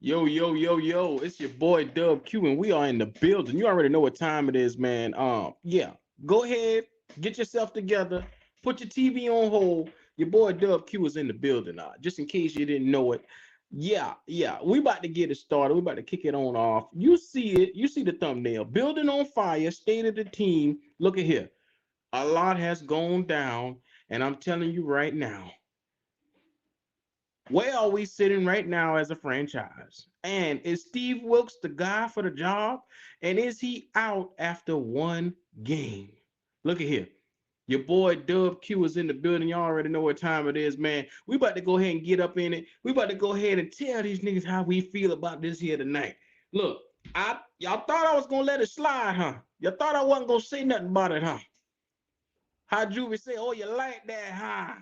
Yo, yo, yo, yo, it's your boy Dub Q, and we are in the building. You already know what time it is, man. Yeah, go ahead, get yourself together, put your TV on hold. Your boy Dub Q is in the building, just in case you didn't know it. Yeah, we about to get it started. We about to kick it on off. You see it, you see the thumbnail. Building on fire, state of the team. Look at here. A lot has gone down, and I'm telling you right now. Where are we sitting right now as a franchise? And is Steve Wilkes the guy for the job? And is he out after one game? Look at here. Your boy Dub Q is in the building. Y'all already know what time it is, man. We about to go ahead and get up in it. We about to go ahead and tell these niggas how we feel about this here tonight. Look, y'all thought I was gonna let it slide, huh? Y'all thought I wasn't gonna say nothing about it, huh? How Juvie say, oh, you like that, huh?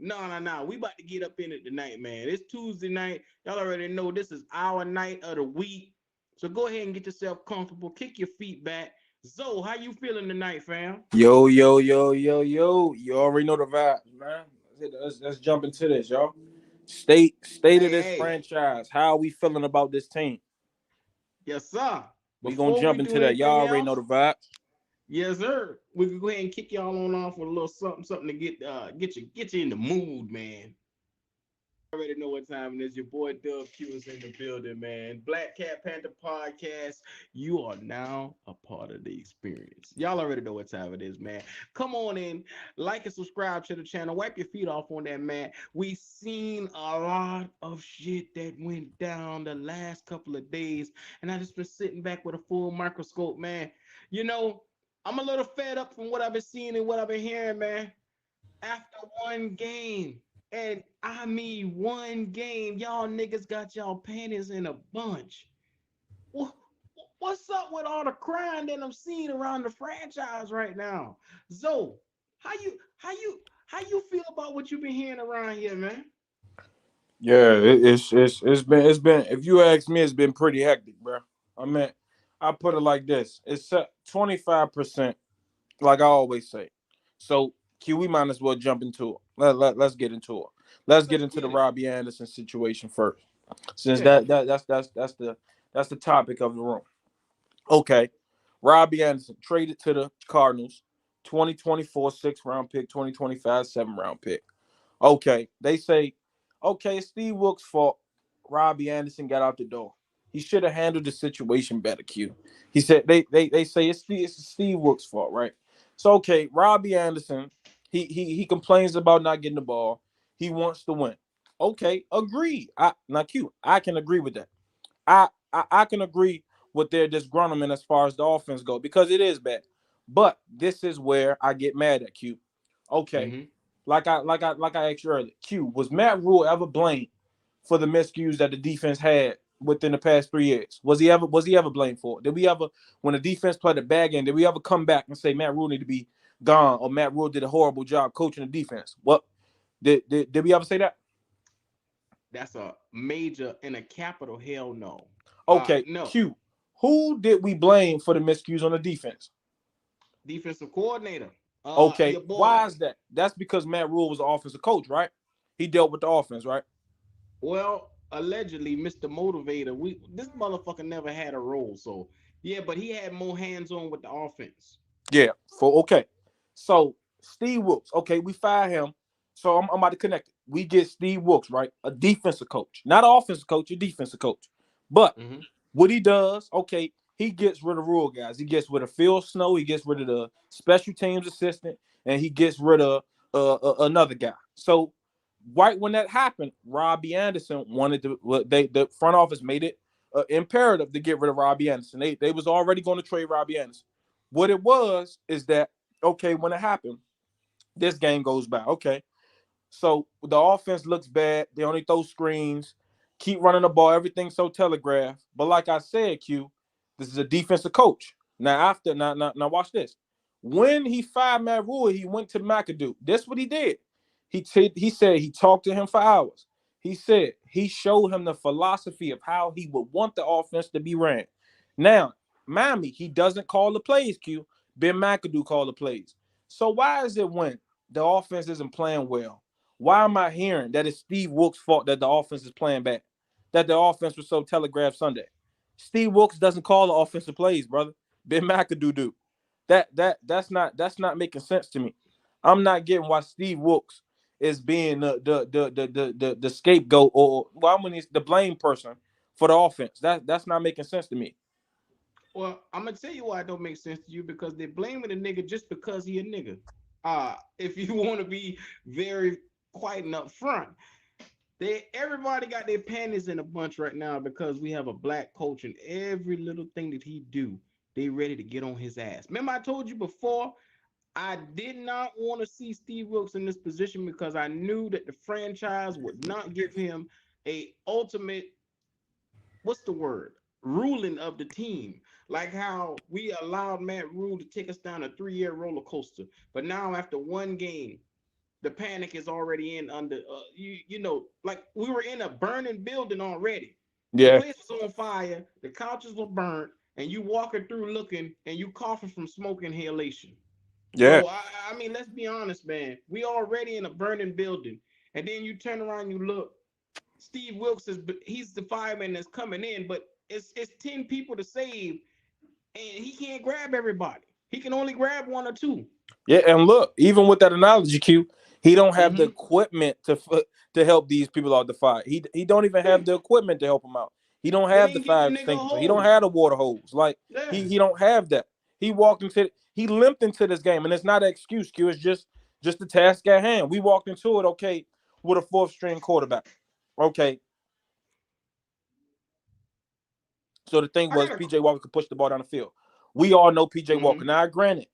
No. We about to get up in it tonight, man. It's Tuesday night. Y'all already know this is our night of the week. So go ahead and get yourself comfortable. Kick your feet back. Zoe, how you feeling tonight, fam? Yo. You already know the vibes, man. Let's jump into this, y'all. State of Hey, this hey. franchise. How are we feeling about this team? Yes, sir. We gonna Before we jump do into that. Y'all anything already know else, the vibes. yes, sir. We can go ahead and kick y'all on off with a little something to get you in the mood, man. Already know what time it is. Your boy Dub Q is in the building, man. Black Cat Panther Podcast. You are now a part of the experience. Y'all already know what time it is, man. Come on in, like and subscribe to the channel. Wipe your feet off on that, man. We seen a lot of shit that went down the last couple of days, and I just been sitting back with a full microscope, man. You know, I'm a little fed up from what I've been seeing and what I've been hearing, man. After one game. And I mean, one game, y'all niggas got y'all panties in a bunch. What's up with all the crying that I'm seeing around the franchise right now? Zoe, how you feel about what you've been hearing around here, man? Yeah, it's been. If you ask me, it's been pretty hectic, bro. I mean, I put it like this: it's 25%, like I always say. So, Q, we might as well jump into it. Let's get into it. Let's get Let's into the get it. Robbie Anderson situation first, since Yeah. that's the topic of the room. Okay, Robbie Anderson traded to the Cardinals, 2024 6th round pick, 2025 7th round pick. Okay, they say, okay, it's Steve Wilkes' fault. Robbie Anderson got out the door. He should have handled the situation better. Q. He said they say it's Steve Wilkes' fault, right? So okay, Robbie Anderson, he complains about not getting the ball. He wants to win. Okay, agree. I can agree with that. I can agree with their disgruntlement as far as the offense go because it is bad. But this is where I get mad at Q. Okay, Mm-hmm. like I asked you earlier, Q, was Matt Rule ever blamed for the miscues that the defense had within the past 3 years? Was he ever blamed for it? Did we ever, when the defense played a bad game, did we ever come back and say Matt Rule need to be gone or Matt Rule did a horrible job coaching the defense? What did we ever say that? That's a major and a capital hell no. Okay, No. Q. Who did we blame for the miscues on the defense? Defensive coordinator. Okay, Your boy. why is that? That's because Matt Rule was the offensive coach, right? He dealt with the offense, right? Well, allegedly, Mr. Motivator, we this motherfucker never had a role. So yeah, but he had more hands on with the offense. Yeah. Okay. So Steve Wilkes, okay, we fire him. So I'm about to connect it. We get Steve Wilkes, right? A defensive coach, not an offensive coach, a defensive coach. But Mm-hmm. what he does, okay, he gets rid of rule guys. He gets rid of Phil Snow. He gets rid of the special teams assistant, and he gets rid of another guy. So right when that happened, Robbie Anderson wanted to. The front office made it imperative to get rid of Robbie Anderson. They was already going to trade Robbie Anderson. What it was is that okay when it happened, this game goes by. Okay, so the offense looks bad. They only throw screens, keep running the ball. Everything's so telegraphed. But like I said, Q, this is a defensive coach. Now watch this. When he fired Matt Rule, he went to McAdoo. That's what he did. He said he talked to him for hours. He said he showed him the philosophy of how he would want the offense to be ran. Now, Miami, he doesn't call the plays, Q. Ben McAdoo call the plays. So why is it when the offense isn't playing well? Why am I hearing that it's Steve Wilkes' fault that the offense is playing bad? that the offense was so telegraphed Sunday. Steve Wilks doesn't call the offensive plays, brother. Ben McAdoo do. That's not making sense to me. I'm not getting why Steve Wilks is being the scapegoat, or well, I'm gonna the blame person for the offense. That's not making sense to me. Well, I'm gonna tell you why it don't make sense to you, because they're blaming the nigga just because he a nigga. If you want to be very quiet and upfront, everybody got their panties in a bunch right now because we have a black coach, and every little thing that he do, they ready to get on his ass. Remember, I told you before, I did not want to see Steve Wilks in this position because I knew that the franchise would not give him a ultimate, what's the word, ruling of the team. Like how we allowed Matt Rule to take us down a 3-year roller coaster, but now after one game, the panic is already in under you know, like we were in a burning building already. The Yeah, place was on fire, the couches were burnt, and you walking through looking and you coughing from smoke inhalation. yeah, So I mean, let's be honest, man. We already in a burning building, and then you turn around, you look. Steve Wilks he's the fireman that's coming in, but it's 10 people to save, and he can't grab everybody. He can only grab one or two. yeah. And look, even with that analogy, Q, he don't have the Mm-hmm. equipment to help these people out the fire. He don't even Yeah. have the equipment to help them out. He don't They have the didn't give fire the nigga a extinguisher. He don't hose. have the water hose. Like Yeah. he don't have that. He limped into this game, and it's not an excuse, Q. It's just the task at hand. We walked into it, okay, with a fourth string quarterback. Okay, so the thing I was got a. PJ Walker could push the ball down the field. We all know PJ Walker. Mm-hmm. Now, granted,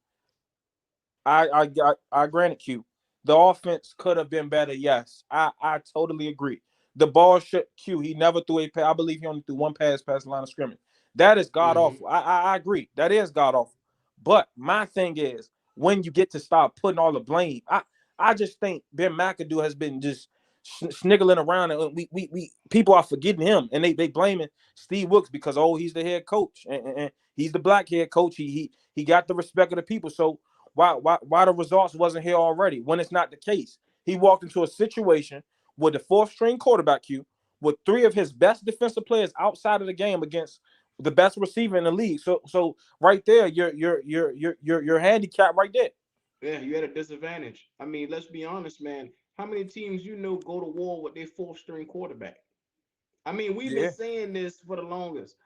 I granted Q. The offense could have been better. Yes, I totally agree. The ball should Q. He never threw a pass. I believe he only threw one pass past the line of scrimmage. That is god Mm-hmm. awful. I agree. That is god awful. But my thing is when you get to start putting all the blame. I just think Ben McAdoo has been just sniggling around, and we people are forgetting him, and they blaming Steve Wilks because he's the head coach, and he's the black head coach. He got the respect of the people. So why the results wasn't here already when it's not the case? He walked into a situation with the fourth string quarterback Q, with three of his best defensive players outside of the game against the best receiver in the league. So right there, you're handicapped right there. Yeah, you had a disadvantage. I mean, let's be honest, man. How many teams you know go to war with their fourth string quarterback? I mean, we've been Yeah, saying this for the longest.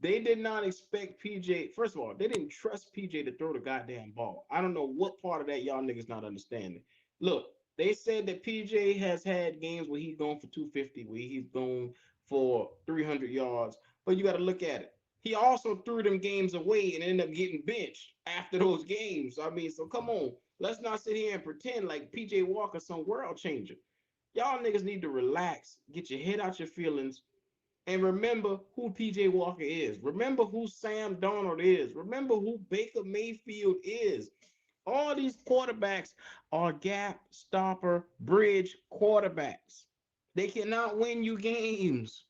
They did not expect PJ. First of all, they didn't trust PJ to throw the goddamn ball. I don't know what part of that y'all niggas not understanding. Look, they said that PJ has had games where he's gone for 250, where he's gone for 300 yards. But you got to look at it. He also threw them games away and ended up getting benched after those games. I mean, so come on. Let's not sit here and pretend like PJ Walker some world changer. Y'all niggas need to relax, get your head out your feelings, and remember who PJ Walker is. Remember who Sam Darnold is. Remember who Baker Mayfield is. All these quarterbacks are gap stopper, bridge quarterbacks. They cannot win you games.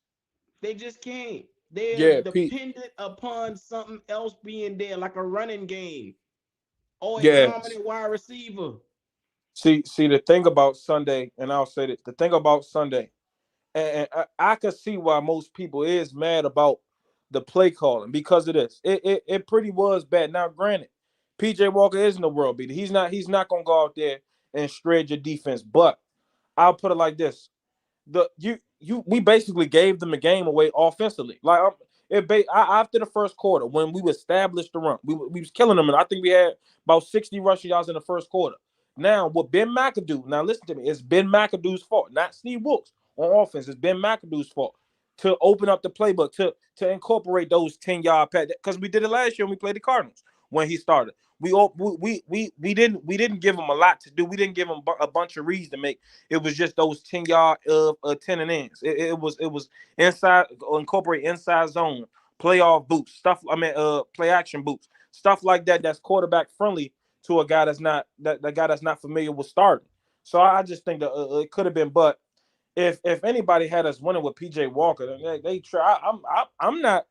They just can't. They're yeah, Pete. dependent upon something else being there, like a running game or a Yes. dominant wide receiver. See the thing about Sunday, and I'll say this: the thing about Sunday, and I can see why most people is mad about the play calling because of this. It pretty was bad. Now, granted, PJ Walker isn't a world beater. He's not gonna go out there and shred your defense. But I'll put it like this: we basically gave them the game away offensively. Like after the first quarter, when we established the run, we was killing them, and I think we had about 60 rushing yards in the first quarter. Now, what Ben McAdoo? Now, listen to me. It's Ben McAdoo's fault, not Steve Wilks on offense. It's Ben McAdoo's fault to open up the playbook to incorporate those 10-yard pass because we did it last year when we played the Cardinals when he started. We didn't give him a lot to do. We didn't give him a bunch of reads to make. It was just those 10-yard 10 and ends. It was inside, incorporate inside zone, playoff boots, stuff. I mean, play action boots, stuff like that. That's quarterback friendly to a guy that's not that guy that's not familiar with starting. So I just think that it could have been, but if anybody had us winning with PJ Walker, they try. I'm not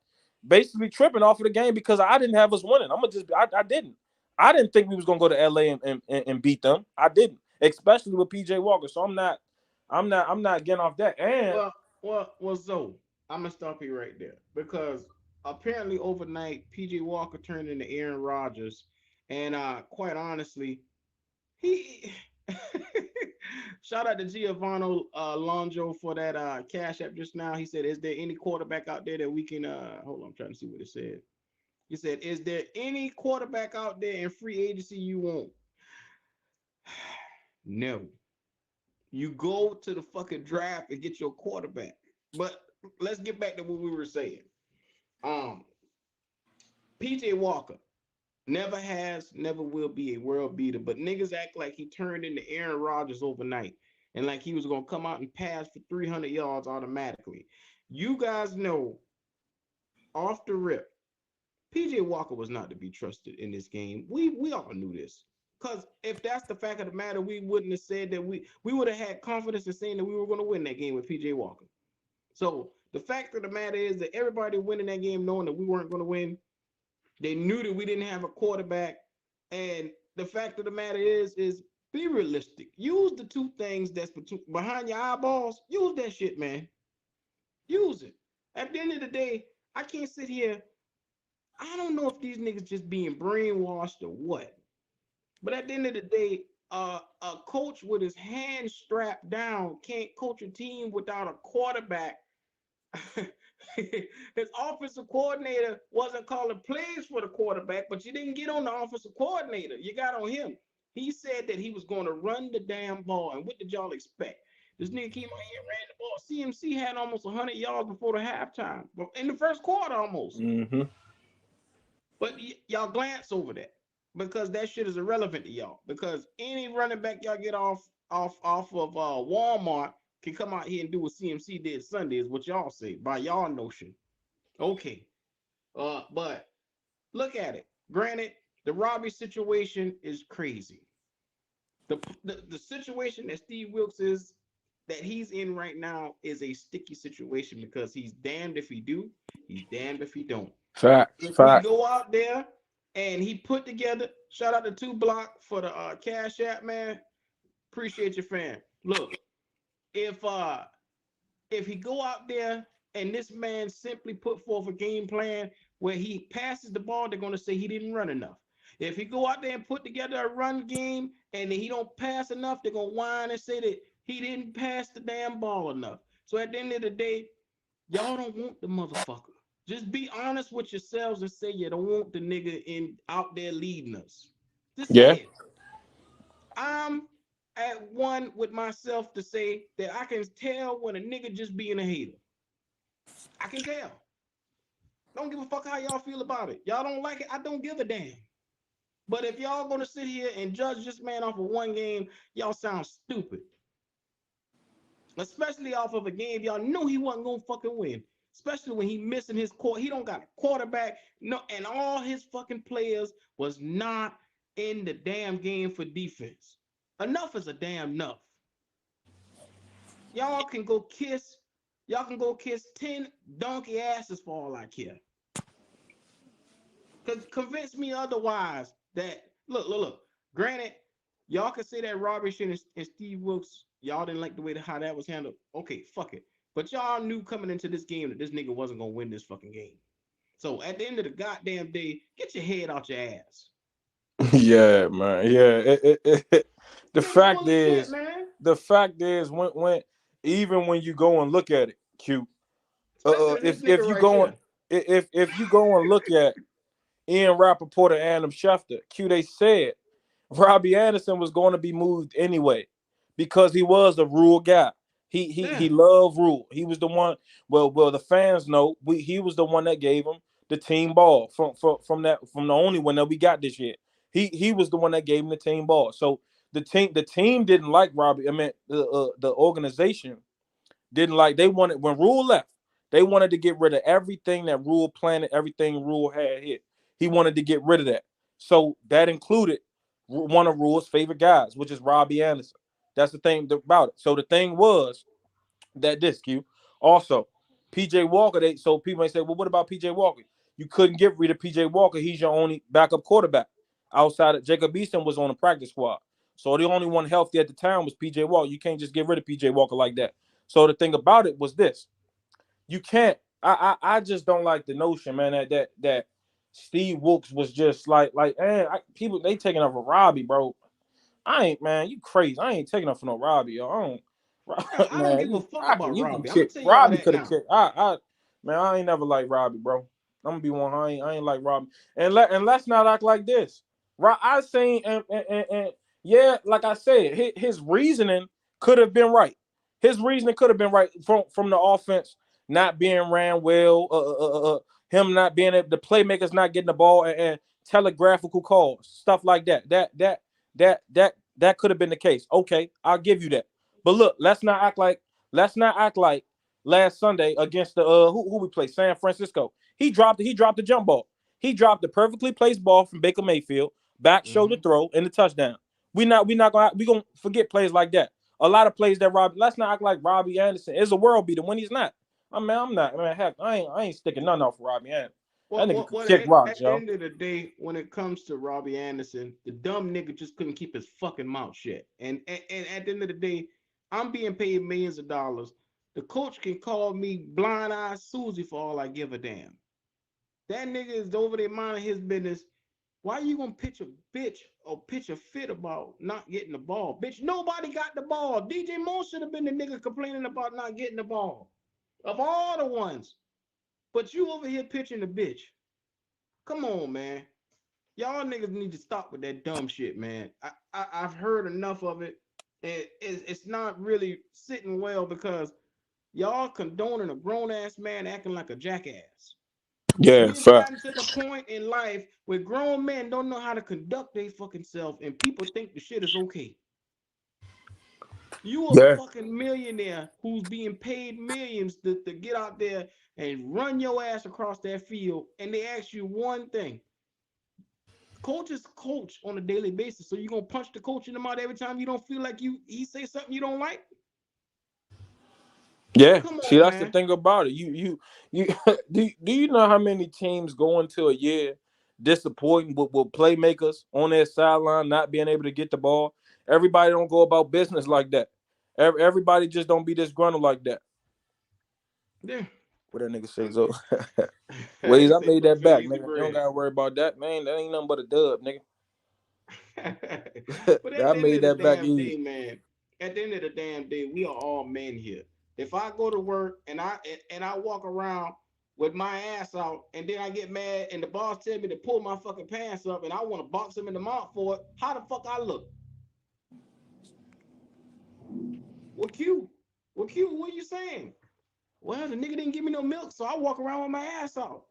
basically tripping off of the game because I didn't have us winning. I didn't. I didn't think we was gonna go to LA and beat them. I didn't, especially with PJ Walker. So I'm not getting off that. And Well, Zoe, I'm gonna stop you right there because apparently overnight PJ Walker turned into Aaron Rodgers, and quite honestly, he shout out to Giovanni Longo for that cash app just now. He said, "Is there any quarterback out there that we can?" Hold on, I'm trying to see what it said. He said, "Is there any quarterback out there in free agency you want?" No. You go to the fucking draft and get your quarterback. But let's get back to what we were saying. Um, PJ Walker never has, never will be a world beater, but niggas act like he turned into Aaron Rodgers overnight and like he was gonna come out and pass for 300 yards automatically. You guys know off the rip, PJ Walker was not to be trusted in this game. We all knew this. Because if that's the fact of the matter, we wouldn't have said that we would have had confidence in saying that we were going to win that game with PJ Walker. So the fact of the matter is that everybody winning that game knowing that we weren't going to win. They knew that we didn't have a quarterback. And the fact of the matter is be realistic. Use the two things that's behind your eyeballs. Use that shit, man. Use it. At the end of the day, I can't sit here. I don't know if these niggas just being brainwashed or what. But at the end of the day, a coach with his hands strapped down can't coach a team without a quarterback. His offensive coordinator wasn't calling plays for the quarterback, but you didn't get on the offensive coordinator. You got on him. He said that he was going to run the damn ball. And what did y'all expect? This nigga came out here and ran the ball. CMC had almost 100 yards before the halftime, in the first quarter almost. Mm-hmm. But y'all glance over that because that shit is irrelevant to y'all. Because any running back y'all get off of Walmart can come out here and do what CMC did Sunday, is what y'all say by y'all notion. Okay. But look at it. Granted, the Robbie situation is crazy. The situation that Steve Wilks is that he's in right now is a sticky situation because he's damned if he do, he's damned if he don't. Fact. If he go out there and he put together, shout out to 2 Block for the Cash App, man. Appreciate your fan. Look, if he go out there and this man simply put forth a game plan where he passes the ball, they're going to say he didn't run enough. If he go out there and put together a run game and he don't pass enough, they're going to whine and say that he didn't pass the damn ball enough. So at the end of the day, y'all don't want the motherfucker. Just be honest with yourselves and say you don't want the nigga out there leading us. Just say it. I'm at one with myself to say that I can tell when a nigga just being a hater. I can tell. Don't give a fuck how y'all feel about it. Y'all don't like it, I don't give a damn. But if y'all gonna sit here and judge this man off of one game, y'all sound stupid. Especially off of a game y'all knew he wasn't gonna fucking win. Especially when he missing his he don't got a quarterback. No, and all his fucking players was not in the damn game for defense. Enough is a damn enough. Y'all can go kiss 10 donkey asses for all I care. Cause convince me otherwise that look. Granted, y'all can say that Robbie shit and Steve Wilks, y'all didn't like the way how that was handled. Okay, fuck it. But y'all knew coming into this game that this nigga wasn't gonna win this fucking game. So at the end of the goddamn day, get your head out your ass. Yeah, man. Yeah. The fact is, when even when you go and look at it, Q, if you go and look at Ian Rappaport and Adam Schefter, Q, they said Robbie Anderson was going to be moved anyway because he was a Rule guy. He loved Rule. He was the one. Well, the fans know he was the one that gave him the team ball from the only one that we got this year. He was the one that gave him the team ball. So the team didn't like Robbie. I mean, the organization didn't like. They wanted when Rule left. They wanted to get rid of everything that Rule planted, everything Rule had hit. He wanted to get rid of that. So that included one of Rule's favorite guys, which is Robbie Anderson. That's the thing about it. So the thing was that this Q also PJ Walker. So people may say, well, what about PJ Walker? You couldn't get rid of PJ Walker. He's your only backup quarterback. Outside of Jacob Easton was on the practice squad. So the only one healthy at the time was PJ Walker. You can't just get rid of PJ Walker like that. So the thing about it was this. you can't. I just don't like the notion, man, that Steve Wilkes was just like man, people they taking up for Robbie, bro. I ain't, man, you crazy. I ain't taking up for no Robbie, yo. Bro, I don't Man, give a fuck Robbie, about you can Robbie. I'm gonna kick. tell y'all Robbie that could have now. kicked. Man, I ain't never liked Robbie, bro. I'm gonna be one. I ain't like Robbie. And let's not act like this. I seen and yeah, like I said, his reasoning could have been right. His reasoning could have been right from the offense not being ran well, him not being able, the playmakers not getting the ball, and telegraphical calls, stuff like that. That could have been the case. Okay, I'll give you that. But look, let's not act like last Sunday against the who we play, San Francisco. He dropped the jump ball. He dropped the perfectly placed ball from Baker Mayfield, back shoulder Hmm. throw, and the touchdown. We gonna forget plays like that. A lot of plays that Robbie. Let's not act like Robbie Anderson is a world beater when he's not. I'm not. Man, heck, I ain't sticking nothing off for Robbie Anderson. That nigga could kick rocks, At the yo. end of the day, when it comes to Robbie Anderson, the dumb nigga just couldn't keep his fucking mouth shut. And at the end of the day, I'm being paid millions of dollars. The coach can call me blind eye Susie for all I give a damn. That nigga is over there minding his business. Why you gonna pitch a bitch or pitch a fit about not getting the ball? Bitch, nobody got the ball. DJ Moore should have been the nigga complaining about not getting the ball. Of all the ones. But you over here pitching the bitch. Come on, man. Y'all niggas need to stop with that dumb shit, man. I've heard enough of it. It's not really sitting well because y'all condoning a grown ass man acting like a jackass. Yeah, We've fact. gotten to the point in life where grown men don't know how to conduct their fucking self, and people think the shit is okay. You a Yeah, fucking millionaire who's being paid millions to get out there and run your ass across that field, and they ask you one thing. Coaches coach on a daily basis, so you gonna punch the coach in the mouth every time you don't feel like he say something you don't like? yeah. Come See, on, that's the man. thing about it. You do you know how many teams go into a year disappointing with playmakers on their sideline not being able to get the ball? Everybody don't go about business like that. Everybody just don't be disgruntled like that. Yeah. What that nigga say? So, He ways I say made put that it in back, easy nigga. You don't bread. gotta worry about that, man. That ain't nothing but a dub, nigga. But at I the end made of the that back damn day, easy. man, at the end of the damn day, we are all men here. If I go to work and I walk around with my ass out, and then I get mad, and the boss tell me to pull my fucking pants up, and I want to box him in the mouth for it, how the fuck I look? What Q? What Q? What are you saying? Well, the nigga didn't give me no milk, so I walk around with my ass out.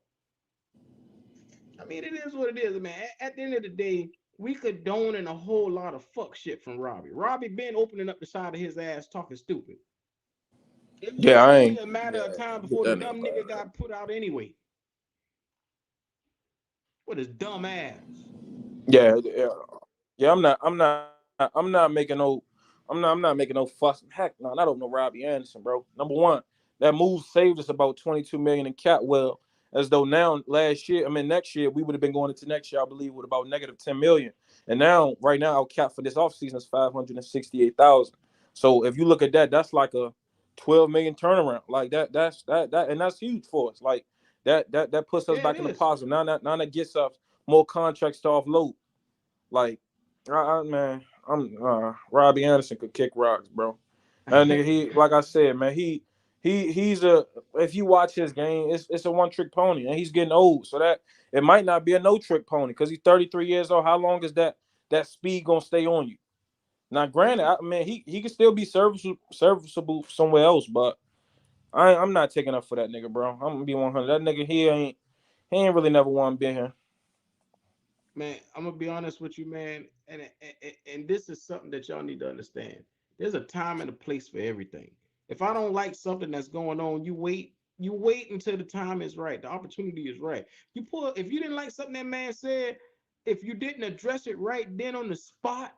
I mean, it is what it is, man. At the end of the day, we condoning a whole lot of fuck shit from Robbie. Robbie been opening up the side of his ass talking stupid. It was Yeah, just I only ain't. a matter Yeah, of time get before the that nigga dumb nigga fired. got put out anyway. With his dumb ass. Yeah, yeah, yeah. I'm not making no. I'm not making no fuss. Heck, no, I don't know Robbie Anderson, bro. Number one, that move saved us about 22 million in cap. Well, as though now last year, I mean next year, we would have been going into next year, I believe, with about negative 10 million. And now, right now, our cap for this offseason is 568,000. So if you look at that, that's like a 12 million turnaround. Like and that's huge for us. Like that puts us Yeah, it back in the is. positive. Now that gets us more contracts to offload. Like, man, I'm Robbie Anderson could kick rocks, bro. That nigga, he like I said, man, he's a. If you watch his game, it's a one trick pony, and he's getting old, so that it might not be a no trick pony because he's 33 years old. How long is that speed gonna stay on you? Now, granted, Yeah. I mean he can still be serviceable somewhere else, but I'm not taking up for that nigga, bro. I'm gonna be 100. That nigga he ain't really never want to be here. Man, I'm gonna be honest with you, man, and this is something that y'all need to understand. There's a time and a place for everything. If I don't like something that's going on, you wait until the time is right, the opportunity is right. You pull if you didn't like something that man said, if you didn't address it right then on the spot,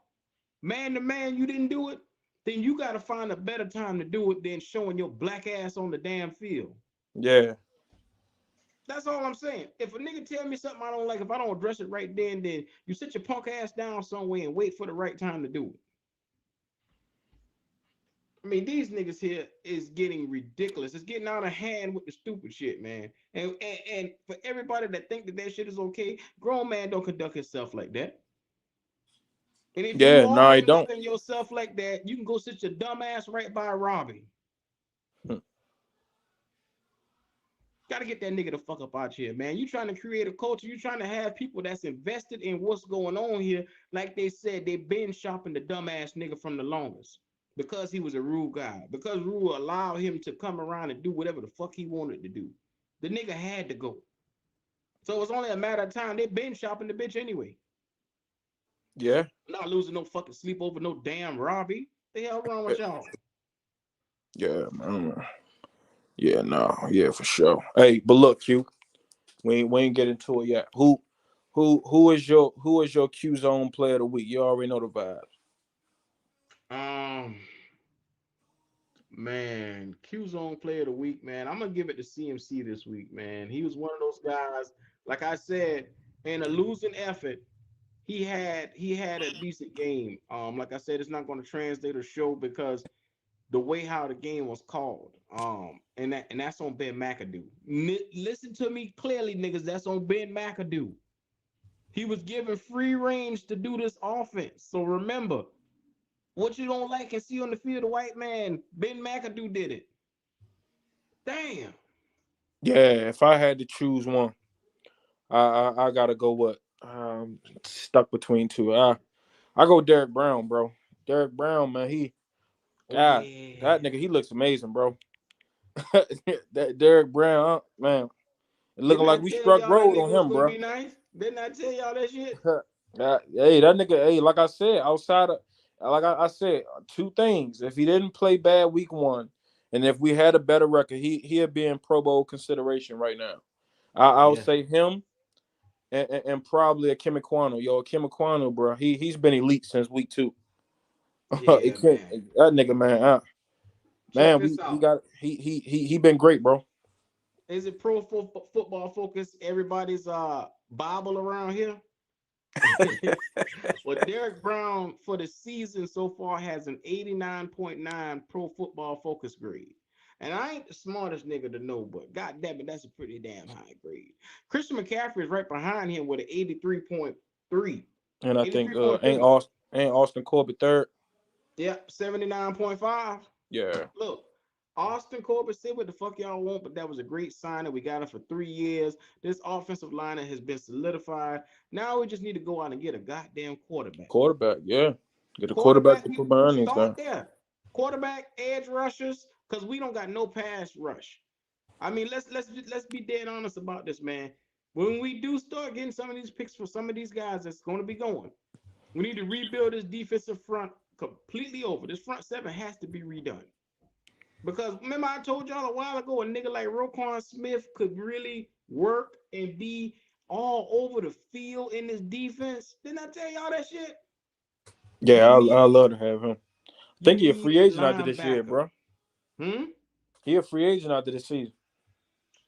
man to man, you didn't do it, then you got to find a better time to do it than showing your black ass on the damn field. Yeah, That's all I'm saying. If a nigga tell me something I don't like, if I don't address it right then you sit your punk ass down somewhere and wait for the right time to do it. I mean, these niggas here is getting ridiculous. It's getting out of hand with the stupid shit, man. And for everybody that think that shit is okay, grown man don't conduct himself like that. And if you Yeah, no, are I don't. conducting yourself like that, you can go sit your dumb ass right by Robbie. Gotta get that nigga the fuck up out here, man. You trying to create a culture. You trying to have people that's invested in what's going on here. Like they said, they been shopping the dumbass nigga from the longest because he was a Rule guy. Because Rule allowed him to come around and do whatever the fuck he wanted to do. The nigga had to go. So it's only a matter of time. They been shopping the bitch anyway. Yeah. Not losing no fucking sleep over no damn Robbie. The hell wrong with y'all? Yeah, man. Yeah, no, yeah, for sure. Hey, but look, Q, we ain't get into it yet. Who is your Q Zone player of the week? You already know the vibes. Man, Q Zone player of the week, man. I'm gonna give it to CMC this week, man. He was one of those guys, like I said, in a losing effort, he had a decent game. Like I said, it's not gonna translate or show because the way how the game was called. And that's on Ben McAdoo. Listen to me clearly, niggas. That's on Ben McAdoo. He was given free range to do this offense. So remember, what you don't like and see on the field, the white man, Ben McAdoo did it. Damn. Yeah, if I had to choose one, I gotta go what? Stuck between two. I go Derek Brown, bro. Derek Brown, man, Oh God, yeah. that nigga, he looks amazing, bro. That Derek Brown, man, it looking Didn't I like we tell struck y'all that road nigga on was him, gonna bro. be nice? Didn't I tell y'all that shit? Hey, that nigga, hey, like I said, outside of, like I said, two things. If he didn't play bad week one, and if we had a better record, he'd be in Pro Bowl consideration right now. I would Yeah. say him and probably a Kim Aquano. Yo, Kim Aquano, bro, he's been elite since week two. Yeah, man. That nigga, man, Check man, this we out. got he been great, bro. Is it football focus? Everybody's Bible around here. Well, Derek Brown for the season so far has an 89.9 pro football focus grade. And I ain't the smartest nigga to know, but god damn it, that's a pretty damn high grade. Christian McCaffrey is right behind him with an 83.3. And I think ain't 83.3. Austin Corbett third. Yep, 79.5. Yeah, Look, Austin Corbett said what the fuck y'all want, but that was a great sign that we got it for 3 years. This offensive line has been solidified. Now we just need to go out and get a goddamn quarterback. quarterback. Yeah, get a quarterback Quarterback, to we put my earnings start down. there. Quarterback, edge rushers, because we don't got no pass rush. I mean, let's be dead honest about this, man. When we do start getting some of these picks for some of these guys that's going to be going, we need to rebuild this defensive front completely over. This front seven has to be redone. Because remember, I told y'all a while ago, a nigga like Roquan Smith could really work and be all over the field in this defense. Didn't I tell y'all that shit? Yeah, You I need love to have him. I you think he a free need agent after this year, linebacker. bro. Hmm? He a free agent after this season.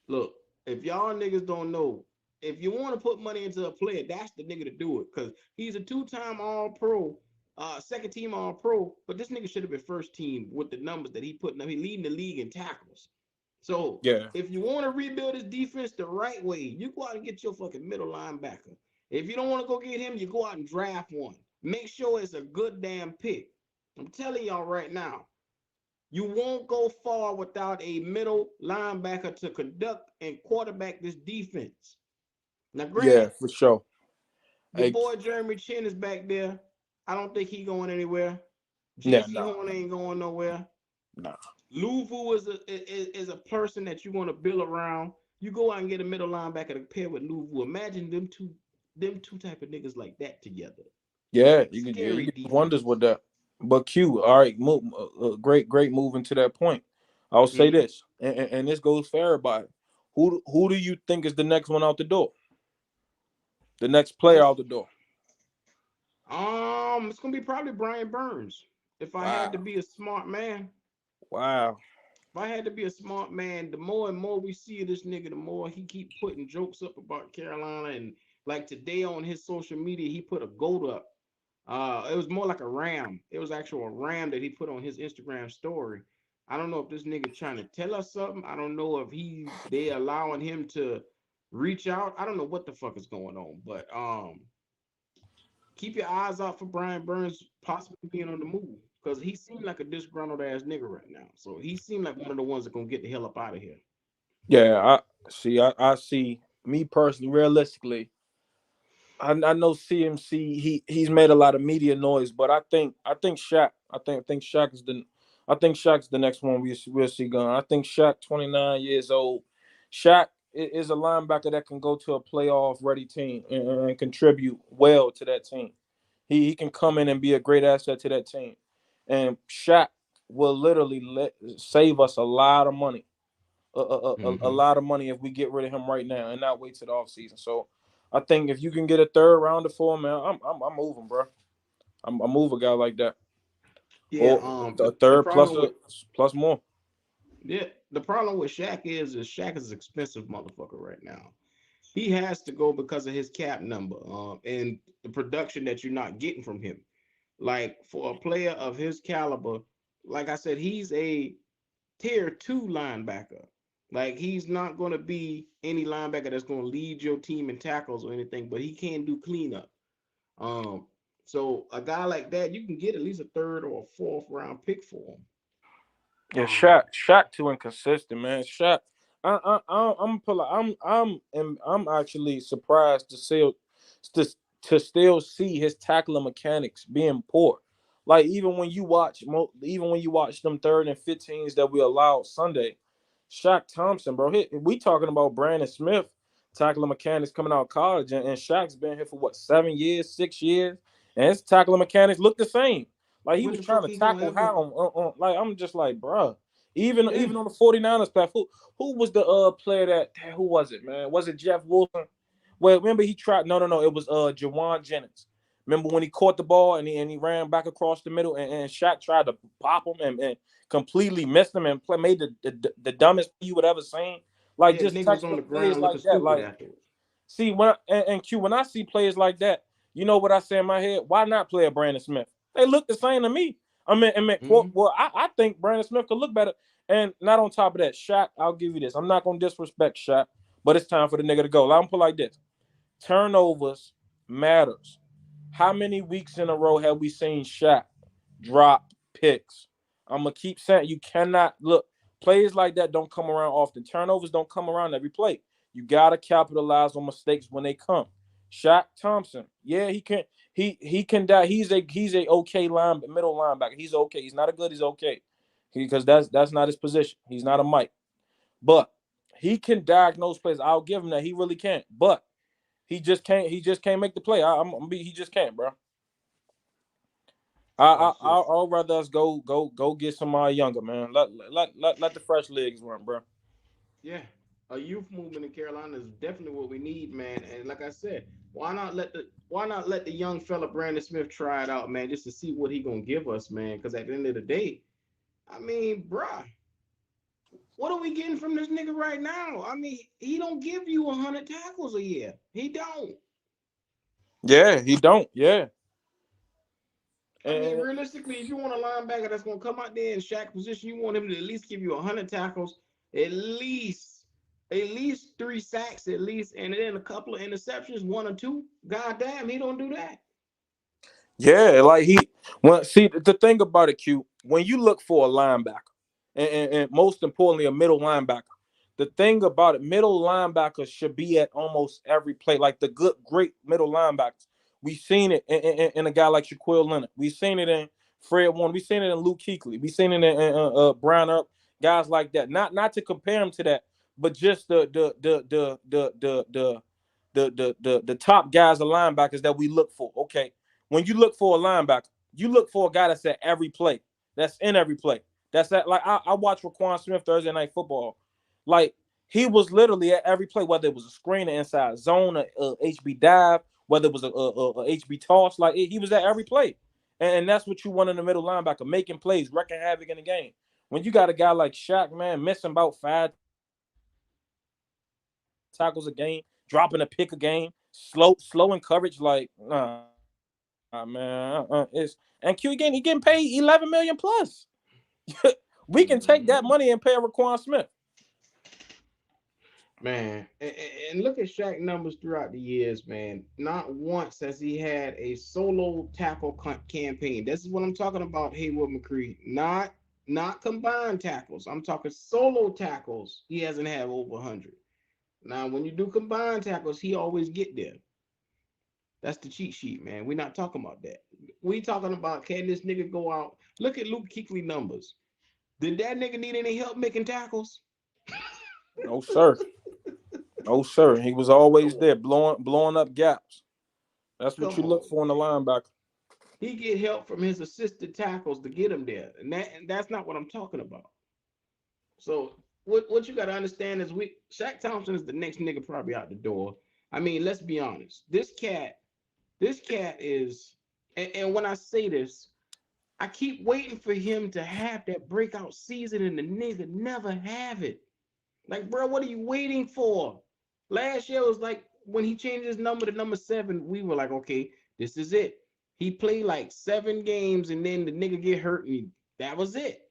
Look, if y'all niggas don't know, if you want to put money into a player, that's the nigga to do it. Because he's a two-time All-Pro, second team All-Pro, but this nigga should have been first team with the numbers that he putting up. He leading the league in tackles. So Yeah, if you want to rebuild his defense the right way, you go out and get your fucking middle linebacker. If you don't want to go get him, you go out and draft one. Make sure it's a good damn pick. I'm telling y'all right now, you won't go far without a middle linebacker to conduct and quarterback this defense. Now, yeah, granted, for sure. your Hey, boy Jeremy Chin is back there. I don't think he going anywhere. nah, JC nah, Horn ain't going nowhere. nah. Luvu is a person that you want to build around. You go out and get a middle linebacker to pair with Luvu. Imagine them two type of niggas like that together. Yeah, you Scary can do wonders defense. with that. But Q, all right, move, great moving to that point. I'll say Mhm. this, and this goes for everybody. Who do you think is the next one out the door? The next player Next, out the door? it's gonna be probably Brian Burns. If I had to Wow, be a smart man, wow. if I had to be a smart man, the more and more we see this nigga, the more he keep putting jokes up about Carolina. And like today on his social media, he put a goat up. It was more like a ram. It was actually a ram that he put on his Instagram story. I don't know if this nigga trying to tell us something. I don't know if they allowing him to reach out. I don't know what the fuck is going on, but keep your eyes out for Brian Burns possibly being on the move because he seemed like a disgruntled ass nigga right now. So he seemed like one of the ones that gonna get the hell up out of here. Yeah, I see. Me personally, realistically, I know CMC. He's made a lot of media noise, but I think Shaq. I think Shaq is the next one we'll see going. I think Shaq, 29 years old. Shaq is a linebacker that can go to a playoff ready team and contribute well to that team. He can come in and be a great asset to that team, and Shaq will literally save us a lot of money, a Mm-hmm. lot of money if we get rid of him right now and not wait to the offseason. So I think if you can get a third rounder for him, man, I'm moving, bro. I'm move a guy like that, Yeah. or a The third problem with plus more. yeah the problem with Shaq is Shaq is an expensive motherfucker right now. He has to go because of his cap number and the production that you're not getting from him. Like for a player of his caliber, like I said, he's a tier 2 linebacker. Like he's not going to be any linebacker that's going to lead your team in tackles or anything, but he can do cleanup. Um, so a guy like that, you can get at least a third or a fourth round pick for him. Yeah, Um, Shaq too inconsistent, man. Shaq, I'm actually surprised to to still see his tackling mechanics being poor. Like even when you watch them 3rd and 15s that we allowed Sunday, Shaq Thompson, bro. We talking about Brandon Smith tackling mechanics coming out of college, and Shaq's been here for what, 7 years, 6 years, and his tackling mechanics look the same. Like he when was the trying fuck to he gonna tackle ever? how like I'm just like, bruh. Even Yeah, even on the 49ers path, who was the player that who was it, man? Was it Jeff Wilson? Well, remember he tried no, it was Jawan Jennings. Remember when he caught the ball and he ran back across the middle and Shaq tried to pop him and completely missed him and made the dumbest you would ever seen. Like yeah. The just nigga was on textbook the plays ground like looking that. stupid Like, afterwards. see, and Q, when I see players like that, you know what I say in my head? Why not play a Brandon Smith? They look the same to me. Mm-hmm. I think Brandon Smith could look better. And not on top of that, Shaq, I'll give you this. I'm not gonna disrespect Shaq, but it's time for the nigga to go. Let him put like this: turnovers matters. How many weeks in a row have we seen Shaq drop picks? I'm gonna keep saying you cannot look. Plays like that don't come around often. Turnovers don't come around every play. You gotta capitalize on mistakes when they come. Shaq Thompson, yeah, he can die. He's a okay middle linebacker. He's okay. He's not a good. He's okay because that's not his position. He's not a Mike, but he can diagnose plays. I'll give him that. He really can, but he just can't. He just can't make the play. He just can't, bro. That's just I'll rather us go get somebody younger, man. Let the fresh legs run, bro. yeah. A youth movement in Carolina is definitely what we need, man. And like I said, why not let the young fella Brandon Smith try it out, man, just to see what he gonna give us, man? Because at the end of the day, I mean, bruh, what are we getting from this nigga right now? I mean, he don't give you 100 tackles a year. He don't. Yeah, he don't. Yeah, I mean, and realistically, if you want a linebacker that's gonna come out there in Shaq position, you want him to at least give you 100 tackles, at least 3 sacks, at least, and then a couple of interceptions, 1 or 2. God damn, he don't do that. yeah, like see the thing about it, Q. When you look for a linebacker, and most importantly, a middle linebacker. The thing about it, middle linebackers should be at almost every play. Like the great middle linebackers. We've seen it in a guy like Shaquille Leonard. We've seen it in Fred Warner. We've seen it in Luke Kuechly. We've seen it in Brian Earp, guys like that. Not to compare him to that, but just the top guys, the linebackers that we look for. Okay, when you look for a linebacker, you look for a guy that's at every play. That's in every play. That's that. Like I watch Raquan Smith Thursday Night Football. Like he was literally at every play, whether it was a screen, an inside zone, a HB dive, whether it was a HB toss. Like he was at every play, and that's what you want in the middle linebacker, making plays, wrecking havoc in the game. When you got a guy like Shaq, man, missing about 5 tackles a game, dropping a pick a game, slow in coverage, like nah, man. Man, it's and Q he getting paid 11 million plus. We can take that Mm-hmm. money and pay Raquan Smith. Man, and look at Shaq numbers throughout the years, man. Not once has he had a solo tackle campaign. This is what I'm talking about, Haywood McCree. Not combined tackles. I'm talking solo tackles. He hasn't had over 100. Now, when you do combined tackles, he always get there. That's the cheat sheet, man. We're not talking about that. We talking about can this nigga go out? Look at Luke Kuechly numbers. Did that nigga need any help making tackles? No, sir. No, sir. He was always there, blowing up gaps. That's what Come you look on. for in the linebacker. He get help from his assisted tackles to get him there, and that's not what I'm talking about. So what you got to understand is Shaq Thompson is the next nigga probably out the door. I mean, let's be honest. This cat is, and when I say this, I keep waiting for him to have that breakout season, and the nigga never have it. Like, bro, what are you waiting for? Last year was like when he changed his number to number 7, we were like, okay, this is it. He played like 7 games and then the nigga get hurt and that was it.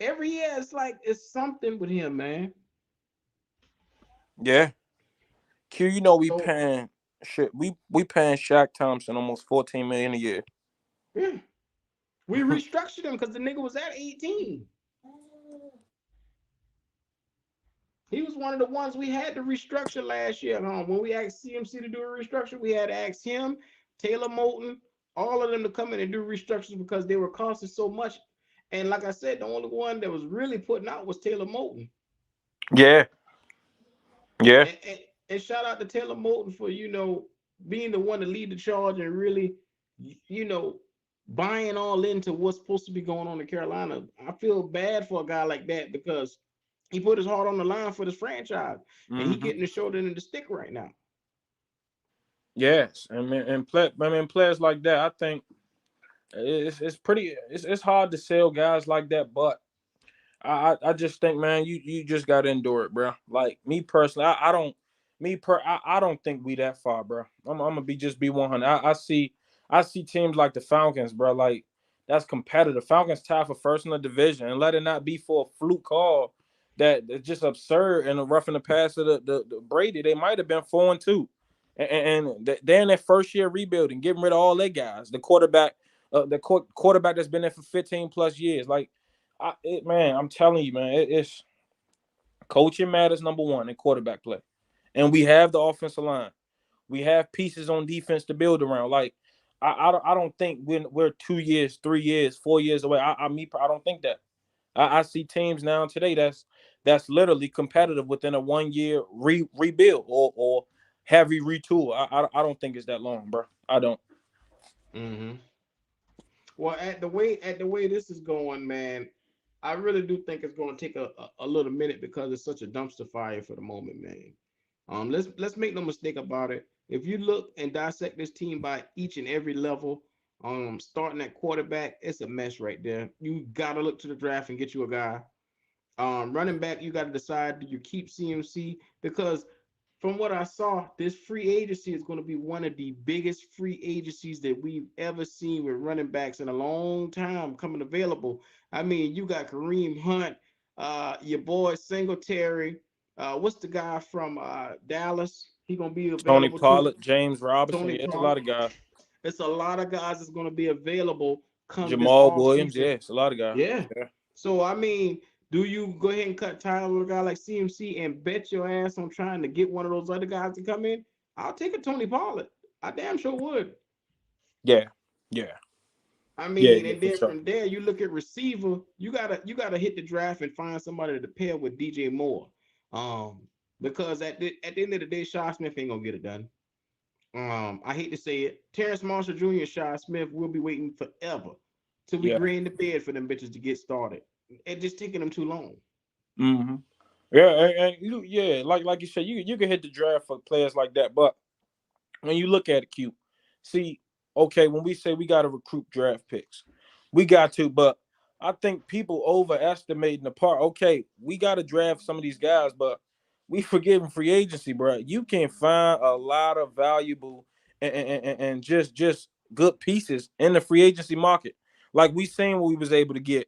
Every year it's like it's something with him, man. Yeah. Q, you know we So paying shit. We paying Shaq Thompson almost 14 million a year. yeah, we restructured him because the nigga was at 18. He was one of the ones we had to restructure last year. When we asked CMC to do a restructure, we had to ask him, Taylor Moton, all of them to come in and do restructures because they were costing so much. And like I said, the only one that was really putting out was Taylor Moton. Yeah. Yeah. And shout out to Taylor Moton for, being the one to lead the charge and really, you know, buying all into what's supposed to be going on in Carolina. I feel bad for a guy like that because he put his heart on the line for this franchise, and he getting the shoulder and the stick right now. Yes, and players like that, I think it's pretty. It's hard to sell guys like that, but I just think, man, you just got to endure it, bro. Like me personally, I don't think we that far, bro. I'm gonna be 100. I see teams like the Falcons, bro. Like that's competitive. Falcons tie for first in the division, and let it not be for a fluke call that's just absurd and a roughing the pass of the Brady. They might have been 4-2, and they're in their first year rebuilding, getting rid of all their guys. The quarterback that's been there for 15 plus years, like. Man, I'm telling you, man, it's coaching matters number one in quarterback play, and we have the offensive line. We have pieces on defense to build around. Like I don't think we're 2 years, 3 years, 4 years away. I don't think that. I see teams now today that's literally competitive within a 1 year rebuild or heavy retool. I don't think it's that long, bro. I don't. Mm-hmm. Well, at the way this is going, man, I really do think it's going to take a little minute because it's such a dumpster fire for the moment, man. Let's make no mistake about it. If you look and dissect this team by each and every level, starting at quarterback, it's a mess right there. You gotta look to the draft and get you a guy. Running back, you got to decide, do you keep CMC? Because from what I saw, this free agency is going to be one of the biggest free agencies that we've ever seen with running backs in a long time coming available. I mean, you got Kareem Hunt, your boy Singletary. What's the guy from Dallas? He gonna be Tony available too. Pollard, James Robinson, Tony yeah, it's a lot Pollard. of guys. It's a lot of guys that's gonna be available come this Jamal off Williams, season. yeah, it's a lot of guys. Yeah. Yeah. So I mean, do you go ahead and cut ties with a guy like CMC and bet your ass on trying to get one of those other guys to come in? I'll take a Tony Pollard. I damn sure would. Yeah, yeah, I yeah, mean, yeah, and for then sure. from there, you look at receiver. You gotta hit the draft and find somebody to pair with DJ Moore. Um, because at the end of the day, Shaw Smith ain't gonna get it done. I hate to say it. Terrence Marshall Jr. and Shaw Smith will be waiting forever till we Yeah. grade the bed for them bitches to get started. It's just taking them too long. Mm-hmm. Yeah, and yeah, like you said, you can hit the draft for players like that, but when you look at it, Q, see, okay, when we say we got to recruit draft picks, we got to, but I think people overestimating the part. Okay, we got to draft some of these guys, but we forgetting free agency, bro. You can find a lot of valuable and just good pieces in the free agency market. Like we seen what we was able to get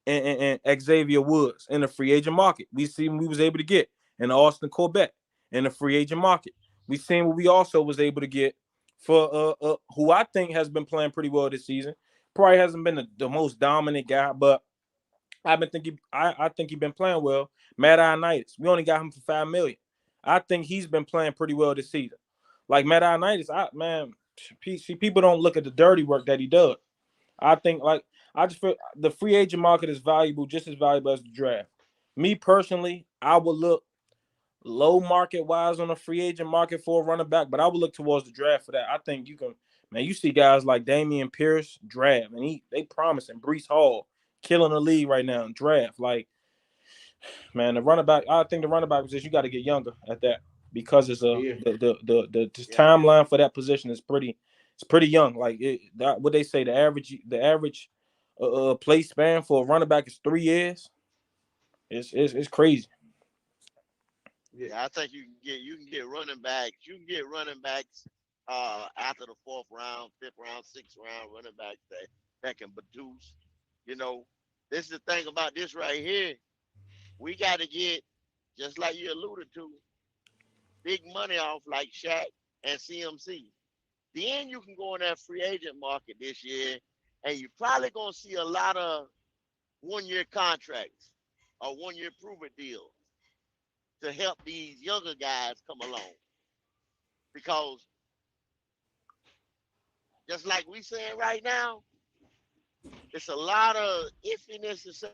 and Xavier Woods in the free agent market. We seen what we was able to get in Austin Corbett in the free agent market. We seen what we also was able to get for who I think has been playing pretty well this season. Probably hasn't been the most dominant guy, but I think he's been playing well. Matt Ioannidis. We only got him for $5 million. I think he's been playing pretty well this season. Like Matt Ioannidis, see, people don't look at the dirty work that he does. I think I just feel the free agent market is valuable, just as valuable as the draft. Me personally, I would look low market wise on the free agent market for a running back, but I would look towards the draft for that. I think you can, man. You see guys like Dameon Pierce draft, and they promising. Breece Hall killing the league right now in draft. Like, man, the running back. I think the running back position you got to get younger at that because it's the timeline for that position is pretty. It's pretty young. Like what they say, the average play span for a running back is 3 years. It's crazy. Yeah, I think you can get running backs. You can get running backs after the 4th round, 5th round, 6th round running backs that can produce. You know, this is the thing about this right here. We got to get, just like you alluded to, big money off like Shaq and CMC. Then you can go in that free agent market this year, and you're probably going to see a lot of 1-year contracts or 1-year prove-it deals to help these younger guys come along. Because just like we saying right now, it's a lot of iffiness to say.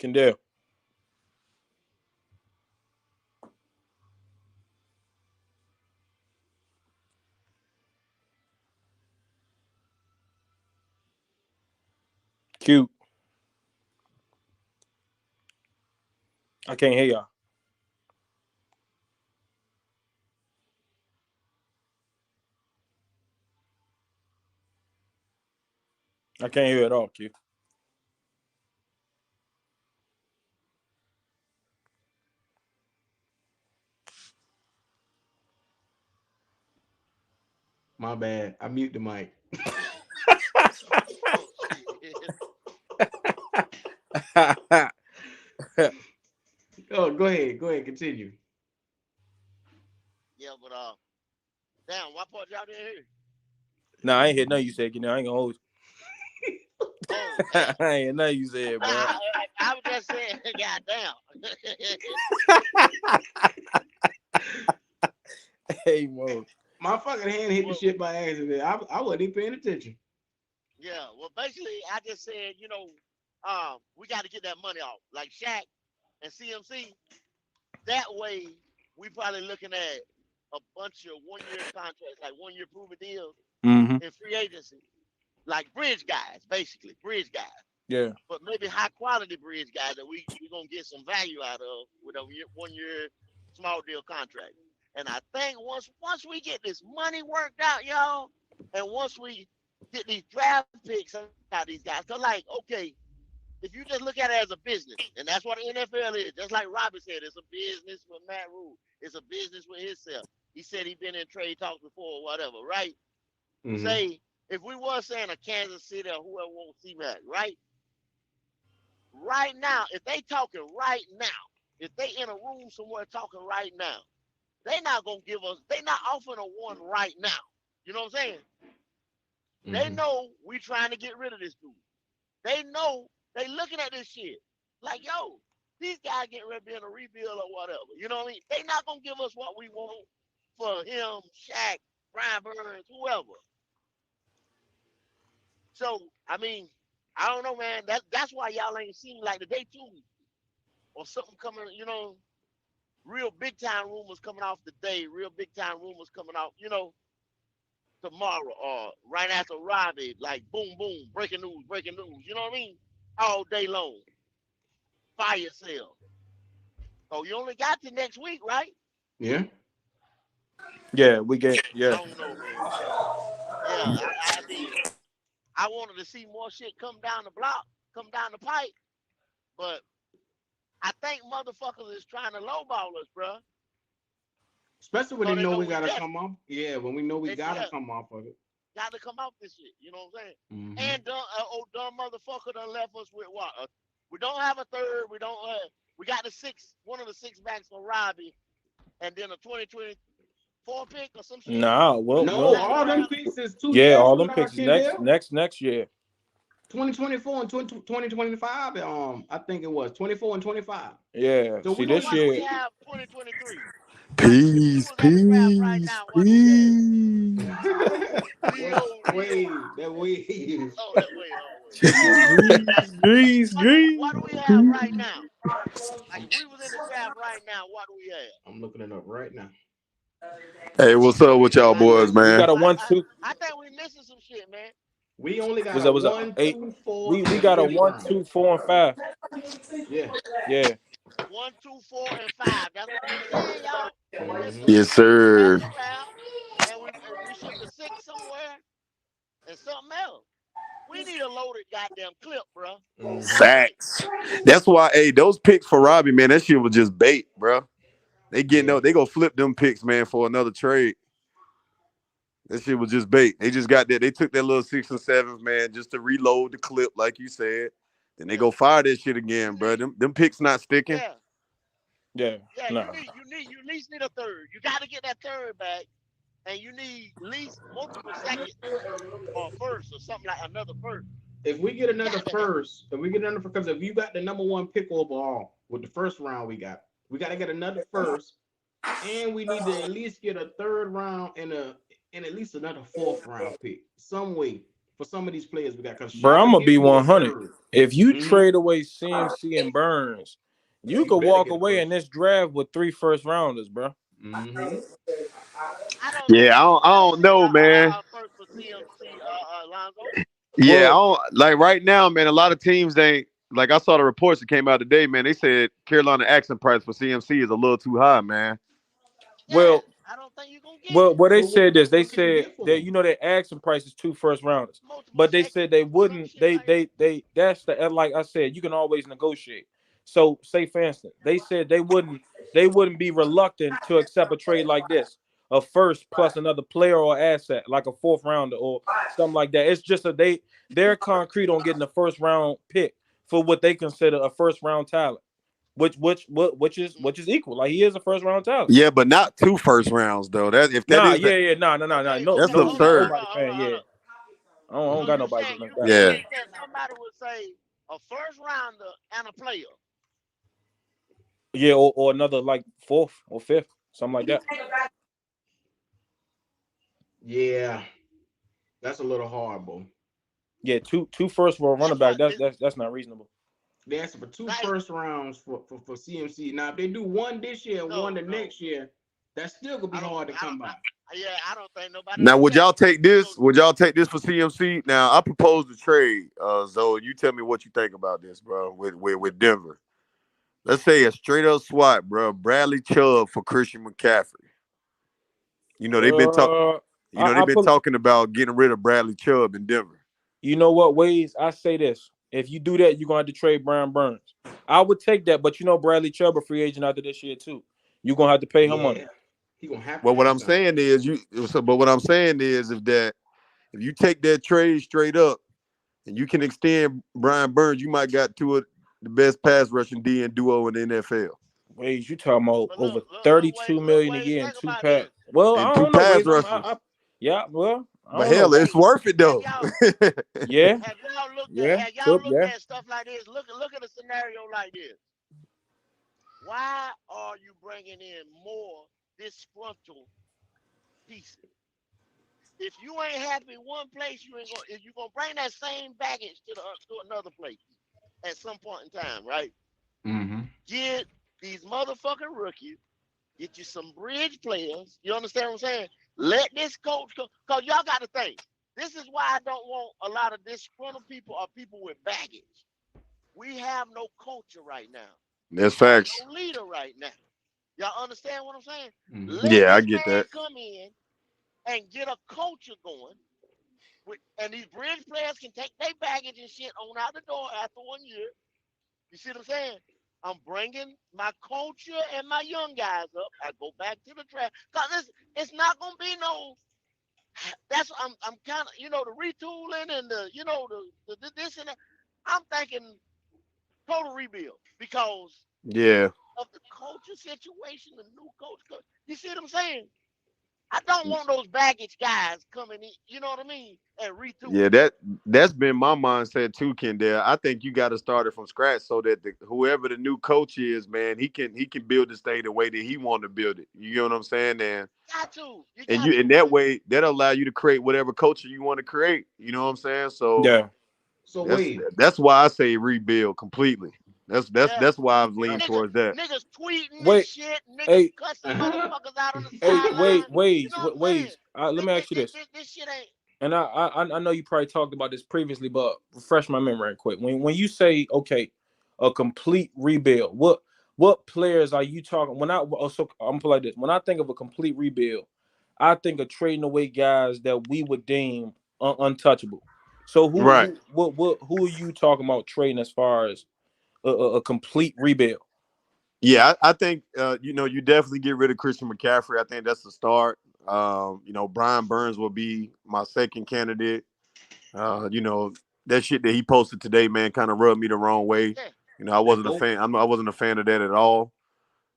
Kendall. Cute. I can't hear y'all. I can't hear at all, Q. My bad. I mute the mic. Oh, go ahead. Go ahead. Continue. Yeah, but damn, what part y'all didn't hear? Nah, I ain't hear nothing you said. I ain't gonna hold you. Oh, I ain't hear nothing you said, bro. I was just saying, goddamn. Hey, Mo. My fucking hand hit the shit by accident. I wasn't even paying attention. Yeah, well, basically, I just said, you know, we got to get that money off, like Shaq and CMC. That way, we probably looking at a bunch of 1-year contracts, like 1-year prove-it deals in free agency, like bridge guys, basically bridge guys. Yeah. But maybe high quality bridge guys that we're gonna get some value out of with a 1-year small deal contract. And I think once we get this money worked out, y'all, and once we get these draft picks out of these guys, so like, okay, if you just look at it as a business, and that's what the NFL is, just like Robbie said, it's a business with Matt Rule. It's a business with himself. He said he been in trade talks before or whatever, right? Mm-hmm. Say, if we were saying a Kansas City or whoever wants C-Mac, right? Right now, if they talking right now, if they in a room somewhere talking right now, they not going to give us, they not offering a one right now. You know what I'm saying? Mm-hmm. They know we trying to get rid of this dude. They know they looking at this shit like, yo, these guys getting ready to be in a rebuild or whatever. You know what I mean? They not going to give us what we want for him, Shaq, Brian Burns, whoever. So, I mean, I don't know, man. That's why y'all ain't seen like the day 2 or something coming, you know, real big time rumors coming off today, real big time rumors coming out, you know, tomorrow or right after Robbie, like boom, boom, breaking news, you know what I mean? All day long. Fire sale. So you only got to next week, right? Yeah. Yeah, we get, yeah. I don't know, man. Yeah, I mean, I wanted to see more shit come down the block, come down the pipe, but I think motherfuckers is trying to lowball us, bro. Especially when So they they know know we we gotta desperate. come off. Yeah, when we know we They gotta come off of it. got to come off this shit. You know what I'm saying? Mhm. And dumb motherfucker done left us with what? We don't have a third. We don't. We got one of the 6 backs for Robbie, and then a 2024 pick or some shit. Nah, well, No, Second all them round. picks is 2 yeah, years all from them now, picks is Kendall. next year. 2024 and 2025. I think it was 24 and 25. Yeah. So See, we this Why do we year, have 2023? If we Peace, was at the draft right peace, now, what do we have? peace. Wait, that wave. Oh, that way. Grease. What do we have right now? Like if we was in the draft right now, what do we have? I'm looking it up right now. Hey, what's up with y'all boys, We got man? a 1-2. I think we missing some shit, man. We only got Was a that 1, 8? 2, 4, We and got a 5th 1, round. 2, 4, and 5. Yeah. Yeah. 1, 2, 4, and 5. That's what we saying, y'all. We missing Yes, 6 in the sir. second round, and we shipped a 6 somewhere and something else. We need a loaded goddamn clip, bro. Facts. That's why, hey, those picks for Robbie, man, that shit was just bait, bro. They they go flip them picks, man, for another trade. That shit was just bait. They just got that. They took that little 6 and 7, man, just to reload the clip, like you said. Then they go fire that shit again, bro. Them picks not sticking. Yeah. Nah. You at least need a third. You got to get that third back, and you need at least multiple seconds or first or something like another first. If we get another first, because if you got the number 1 pick overall with the first round we got to get another first, and we need to at least get a 3rd round and at least another 4th round pick some way for some of these players we got. Bro, I'm gonna be 100. If you trade away CMC and Burns, you could walk away in this draft with 3 first rounders, bro. Yeah, I don't know, man. First for CMC, Lonzo. Yeah, I don't, like right now, man. A lot of teams ain't like. I saw the reports that came out today, man. They said Carolina asking price for CMC is a little too high, man. Well, I don't think you're gonna get well, they said this. They said that their asking price is 2 first rounders, but they said they wouldn't. That's the like I said, you can always negotiate. So, say for instance, they said they wouldn't be reluctant to accept a trade like this, a first plus another player or asset, like a 4th rounder or something like that. It's just they're concrete on getting a first round pick for what they consider a first round talent. Which is equal. Like he is a first round talent. Yeah, but not 2 first rounds though. No. No. That's absurd. Yeah. I don't got nobody like that. Yeah. Somebody would say a first rounder and a player. Yeah, or another like 4th or 5th, something like that. Yeah, that's a little hard, bro. Yeah, two first for a running back. That's not reasonable. They asked for 2 first rounds for CMC. Now, if they do 1 this year and 1 the next year, that's still gonna be hard to come by. Yeah, I don't think nobody. Now, would y'all take this? Would y'all take this for CMC? Now, I propose the trade. Zoe, you tell me what you think about this, bro. With Denver, let's say a straight up swap, bro. Bradley Chubb for Christian McCaffrey. You know they've been talking. They've been talking about getting rid of Bradley Chubb in Denver. You know what, Waze? I say this: if you do that, you're gonna have to trade Brian Burns. I would take that, but Bradley Chubb a free agent after this year too. You're gonna have to pay him money. He gonna have to. Well, what I'm saying is if you take that trade straight up and you can extend Brian Burns, you might got 2 of the best pass rushing D and duo in the NFL. Wait, you talking about over $32 million a year and 2 pass? Well, I don't know. Pass rushers. Yeah, well, but hell, it's worth it though. Yeah. Have y'all looked at stuff like this? Look at a scenario like this. Why are you bringing in more disgruntled pieces? If you ain't happy one place, if you gonna bring that same baggage to another place at some point in time, right? Get these motherfucking rookies, get you some bridge players. You understand what I'm saying? Let this coach go, because y'all got to think. This is why I don't want a lot of disgruntled people or people with baggage. We have no culture right now. That's facts. No leader right now. Y'all understand what I'm saying? Yeah, I get that. Come in and get a culture going, And these bridge players can take their baggage and shit on out the door after 1 year. You see what I'm saying? I'm bringing my culture and my young guys up. I go back to the draft because it's not gonna be no. That's I'm kind of the retooling and the this and that. I'm thinking total rebuild because Yeah. of the culture situation, the new coach. You see what I'm saying? I don't want those baggage guys coming in, you know what I mean, and Yeah, retooling. that's been my mindset too, Kendall. I think you got to start it from scratch so that whoever the new coach is, man, he can build this thing the way that he want to build it. You know what I'm saying? Got to. You And got you in to, that man. way that'll allow you to create whatever culture you want to create. You know what I'm saying? So Yeah. So that's wait, that's why I say rebuild completely. That's that's Yeah. that's why I've Uh, leaned Niggas, towards that. niggas tweeting and wait, shit. Niggas hey, cussing motherfuckers out on the hey, sideline. You know what I'm saying? Ways. Let me ask you this. This shit ain't. And I know you probably talked about this previously, but refresh my memory right quick. When you say okay, a complete rebuild, what players are you talking? So I'm put like this. When I think of a complete rebuild, I think of trading away guys that we would deem untouchable. So Right. who are you talking about trading as far as a complete rebuild? Yeah, I think you definitely get rid of Christian McCaffrey. I think that's the start. Brian Burns will be my second candidate. That shit that he posted today, man, kind of rubbed me the wrong way. Yeah. I that wasn't a goat. fan. I wasn't a fan of that at all.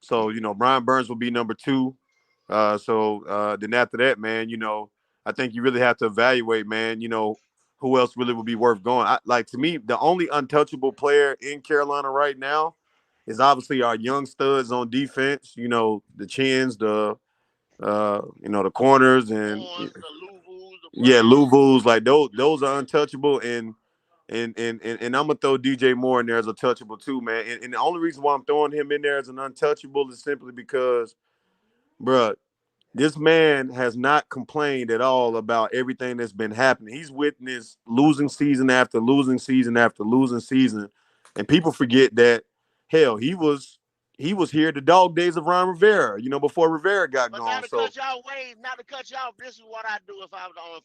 So Brian Burns will be number two. Then after that, man, I think you really have to evaluate, man. Who else really would be worth going? To me, the only untouchable player in Carolina right now is obviously our young studs on defense. The chins, the corners, and Horns, the Louvuls, the yeah, Browns. Louvuls, like those are untouchable, and I'm gonna throw DJ Moore in there as a touchable too, man. And the only reason why I'm throwing him in there as an untouchable is simply because, bruh, this man has not complained at all about everything that's been happening. He's witnessed losing season after losing season after losing season, and people forget that hell, he was here the dog days of Ron Rivera, before Rivera got But now gone. to So cut y'all ways, not to cut y'all. This is what I do if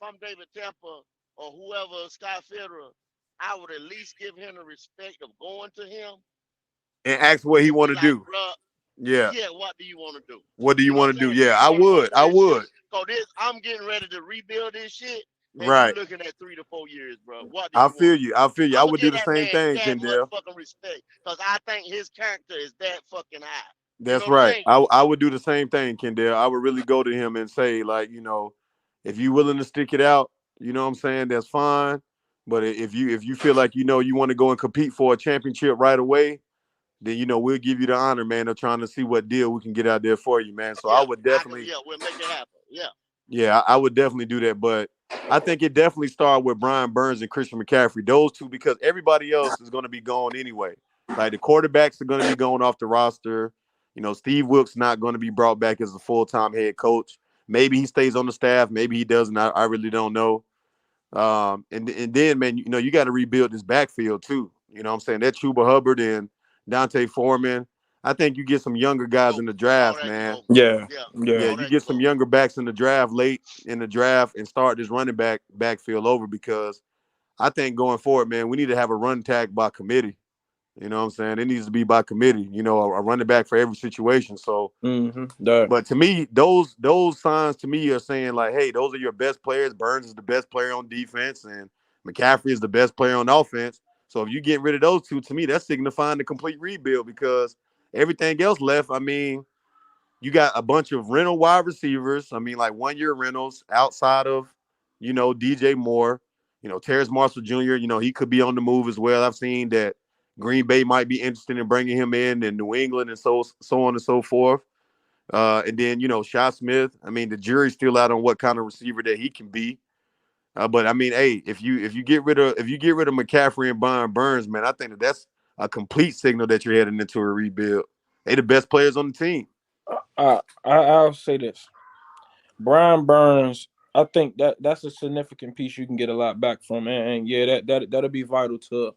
I'm David Tepper or whoever, Scott Federer. I would at least give him the respect of going to him and ask what he and be want to like, do. bruh, Yeah. yeah, what do you want to do? What do you You know want what to I'm do? saying? Do Yeah, you I want to would. fuck with I this shit? would. So I'm getting ready to rebuild this shit, and you Right. looking at 3 to 4 years, bro. What do I you feel want to you. do? I feel you. I I'm gonna would do give the that same man thing, that much Kendall. fucking respect because I think his character is that fucking high. You know That's what I'm right. saying? I would do the same thing, Kendall. I would really go to him and say, like, if you're willing to stick it out, you know what I'm saying, that's fine. But if you feel like you want to go and compete for a championship right away, then we'll give you the honor, man, of trying to see what deal we can get out there for you, man. So I Yeah, would I can. definitely, Yeah, we'll make it happen. Yeah. yeah, I would definitely do that. But I think it definitely started with Brian Burns and Christian McCaffrey, those two, because everybody else is going to be gone anyway. Like the quarterbacks are going to be going off the roster. Steve Wilkes not going to be brought back as a full-time head coach. Maybe he stays on the staff. Maybe he doesn't. I really don't know. And then, man, you got to rebuild this backfield too. You know what I'm saying? That Chuba Hubbard and Dante Foreman. I think you get some younger guys Go. in the All draft, that can man. go. Yeah, Yeah. yeah. Yeah, All you that can get some go. younger backs in the draft, late in the draft, and start this running backfield over, because I think going forward, man, we need to have a run tag by committee. You know what I'm saying? It needs to be by committee, a running back for every situation. So, Mm-hmm. but to me, those signs to me are saying like, hey, those are your best players. Burns is the best player on defense, and McCaffrey is the best player on offense. So if you get rid of those two, to me, that's signifying the complete rebuild, because everything else left, I mean, you got a bunch of rental wide receivers. I mean, like 1 year rentals outside of, DJ Moore, Terrace Marshall Jr., he could be on the move as well. I've seen that Green Bay might be interested in bringing him in, and New England, and so on and so forth. And then, Shy Smith, I mean, the jury's still out on what kind of receiver that he can be. But I mean, hey, if you get rid of McCaffrey and Brian Burns, man, I think that's a complete signal that you're heading into a rebuild. They the best players on the team. I'll say this. Brian Burns, I think that's a significant piece you can get a lot back from, and yeah, that'll be vital to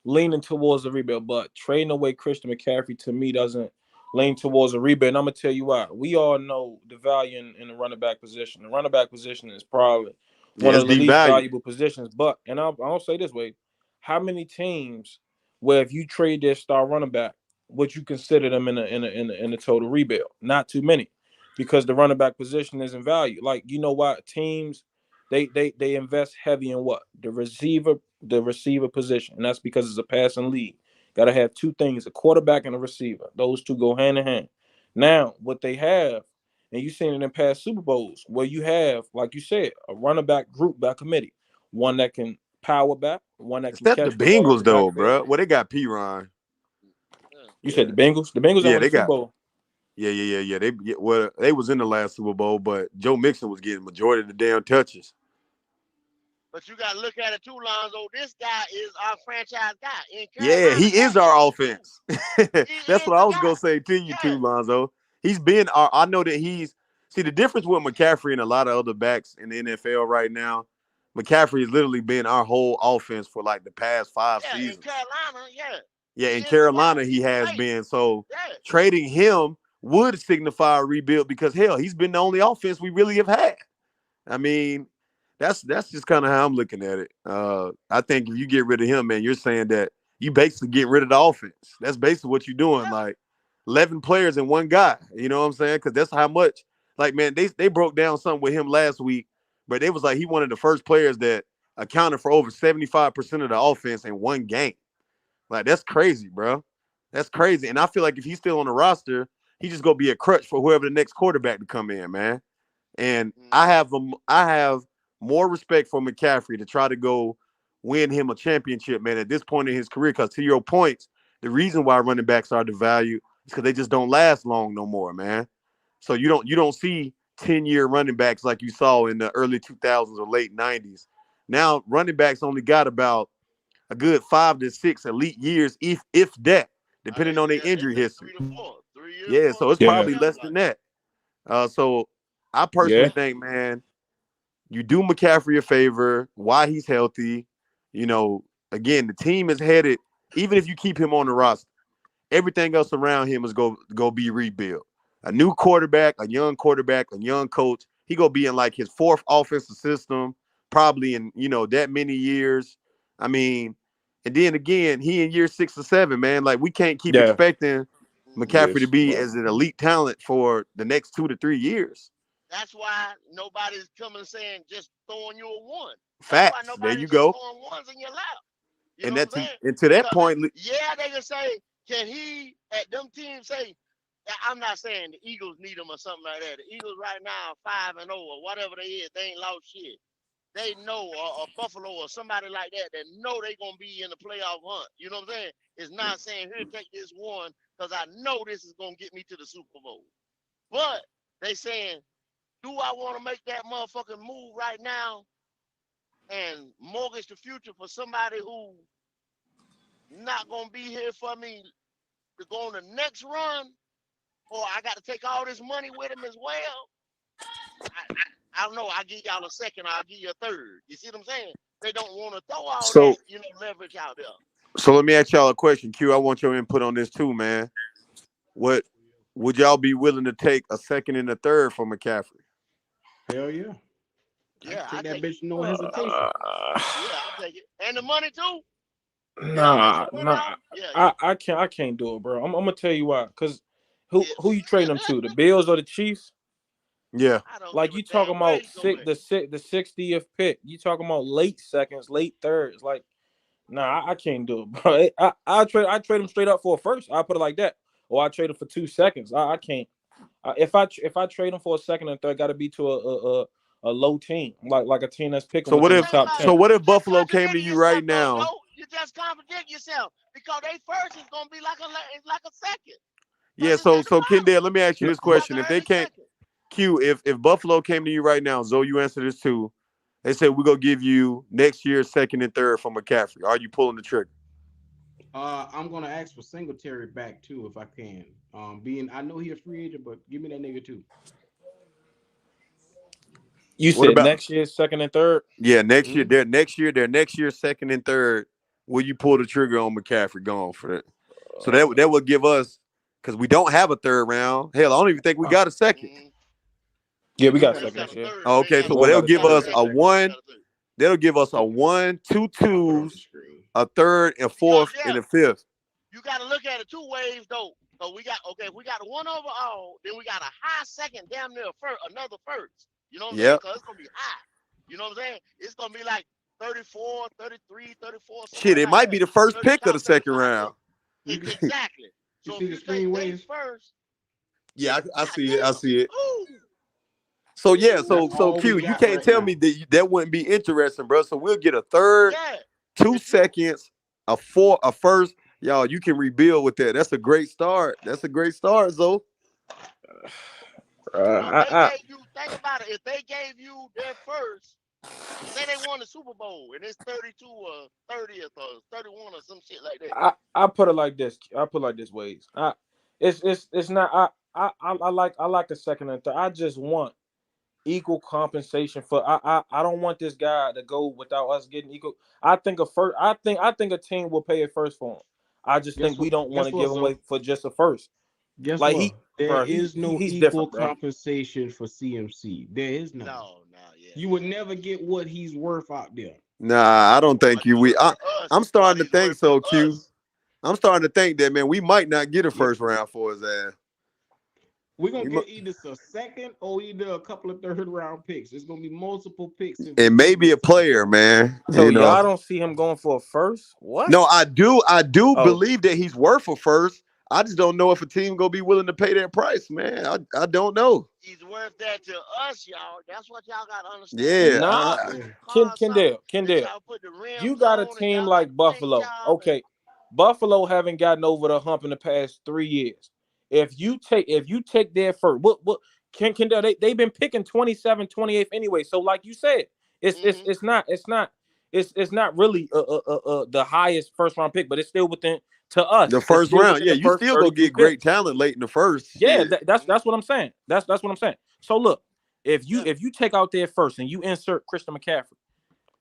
leaning towards a rebuild. But trading away Christian McCaffrey to me doesn't lean towards a rebuild. And I'm gonna tell you why. We all know the value in the running back position. The running back position is probably one it's of the deep least value. valuable positions. But I'll say this way: how many teams where if you trade their star running back, would you consider them in a total rebuild? Not too many, because the running back position isn't valued. Like, you know what, teams they invest heavy in what, the receiver position, and that's because it's a passing league. Got to have two things: a quarterback and a receiver. Those two go hand in hand. Now, what they have, and you've seen it in past Super Bowls, where you have, like you said, a running back group by committee, one that can power back, one that Is can that the catch the ball in Bengals the though, backfield. bro? Well, they got P-Ron. You Yeah. said the Bengals? The Bengals Yeah, that won they the Super got. Bowl. Yeah. They was in the last Super Bowl, but Joe Mixon was getting majority of the damn touches. But you got to look at it too, Lonzo. This guy is our franchise guy. In Yeah, Carolina, he is our offense. He That's is what I the was gonna guy. say to you too, Yeah. Lonzo. He's been our. I know that he's. See, the difference with McCaffrey and a lot of other backs in the NFL right now, McCaffrey has literally been our whole offense for like the past 5 Yeah, seasons. in Carolina, yeah. Yeah, He in is the Carolina guy. he He's has great. been. So Yeah. trading him would signify a rebuild because hell, he's been the only offense we really have had. I mean, that's just kind of how I'm looking at it. I think if you get rid of him, man, you're saying that you basically get rid of the offense. That's basically what you're doing. Yeah. Like 11 players and one guy. You know what I'm saying? Because that's how much. Like, man, they broke down something with him last week, but it was like he one of the first players that accounted for over 75% of the offense in one game. Like, that's crazy, bro. That's crazy. And I feel like if he's still on the roster, he's just gonna be a crutch for whoever the next quarterback to come in, man. And I have more respect for McCaffrey to try to go win him a championship, man, at this point in his career. Because to your points, the reason why running backs are devalued is because they just don't last long no more, man. So you don't see 10-year running backs like you saw in the early 2000s or late 90s. Now running backs only got about a good 5 to 6 elite years, if that, depending on their injury history. 3 to 4. 3 years. Yeah, so it's Yeah. probably less than that. So I personally think, man, you do McCaffrey a favor while he's healthy. You know, again, the team is headed, even if you keep him on the roster, everything else around him is go be rebuilt. A new quarterback, a young coach. He gonna be in like his 4th offensive system, probably in, that many years. I mean, and then again, he in year 6 or 7, man. Like, we can't keep expecting McCaffrey to be as an elite talent for the next 2 to 3 years. That's why nobody's coming saying just throwing you a one. Facts. There you go. Throwing ones in your lap. You And know that's what I'm saying? and to that point, Yeah, they can say, can he at them teams say? I'm not saying the Eagles need him or something like that. The Eagles right now 5-0 or whatever they is, they ain't lost shit. They know, or Buffalo or somebody like that know they gonna be in the playoff hunt. You know what I'm saying? It's not saying here, take this one because I know this is gonna get me to the Super Bowl. But they saying, do I want to make that motherfucking move right now and mortgage the future for somebody who not gonna be here for me to go on the next run, or I got to take all this money with him as well? I don't know. I'll give y'all a second. I'll give you a third. You see what I'm saying? They don't want to throw all that, leverage out there. So let me ask y'all a question, Q. I want your input on this too, man. What would y'all be willing to take a second and a third for McCaffrey? Hell yeah. Yeah, I I take that take bitch, no hesitation. Yeah, I take it. And the money too. Nah. Yeah. I can't do it, bro. I'm gonna tell you why. Cause who you trading them to? The Bills or the Chiefs? Yeah. Like, you talking about the 60th pick. You talking about late seconds, late thirds. Like, nah, I can't do it, bro. I trade him straight up for a first. I'll put it like that. Or I trade him for 2 seconds. I can't. If I trade him for a second and third, got to be to a low team, like a team that's picking. So what if top 10. So what if Buffalo came to you right now? You just contradict yourself because they first is gonna be like a second. Yeah. So Kendall, let me ask you this question: if they can't, Q, if Buffalo came to you right now, Zoe, you answer this too. They said we're gonna give you next year's second and third from McCaffrey. Are you pulling the trigger? I'm gonna ask for Singletary back too if I can. I know he a free agent, but give me that nigga too. You said next year's second and third? Yeah, next year. Their next year's second and third. Will you pull the trigger on McCaffrey going for that? So that would give us, because we don't have a third round. Hell, I don't even think we got a second. Yeah, we got They second got this a year. third. Oh, They okay, ain't so got One a they'll got a give third. us third. a one. They'll give us a 1, 2 I'll put it on the twos, screen. a third and fourth, Yeah, and a fifth. you got to look at it two ways though. So we got if we got a one overall, then we got a high second, damn near another first. You know what I'm saying? Yep. Because it's gonna be high. You know what I'm saying? It's gonna be like 34, 33, 34, Shit, somewhere it like might that. be the first 30, pick of the top second 35. round. You can Exactly. you So see if the you screen take they waves? first, Yeah, I God see it. I damn. see it. Ooh. So yeah, Ooh. so That's all we Q, you got can't right tell now. me that wouldn't be interesting, bro. So we'll get a third, Yeah. 2 If you seconds, a four, a first. Y'all, you can rebuild with that. That's a great start. That's a great start, Zo. so if they I gave you think about it, if they gave you their first, say they won the Super Bowl and it's 32 or 30th or 31 or some shit like that. I put it like this. I put it like this ways. It's not. I like the second and third. I just want equal compensation for. I don't want this guy to go without us getting equal. I think a first. I think a team will pay it first for him. I just Guess think what? we don't want Guess to what, give him away Zo? for just a first. Guess Like what? There is no he's equal different, bro. compensation for CMC. There is none. No, yeah. You would never get what he's worth out there. Nah, I don't think But you. he's worth to I'm us. starting But to he's think worth to so, Q. us. I'm starting to think that man, we might not get a Yeah. first round for his ass. We're gonna We get either a second or either a couple of third round picks. It's gonna be multiple picks if we and do maybe get a player, man. So You know. y'all don't see him going for a first? What? No, I do Oh. believe that he's worth a first. I just don't know if a team gonna be willing to pay that price, man. I don't know. He's worth that to us, y'all. That's what y'all gotta understand. Yeah, Nah, Yeah. Kendall. Y'all put the You rims got a on and team y'all got like the paint Buffalo. job. Okay, Buffalo haven't gotten over the hump in the past 3 years. If you take their first, what Kendall, they've been picking 27, 28th anyway. So like you said, it's not really the highest first round pick, but it's still within to us. the It's first still round. within Yeah, the you first still gonna 32 get great picks. talent late in the first. Yeah, Shit. that's what I'm saying. That's what I'm saying. So look, if Yeah. you take out there first and you insert Christian McCaffrey,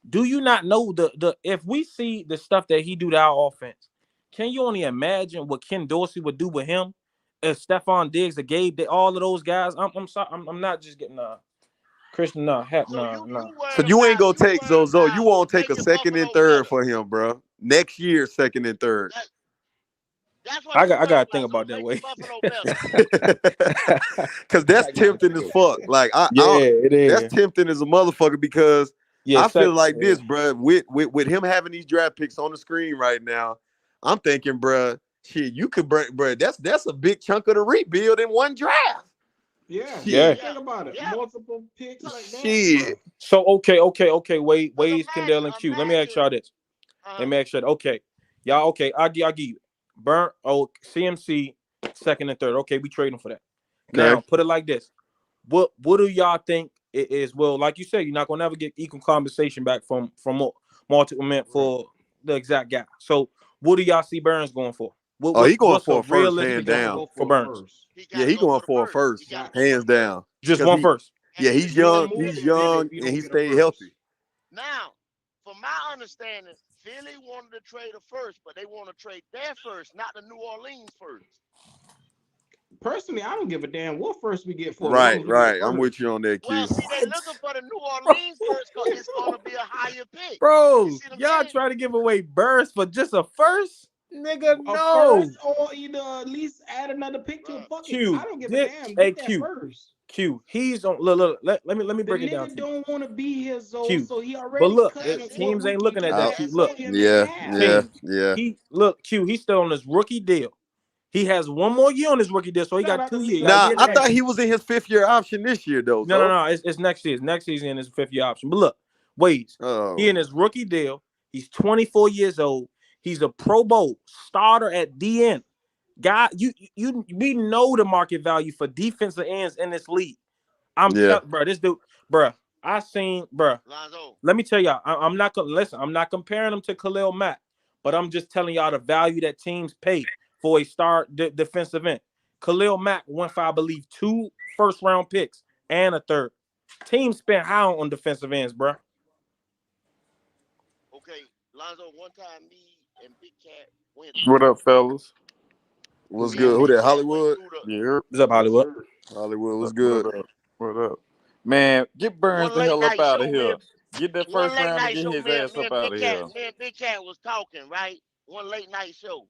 do you not know the if we see the stuff that he do to our offense, can you only imagine what Ken Dorsey would do with him if Stephon Diggs, the Gabe, all of those guys? I'm sorry, I'm not just getting Christian, heck, So you So worried you ain't about gonna take Zozo. You won't take a making second and Buffalo third better. for him, bro. Next year, second and third. That's what I you worried gotta about. think So about that making way. Buffalo better. Cause that's I gotta tempting think as about fuck. Like yeah, it that's is. tempting as a motherfucker because Yeah, I feel second. like this, bro. With him having these draft picks on the screen right now, I'm thinking, bro, shit, you could bring, bro. That's a big chunk of the rebuild in one draft. Yeah. Yeah. Think about it. Yeah. Multiple picks like that. Shit. So okay. Ways Kendall and Q. Let me ask imagine- y'all this. Let me ask you. Okay, y'all. Okay, I'll give you. Burn. Oh, CMC second and third. Okay, we trading for that. Now Okay. put it like this. What do y'all think it is? Well, like you said, you're not gonna ever get equal compensation back from multiple men for the exact guy. So what do y'all see Burns going for? Oh, he going What's for a a first, realistic hands Gotta down. go for for Burns? first. Yeah, he going for a first, hands down. Just 'Cause one he- first. Yeah, It's he's one young. more He's than young, if you and don't he get a stayed first. healthy. Now, from my understanding, Philly wanted to trade a first, but they want to trade their first, not the New Orleans first. Personally, I don't give a damn what first we get for. Right. I'm with you on that, Well, Q. see, they looking for the New Orleans first because it's going to be a higher pick. Bro, You see what I'm y'all saying? trying to give away Burns for just a first? Nigga, A no. first or either at least add another pick to the bucket. Q, I don't give a this- damn. hey, Get that Q. first. Q, he's on. Look. Let me The break it down nigga to you. don't want to be here, Q. so he But already look, cutting That's it. what teams we ain't can looking at get that. back Q. That's Look, for it. him Yeah, in half. yeah. he look. Q. He's still on his rookie deal. He has one more year on his rookie deal, so he Shout got out to 2 years. Leo You gotta Nah, get I that. thought he was in his 5th-year option this year, though. No. It's next year. Next season is a 5th-year option. But look, Waze. Oh. He in his rookie deal. He's 24 years old. He's a Pro Bowl starter at DN. God, we know the market value for defensive ends in this league. I'm telling, bro, this dude, bro. Lonzo. Let me tell y'all, I'm not gonna listen. I'm not comparing him to Khalil Mack, but I'm just telling y'all the value that teams pay for a star defensive end. Khalil Mack went for, I believe, 2 first-round picks and a third. Teams spent high on defensive ends, bro. Okay, Lonzo, one time me and Big Cat went What up, fellas? What's me and good? Who Big that? Cat went Hollywood? through the Yeah. What's up, Hollywood? Hollywood. What's good? What up? Man, get Burns One the late hell up night out of show, here. man. Get that One first late round and night get show, his man. ass up out of here. Me and Big Cat was talking, right? One late night show,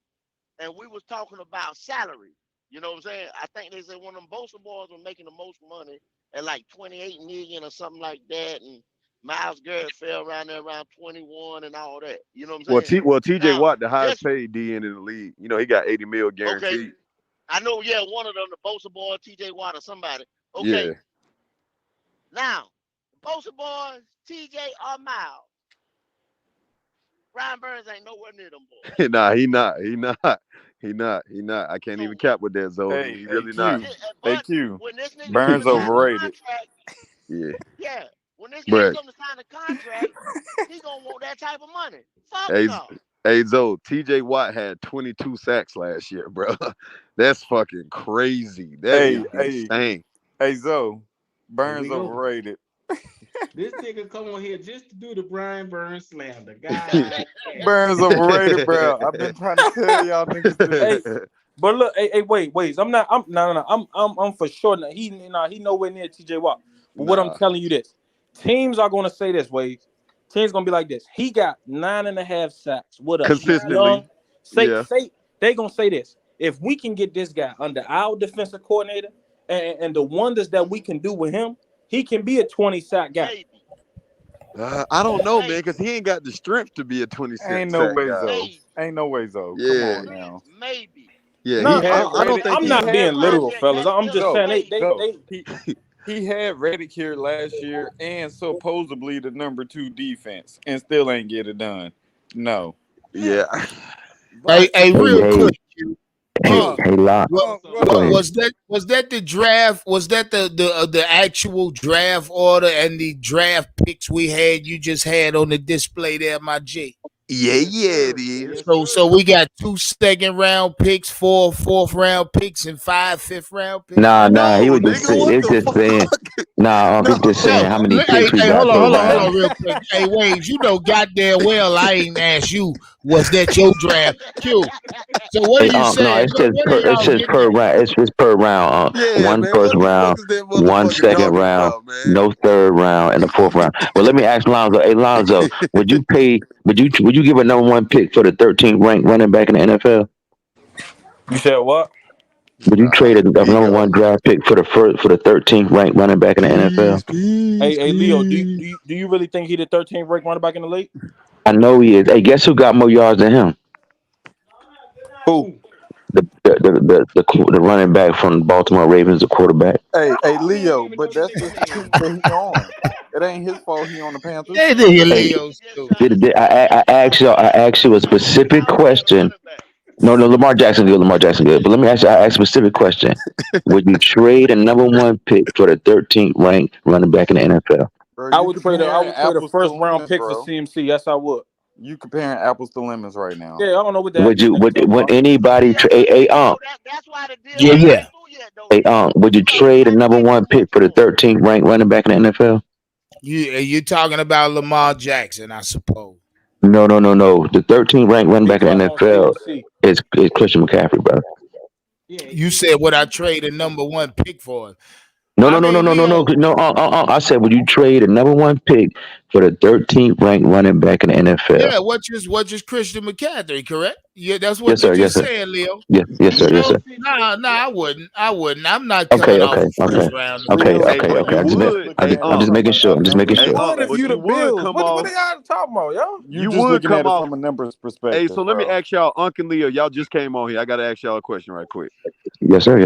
and we was talking about salary. You know what I'm saying? I think they said one of them Bosa boys was making the most money at like 28 million or something like that, and Miles Garrett fell around there around 21 and all that. You know what I'm saying? TJ Now, Watt, the highest just paid DN in the league. You know, he got 80 mil okay. guaranteed. I know, yeah, one of them, the Bosa boy, TJ Watt or somebody. Okay. Yeah. Now, Bosa boys, TJ or Miles. Brian Burns ain't nowhere near them boys. Nah, he not. I can't So even cap with that, Zoe. Hey, He hey really not. Q. Hey but Q. when this nigga come Burns to sign a overrated. contract, Yeah. yeah, when this Bruh. nigga come to sign a contract, he gonna want that type of money. Fuck Hey, no. hey Zoe, TJ Watt had 22 sacks last year, bro. That's fucking crazy. That is insane. Hey, Zoe. Burns Here we go. overrated. This nigga come on here just to do the Brian Burns slander. God. Burns overrated, bro. I've been trying to tell y'all niggas this. Hey, but look, hey, wait. I'm for sure. He nowhere near TJ Watt. But what I'm telling you this, teams are gonna say this, Waves. Teams gonna be like this. He got 9.5 sacks with us. Consistently. Say they gonna say this. If we can get this guy under our defensive coordinator and the wonders that we can do with him, he can be a 20 sack guy. Maybe. I don't know, man, because he ain't got the strength to be a 26 Ain't no way, guy. Zoe. Ain't no way, Zoe. Yeah. Come on now. Maybe. Yeah, No, I don't think I'm he not had being literal, Reddick. fellas. I'm just Zoe, saying he had Reddick here last year and supposedly the number 2 defense and still ain't get it done. No. Yeah. Hey, real quick. Hey, Locke. Was that the draft? Was that the actual draft order and the draft picks we had? You just had on the display there, my G. Yeah, it is. So we got 2 second-round picks, 4 fourth-round picks, and 5 fifth-round picks. Nah. He was just saying. Nah, he's just saying how many picks we got. Hold on, real quick. Hey, Waves, you know goddamn well I ain't asked you. Was that your draft? Q. So what are you saying? No, it's just per round. It's just per round. One man, first round, one second round, no third round, and the fourth round. Well, let me ask Lonzo. Hey, Lonzo, would you give a number 1 pick for the 13th ranked running back in the NFL? You said what? Would you trade a number 1 draft pick for the 13th ranked running back in the NFL? Hey, Leo, do you really think he the 13th ranked running back in the league? I know he is. Hey, guess who got more yards than him? Who? The running back from the Baltimore Ravens, the quarterback. Hey, Leo, but that's just the team that he on. It ain't his fault he on the Panthers. Hey, Leo's I asked you a specific question. No, Lamar Jackson good. But let me ask you. I asked a specific question. Would you trade a number 1 pick for the 13th ranked running back in the NFL? Bro, I would trade a first round pick bro. for CMC. Yes, I would. You comparing apples to lemons right now. Yeah, I don't know what that. Would anybody trade? That's why the deal Yeah. ain't through yet, though. Would you trade a number 1 pick for the 13th ranked running back in the NFL? You talking about Lamar Jackson, I suppose. No. The 13th ranked running back in the NFL is Christian McCaffrey, brother. You said would I trade a number 1 pick for him? No. I said, would you trade a number 1 pick for the 13th ranked running back in the NFL? Yeah, what is Christian McCaffrey, correct? Yeah, that's what you just said, Leo. Yes, sir. Nah, I wouldn't. I'm not coming off the first round. Okay. I'm just making sure. What if you the Bills? What are y'all talking about, yo? You just looking at it from a numbers perspective. Hey, so let me ask y'all, Uncle Leo, y'all just came on here. I gotta ask y'all a question right quick. Yes, sir.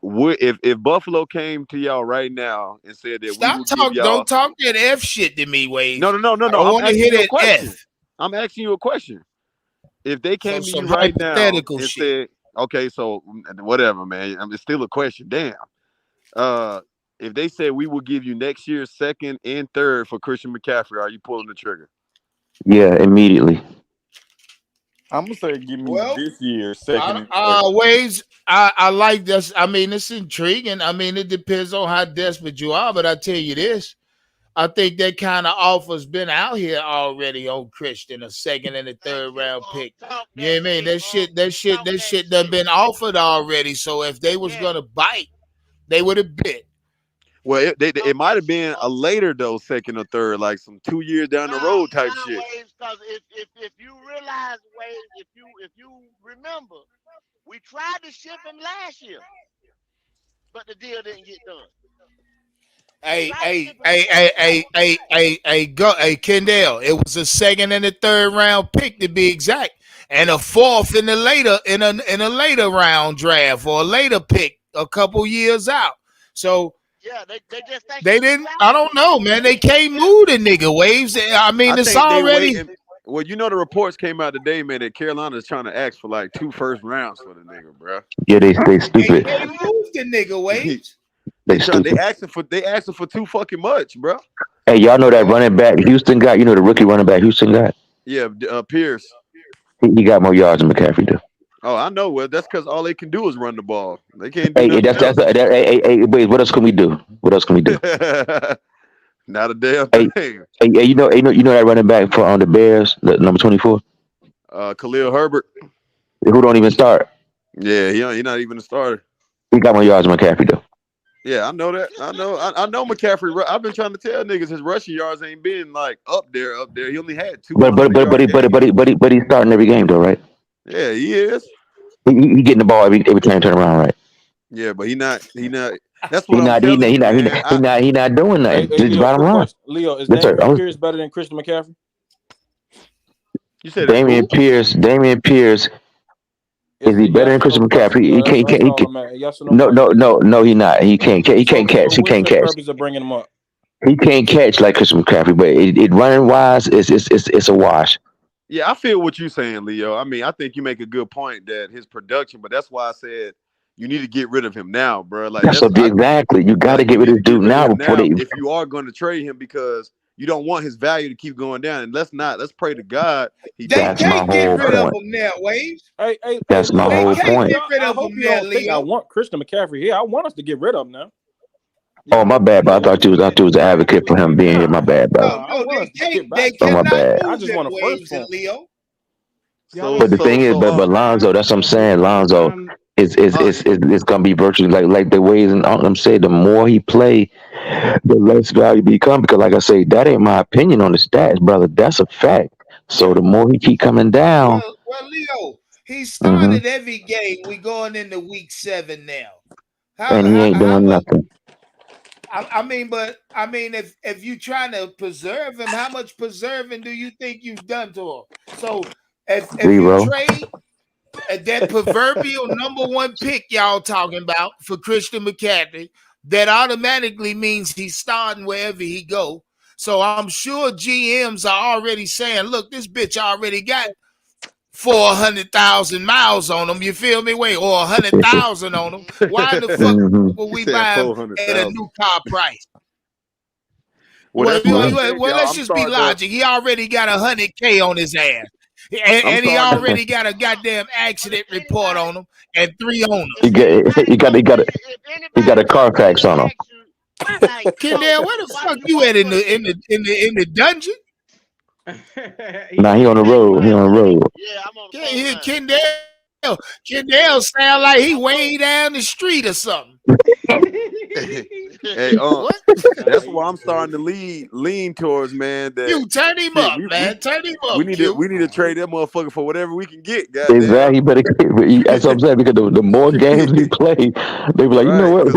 If Buffalo came to y'all right now and said that don't talk that F shit to me, Wade. No. I want to hear that F. I'm asking you a question. If they came to you right now and said, okay, so whatever, man, it's still a question. Damn. If they said we will give you next year's 2nd and 3rd for Christian McCaffrey, are you pulling the trigger? Yeah, immediately. I'm gonna say give me this year's 2nd and 3rd. Waves, I like this. I mean, it's intriguing. I mean, it depends on how desperate you are, but I tell you this. I think that kind of offer's been out here already on Christian, a 2nd and a 3rd round pick. You know what I mean? That shit done been offered already. So if they was gonna bite, they would have bit. Well, it might have been a later though, second or third, like some 2 years down the road type shit. Because if you realize, Waves, if you remember, we tried to ship him last year, but the deal didn't get done. Hey, Kendall. It was a second and a third round pick to be exact, and a fourth in a later round draft or a later pick a couple years out. So yeah, they just think they didn't. I don't know, man. They can't move the nigga, Waves. I mean, it's already. Well, you know the reports came out today, man, that Carolina is trying to ask for like 2 first rounds for the nigga, bro. Yeah, they stupid. They moved the nigga, Waves. They stupid. They asking for too fucking much, bro. Hey, y'all know that running back Houston got? You know the rookie running back Houston got? Yeah, Pierce. He got more yards than McCaffrey do. Oh, I know. Well, that's because all they can do is run the ball. They can't do Hey, nothing hey, wait, what else can we do? What else can we do? Not a damn Hey, thing. hey, you know that running back for on the Bears, the number 24? Khalil Herbert. Who don't even start? Yeah, he not even a starter. He got more yards than McCaffrey though. Yeah, I know that. I know McCaffrey. I've been trying to tell niggas his rushing yards ain't been like up there. He only had 2. But he's starting every game though, right? Yeah, he is. He getting the ball every time he turn around, right? Yeah, but he not. That's what He not doing that. Leo, bottom line. Leo, is Yes, sir. Damian Pierce better than Christian McCaffrey? You said Damian Pierce. Is he better than Christian McCaffrey? He can't. Yes or no? No, he not. He can't catch. He can't catch. Purpose of bringing him up. He can't catch like Christian McCaffrey, but it running wise, it's a wash. Yeah, I feel what you're saying, Leo. I mean, I think you make a good point that his production, but that's why I said you need to get rid of him now, bro. Like exactly. You got to get rid of this dude now before if you are going to trade him, because you don't want his value to keep going down. And let's pray to God. They can't get rid of him now, Waves. That's my whole point. Get rid of him now, Leo. I want Christian McCaffrey here. I want us to get rid of him now. Oh, my bad, but I thought you was an advocate for him being here. My bad, bro. They cannot bad. I just want a Waves first and one. Leo. But the thing is, but Lonzo, that's what I'm saying. Lonzo is gonna be virtually like the ways and I'm saying the more he play, the less value become. Because like I say, that ain't my opinion on the stats, brother. That's a fact. So the more he keep coming down. Well, Leo, he started every game. We going into week 7 now. And he ain't doing nothing. I mean, if you trying to preserve him, how much preserving do you think you've done to him? So if you trade that proverbial number 1 pick y'all talking about for Christian McCaffrey, that automatically means he's starting wherever he go. So I'm sure GMs are already saying, look, this bitch already got 400,000 miles on them. You feel me? Wait, or 100,000 on them. Why the fuck would we buy him at a new car price? Well, let's just be logic. He already got 100K on his ass. And he already got a goddamn accident report on him and 3 owners. He got a Carfax on him. Kendall, where the fuck you at in the dungeon? Nah, he on the road. Yeah, I'm on the phone. Kendall sound like he way down the street or something. Hey, that's why I'm starting to lean towards, man. That you turn him up, man. Turn him up. We need to trade that motherfucker for whatever we can get, guys. Exactly, that's what I'm saying. Because the more games we play, they be like, you know what?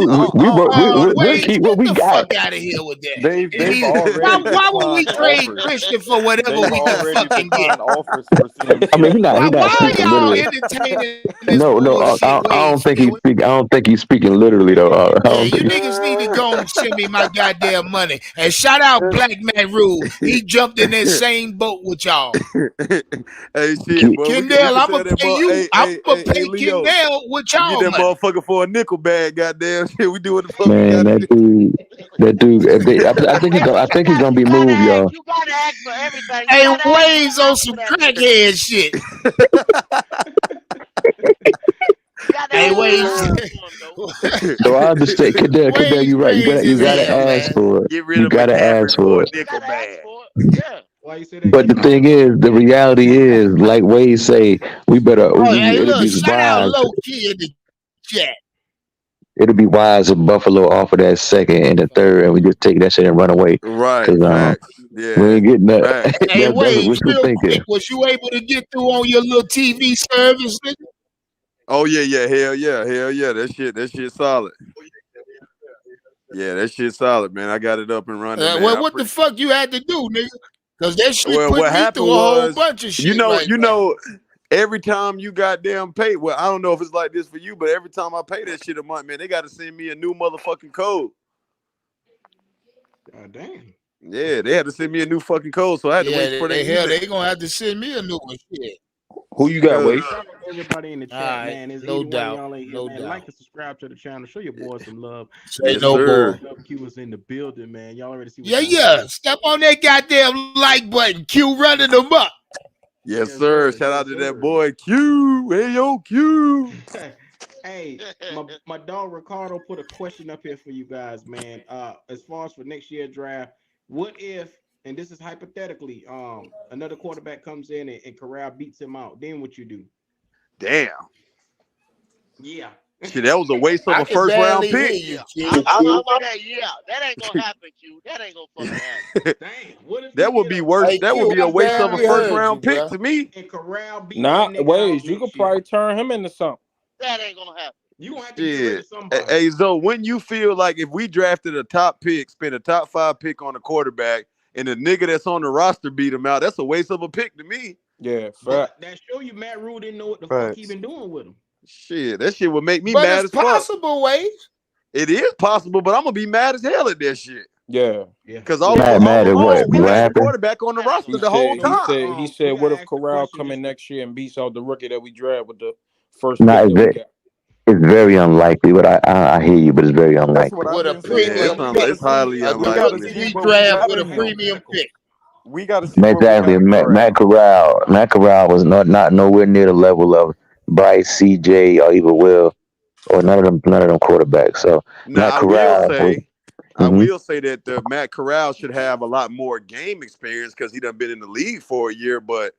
We'll keep what we got. Fuck out of here with that. They've already why would we trade Christian for whatever we can fucking get? Offers for CMC. I mean, he not speaking y'all literally. entertaining No, I don't think he's speaking. I don't think he's speaking literally though. You niggas need to go and send me my goddamn money. And shout out Black Man Rule. He jumped in that same boat with y'all. Hey, shit, bro. Kendall, I'm gonna pay you. I'm gonna pay Kendall with y'all. Get that motherfucker for a nickel bag, goddamn shit. We do what the fuck. Man, that dude. I think he's gonna be moved, y'all. You gotta ask for everything. Hey, Waves on some crackhead shit. Hey, Waves. So I understand. Kendall, you're right. You gotta ask for it. You gotta ask for it. Yeah. Why you say that? But the thing is, the reality is, like Wade say, we better. Hey, look, shout out Low Key in the chat. it'll be wise if Buffalo offer that second and the third, and we just take that shit and run away. Right, Cause facts. we Yeah, ain't getting that. facts. Hey, That's Waves, wishful real thinking. quick, was you able to get through on your little TV service? Nigga? Oh yeah, hell yeah. That shit solid. Yeah, that shit solid, man. I got it up and running, man. Well, what the fuck you had to do, nigga? Because that shit Well, put what me happened through a whole was, bunch of shit. you know, right now. every time you goddamn pay, well, I don't know if it's like this for you, but every time I pay that shit a month, man, they got to send me a new motherfucking code. God damn. Yeah, they had to send me a new fucking code, so I had to wait for they them. they gonna have to send me a new one. Shit. Who you got, Cause- Wade? Shout out to everybody in the chat, Alright, man. Is no either one doubt, of y'all ain't here, no man. doubt. Like and subscribe to the channel. Show your boys some love. Say Yes, no sir. more. Q was in the building, man. Y'all already see what Yeah, time it yeah. is. Step on that goddamn like button. Q running them up. Yes, Yes, sir. sir. Shout out Yes, to that sir. boy Q. Hey, yo, Q. Hey, my dog Ricardo put a question up here for you guys, man. As far as for next year draft, what if, and this is hypothetically, another quarterback comes in and Corral beats him out, then what you do? Damn. Yeah. Shit, that was a waste of I a can first round barely hear pick. you, I'm Q. that. Yeah, that ain't gonna happen, Q. That ain't gonna fucking happen. Damn. What if That you would get be a worse. Hey, That Q, would be a I waste of a barely first heard round you, pick bruh. to me. and Corral beat Nah, that nigga out Waves, you next could year? probably turn him into something. That ain't gonna happen. You gonna have to get rid Shit. of somebody. Hey, Zoe, when you feel like if we drafted a top pick, spent a top 5 pick on a quarterback, and the nigga that's on the roster beat him out, that's a waste of a pick to me. Yeah, fact. But that show you Matt Rule didn't know what the fuck he Facts. been doing with him. Shit, that shit would make me But mad as it's fuck. possible, Waves. It is possible, but I'm gonna be mad as hell at that shit. Yeah. Yeah. Because all, Mad at what? along, we What had the happened? quarterback on the roster He the whole said, time. he We said, what gotta if ask the Corral question come in just to- next year and beats out the rookie that we draft with the first Nah, pick that we got? it's very unlikely. But I hear you, but it's very That's unlikely. what I've With a been Yeah, saying. premium We pick. gotta it's highly see- The we gotta unlikely. see rookie what we draft got with a in him. premium pick. We gotta see Man, what we got exactly. in Matt Corral. Corral was not nowhere near the level of Bryce, CJ, or even Will, or none of them quarterbacks. So Now Matt I Corral will say that the Matt Corral should have a lot more game experience because he done been in the league for a year. But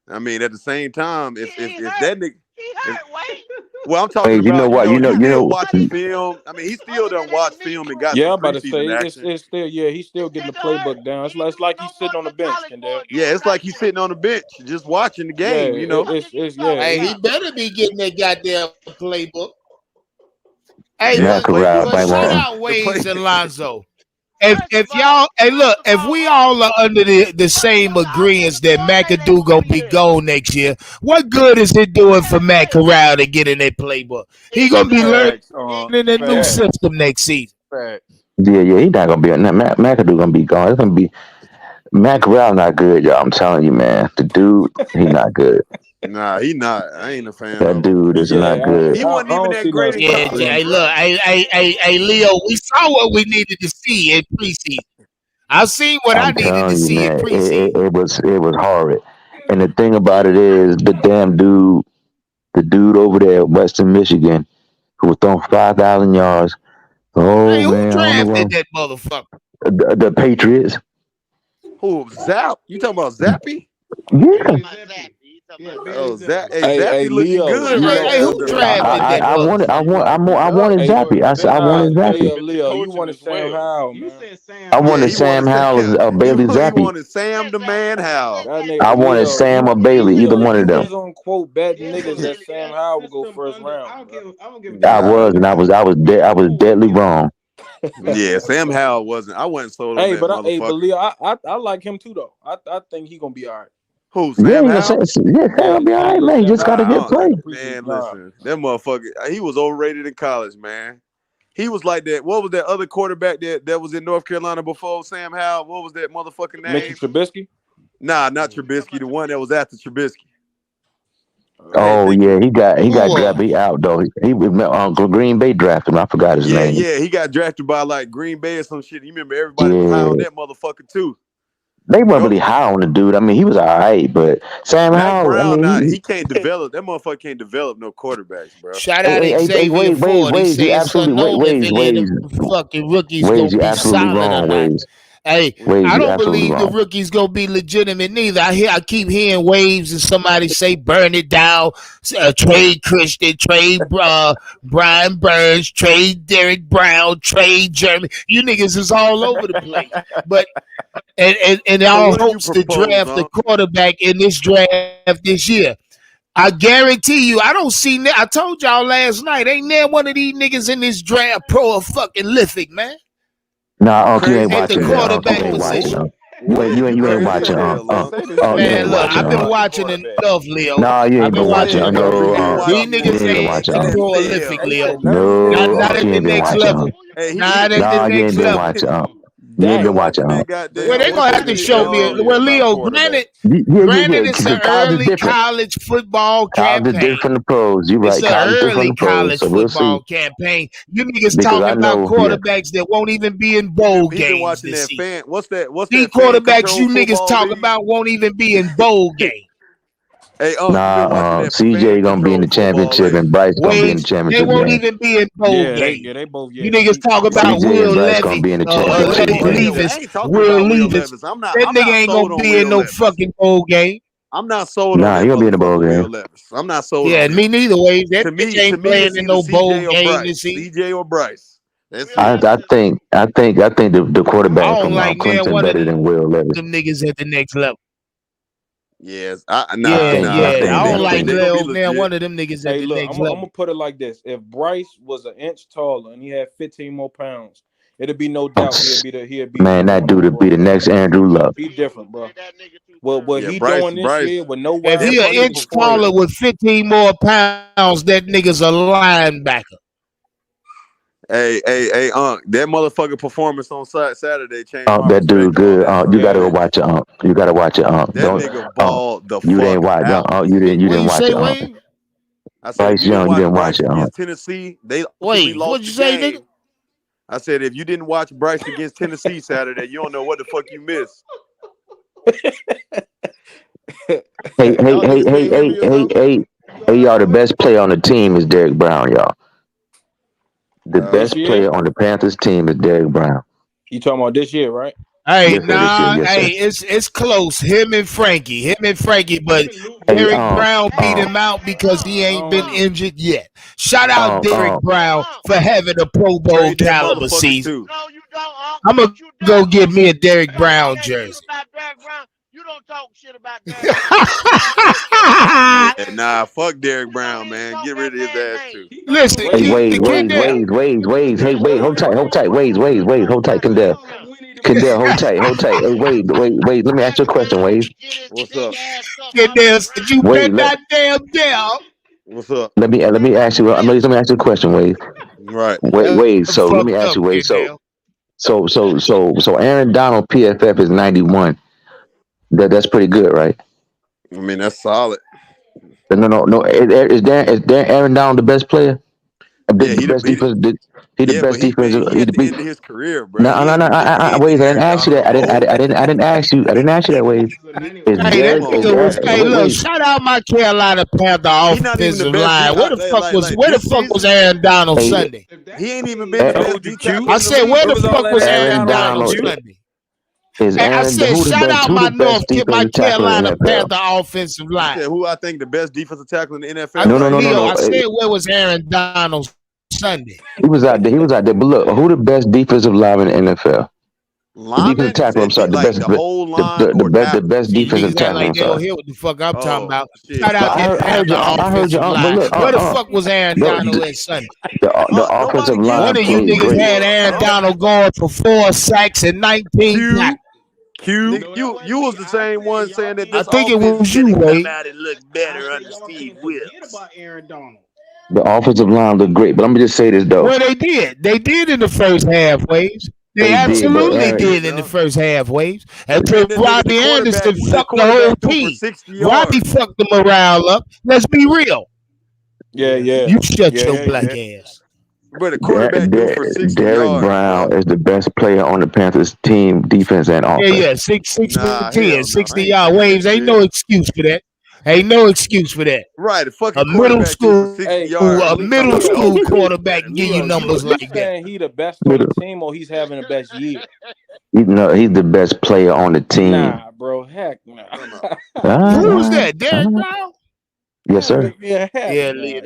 I mean, at the same time, if that nigga, He hurt, Wade. well, I'm talking Hey, you know about what? he You did know. watch the film. I mean, he still done watch film and got Yeah, some I'm about to say preseason it's action. still he's still getting the playbook down. It's like he's sitting on the bench, Kendall. Yeah, it's like he's sitting on the bench just watching the game. Yeah, You know, it's Hey, he better be getting that goddamn playbook. Hey, Yeah, Matt but Corral, shout wrong. out Waves and Lonzo. First If of y'all, all- hey, look, first of if we all, all are under the same I'll give agreements the that McAdoo coordinator gonna be 3 years. gone next year, what good is it doing for Matt Corral to get in that playbook? He gonna be learning Facts. that new Facts. system next season. Facts. Yeah, he's not gonna be. McAdoo gonna be gone. It's gonna be Matt Corral. Not good, y'all. I'm telling you, man. The dude, he not good. nah, he not. I ain't a fan That of him. dude is not good. He wasn't even that great in Yeah, college. hey, look, hey, Leo, we saw what we needed to see in preseason. I seen what I I'm needed to telling you, see in man. preseason. It was horrid. And the thing about it is, the dude over there at Western Michigan, who was throwing 5,000 yards. Oh Hey, who man, I don't know drafted that motherfucker? the Patriots. Who? Zap? You talking about Zappy? Yeah. Oh, Zap. Hey, Hey, Zappy looking Leo, good you right know- Hey, now. who though. drafted that I wanted Hey, Zappy. I wanted Zappy. Leo, you wanted Sam Howell, You man. said Sam. I wanted he Sam Howell or he, Bailey he Zappy. wanted Sam the Man Howell. That nigga, I wanted Leo, Sam you- or Bailey, either Leo, one of you them. was on quote betting Yeah, niggas but that Sam Howell would go first round. I don't give I Nah. was, and I was deadly wrong. Yeah, Sam Howell wasn't. I wasn't sold on Hey, that but motherfucker. Leo, I like him too though. I think he gonna be all right. Who? Yeah, Sam you know, Howell? Sam will be all right, man. He just got to get played. Man, listen, that motherfucker. He was overrated in college, man. He was like that. What was that other quarterback that was in North Carolina before Sam Howell? What was that motherfucking name? Mitchell Trubisky? Nah, not Trubisky. The one that was after Trubisky. Oh yeah, he got drafted. He out though. He Uncle Green Bay drafted him. I forgot his name. Yeah, he got drafted by like Green Bay or some shit. You remember everybody was high on that motherfucker too. They weren't really high on the dude. I mean, he was all right, but Sam Matt Howell, Brown, I mean, he can't develop. That motherfucker can't develop no quarterbacks, bro. Shout out Xavier Ford. He said it's unknown if any of the fucking rookies gonna be solid or not. Hey, Waves, I you don't absolutely believe the wrong. rookie's gonna be legitimate neither. I keep hearing Waves and somebody say burn it down, trade Christian, trade Brian Burns, trade Derek Brown, trade Jeremy. You niggas is all over the place. But and So all what do you hopes to propose, draft the huh? quarterback in this draft this year. I guarantee you, I don't see. I told y'all last night, ain't there one of these niggas in this draft pro or fucking lific, man, Nah, Unc, you ain't Crazy at the watching as that. hell. Unc, you quarterback ain't watching. position. Unc. What? You You ain't crazy watching. as Unc. hell, Unc, huh? Say this Unc, you man Man, ain't ain't look, watching. I've watching been Unc. no watching quarterback. enough, Leo. Nah, you I've ain't been been Say watching. watching this I man enough. ain't know. been These watching You niggas ain't been at watching. the Unc. pro NFL. Olympic, I Leo. said none of these No, niggas Not Unc, at you the ain't been next watching. level. Unc. Hey, Not at the Nah, you ain't next been level. watching. Unc. You he ain't been been watching watching. that Unc. Well, goddamn. they What's gonna have that to shit show years me. called? earlier Well, about Leo, quarterbacks. granted, it's an College is early different. college football College is different campaign. from the pros. You're It's right. an College is different from early the pros. college So we'll see. football campaign. You niggas Because talking I about know, yeah. quarterbacks that won't even be in He bowl been games watching this that season. fan. What's that? What's These that fan quarterbacks you control niggas football talk league? about won't even be in bowl games. Hey, you been watching Nah, that fan CJ gonna be in control the football, championship ain't and Bryce gonna be in the Waves, they championship won't game. even be in bowl games. They both, You yeah. niggas talk about CJ and Will Bryce gonna Levy, be in the you? Wait, wait, championship wait. game. Hell, I Levis, ain't talking Will about Will Levis. Levis. I'm not That nigga ain't sold gonna on be in Will no Levis. fucking bowl game. I'm not sold on Nah, that he gonna be in the bowl motherfucker Will game. Levis. I'm not sold Yeah, on him. me neither, Waves. That To bitch me, ain't it's playing in either no bowl CJ or game Bryce. this season. CJ or Bryce. That's it. I think the quarterback I don't from like near Clemson one of better than Will Levis. them niggas at the next level. Yes. I Yeah, think yeah. I don't I like think They gonna be near legit. one of them niggas at Hey, the look, next I'm level. gonna put it like this: if Bryce was an inch taller and he had 15 more pounds, it'd be no doubt he'd be man, that dude would be the next Andrew Luck. He different, bro. That nigga too What Yeah, he Bryce. doing this year with no If wide he That an fucking inch taller performance. with 15 more pounds, that nigga's a linebacker. Hey, that motherfucking performance on Saturday changed my That dude perspective on good. that You fucking gotta go man. watch it. You gotta watch it. That Don't. nigga balled the You didn't fuck watch. out. You What didn't you watch say, it. Wade? I said, if Bryce you didn't Young, you watch didn't watch Bryce it. against Tennessee, they ultimately Wade, lost what'd the you say, game. nigga? I said, if you didn't watch Bryce against Tennessee Saturday, you don't know what the fuck you missed. Hey, Y'all niggas can't hear me or something? y'all. The best player on the team is Derek Brown, y'all. The This best year? player on the Panthers team is Derek Brown. You talking about this year, right? Hey, Yes, sir, this year, nah, yes, hey, sir. it's close. Him and Frankie, but Hey, Derek Brown beat him out because he ain't been injured yet. Shout out Derek Brown for having a Pro Bowl Trade that caliber motherfucker season. too. No, you don't. I'm gonna go get me a Derek Brown jersey. About Derek Brown. You don't talk shit about Derek Brown. Yeah, nah, fuck Derek Brown, man. Get rid of his ass too. Listen, Hey, Waze, Kendall. Hey, wait, hold tight, Waze, hold tight, Kendall, hold tight. Hey, wait. Let me ask you a question, Waze. What's up? Kendall said, "You Wade, bet that damn down." What's up? let me ask you. Let me ask you a question, Waze. Right. Wade. So let me Fucked ask up, you, Waze. Kendall. So Aaron Donald PFF is 91. That's pretty good, right? I mean, that's solid. No. Is Aaron Donald the best player? Yeah, The best defense. He the best but he defensive. at the end of his career, bro. No. He ain't Wait, I Aaron didn't ask you Donald that. no more. I didn't ask you. I didn't ask you that, Wade. Hey, that Come on, nigga was. man. Hey, look, Wait. shout out my Carolina Panther He not even the offensive best. line. Where the fuck This was season, Aaron Donald Hey, Sunday? he ain't even been the Aaron best D tackle I in the said, league. where the was all fuck that was Aaron Aaron Donald Donald on, Sunday? Is Hey, I Aaron said, who the shout best? out Who my the best my defensive tackle in Carolina the NFL? Panther offensive You line. said who I think the best defensive tackle in the NFL No. right Leo, now? I said, where was Aaron Donald Sunday? He was out there. But look, who the best defensive lineman in the NFL? Defensive Lineman? You tackle. I'm said sorry. like the whole line or The tackle? best See, defensive niggas act tackle. like I'm they don't sorry. hear what the fuck I'm talking Oh about. shit! Shout out But that I heard Panther you. I heard you. offensive But line. look, Where the fuck was Aaron Donald at Sunday? the offensive Nobody gives One line of a you fuck played what niggas he great. had was. Aaron Donald going for 4 sacks and 19 tackles. Nigga, you was the same one saying that I this think it offense was finna you, come Wade. out and look better under Steve Wilkes. Aaron Donald. The offensive line looked great. But let me just say this though. Well, they did. They did in the first half, Waves. They They did, but absolutely Aaron, did in the first half, Waves. And Man, the nigga, Robbie Anderson the fucked the whole quarterback threw for team. 60 Robbie yards. fucked the morale up. Let's be real. Yeah. You shut your black ass. But the quarterback threw for 60 Derek yards, Brown bro. is the best player on the Panthers team, defense and offense. Yeah. 6 for Nah, 10, hell no. 60 I ain't yard saying Waves. that Ain't shit. no excuse for that. Ain't no excuse for that. Right, the fucking A middle quarterback threw for school, 60 yards. a And we talking middle about the school offense was quarterback better. can give you Leo, numbers you like that. saying he the best on the team or he's having the best year? You know, he's the best player on the team. Nah, bro. Heck no. Who was that? Derek Brown? Yes, sir. Yeah, heck Yeah, nah.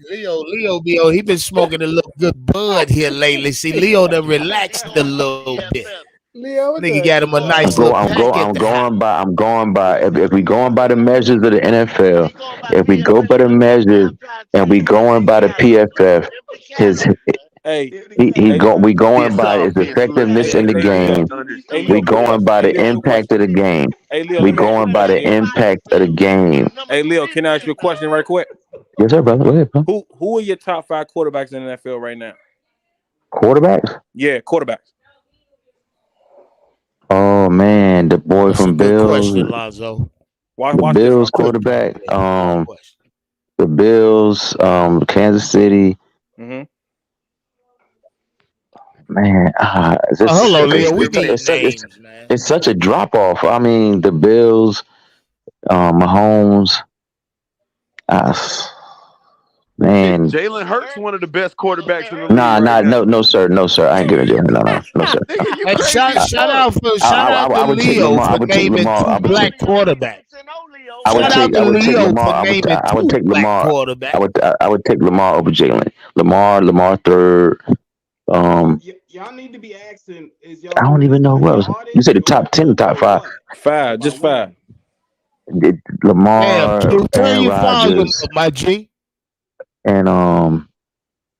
Leo he been smoking a little good bud here lately. See, Leo done relaxed a little bit. Leo, Nigga got him a nice little pack at the house. I'm going by. If we going by the measures of the NFL, if we go by the measures and we going by the PFF, we going by his effectiveness in the game. We going by the impact of the game. Hey, Leo, We going by the impact of the game. Hey, Leo, can I ask you a question right quick? Yes, sir, brother. Go ahead, bro. Who are your top 5 quarterbacks in the NFL right now? Quarterbacks? Yeah, quarterbacks. Oh man, the boy That's from a good Bills. question, Lonzo. The Bills quarterback. The Bills. Kansas City. Mm-hmm. Man, hello, Leo. We need names, man. It's such a drop off. I mean, the Bills, Mahomes. Man, Jalen Hurts one of the best quarterbacks in the league. No, sir. I ain't giving Jalen. No, sir. Hey, shout out to Leo for naming 2 black quarterbacks. I would take Lamar. Quarterback. I would take Lamar over Jalen. Lamar third. Y'all need to be asking. I don't even know what else. You said the top 10, top 5. 5, just 5. Lamar, Aaron Rodgers, Rodgers, my G. And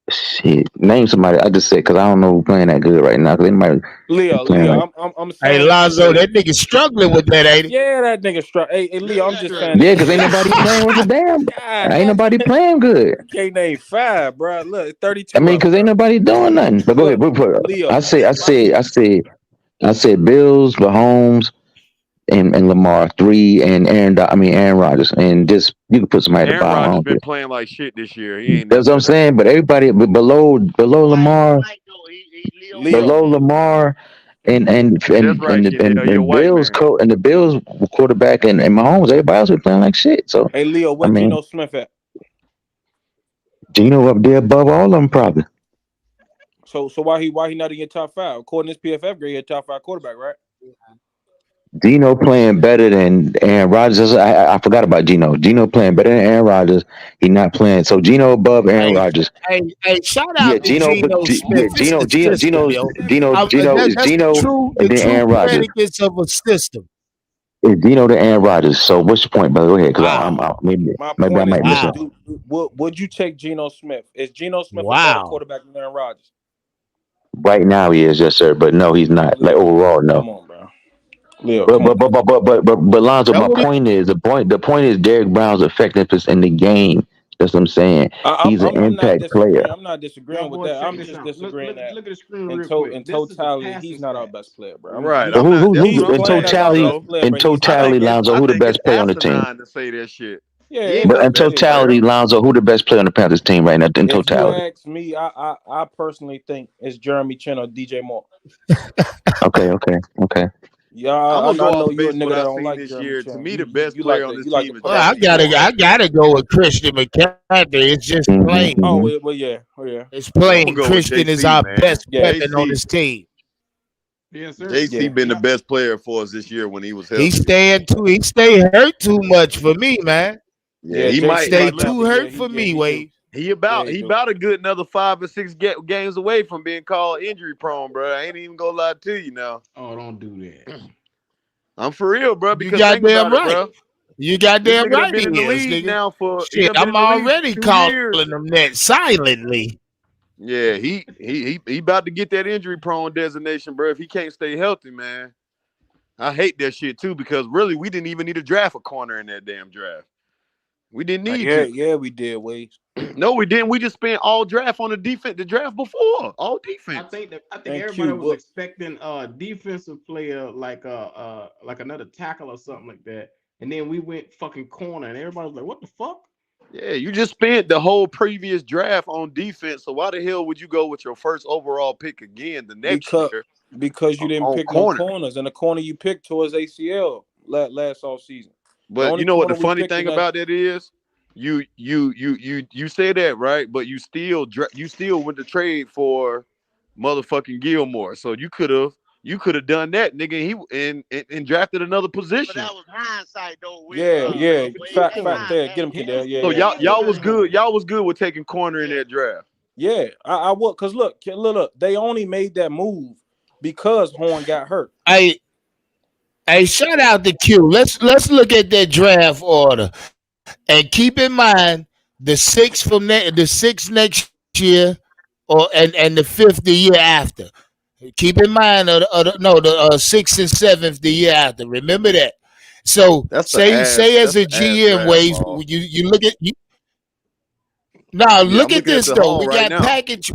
shit. Name somebody. I just said because I don't know who's playing that good right now. Leo, I'm saying. Hey, Lonzo, that nigga struggling with that, ain't he? Yeah, that nigga struggling. Hey, Leo, I'm just saying. Yeah, because ain't nobody playing with the damn. Ain't nobody playing good. Can't name 5, bro. Look, 32. I mean, because ain't nobody doing nothing. But go ahead. Leo. I said Bills, Mahomes, and Lamar 3, and Aaron Rodgers, and just you can put somebody at the bottom. Aaron Rodgers been playing like shit this year. He ain't. That's what I'm saying. But everybody below Lamar, and the Bills quarterback and Mahomes, everybody else been playing like shit. So hey, Leo, where Geno Smith at? Geno up there above all of them probably. So why he not in your top 5? According to this PFF grade, your top 5 quarterback, right? Geno playing better than Aaron Rodgers. I forgot about Geno. Geno playing better than Aaron Rodgers. He not playing. So Geno above Aaron Rodgers. Hey, shout out to Geno Smith. Geno is Geno, and then Aaron Rodgers. Predicates of a system. It's Geno to Aaron Rodgers. So what's your point, brother? Go ahead, because maybe I might miss it. Would you take Geno Smith? Is Geno Smith a better quarterback than Aaron Rodgers? Right now he is, yes, sir. But no, he's not. Like overall, no. Come on, bro. Leo, but Lonzo, my point is the point is Derek Brown's effectiveness in the game. That's what I'm saying. He's an impact player. I'm not disagreeing with that. I'm just disagreeing that. Look at the screen in totality, he's not our best player, bro. Right. In totality, Lonzo, who the best player on the team? To say that shit. Yeah, but in totality, Lonzo, who the best player on the Panthers team right now? In totality, if you ask me, I personally think it's Jeremy Chin or DJ Moore. Okay. Yeah, I'm gonna know go you a based nigga what that I've don't seen like this Jeremy year. Chin. To me, the best player on this team is. Well, I gotta go with Christian McCaffrey. It's just plain. Oh yeah. It's plain. Christian is our best weapon on this team. Yes, sir. JC been the best player for us this year when he was healthy. He stay hurt too much for me, man. Yeah, he might stay too hurt for me, Wade. He about a good another 5 or 6 games away from being called injury prone, bro. I ain't even gonna lie to you now. Oh, don't do that. I'm for real, bro. Because you goddamn right. Bro. You goddamn right. Been in the league now for shit. I'm already calling them that silently. Yeah, he about to get that injury prone designation, bro. If he can't stay healthy, man. I hate that shit too because really we didn't even need to draft a corner in that damn draft. We didn't need to. Yeah, we did, Wade. No, we didn't. We just spent all draft on the defense. The draft before all defense. I think everybody was expecting a defensive player like another tackle or something like that, and then we went fucking corner, and everybody was like, "What the fuck?" Yeah, you just spent the whole previous draft on defense. So why the hell would you go with your first overall pick again the next year? Because you didn't pick no corners, and the corner you picked towards ACL last off season. But you know what the funny thing about that is, you say that right, but you still went to trade for motherfucking Gilmore. So you could have You could have done that, nigga. And drafted another But position. that was hindsight, though. Yeah, Wade. fact, That's fact there. hindsight. Get him, Kendall. Yeah, So yeah. y'all was good. Y'all was good with taking corner in that draft. Yeah, I would, cause look, they only made that move because Horn got hurt. Hey, shout out to Q. Let's look at that draft order and keep in mind the six next year, and the fifth the year after. Keep in mind, the sixth and seventh the year after. Remember that. So say as a GM, Waves, you look at you. Now look at this though. We got package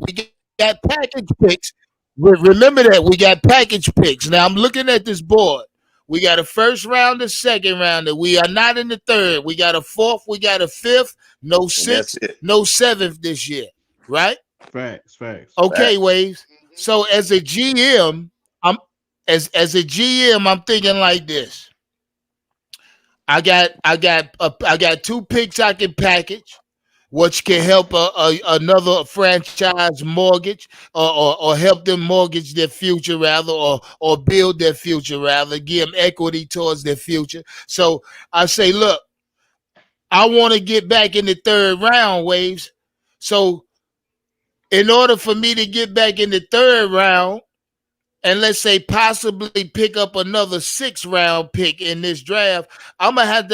picks. Remember that we got package picks. Now I'm looking at this board. We got a first round, a second rounder. We are not in the third. We got a fourth. We got a fifth. No sixth. No seventh this year. Right? Facts. Okay, Waves. So as a GM, I'm thinking like this. I got 2 picks I can package, which can help another franchise mortgage or help them mortgage their future rather, or build their future rather, give them equity towards their future. So I say, look, I want to get back in the third round, Waves. So in order for me to get back in the third round, and let's say possibly pick up another 6th round pick in this draft, I'm gonna have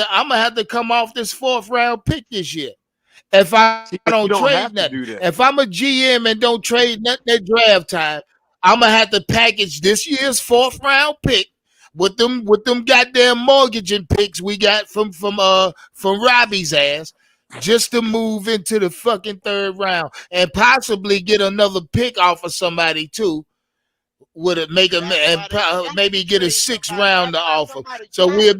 to come off this 4th round pick this year. If I don't trade nothing, if I'm a GM and don't trade nothing at draft time, I'm gonna have to package this year's 4th round pick with them goddamn mortgaging picks we got from Robbie's ass, just to move into the fucking 3rd round and possibly get another pick off of somebody too. Would it make maybe get a 6th round to offer? So we'll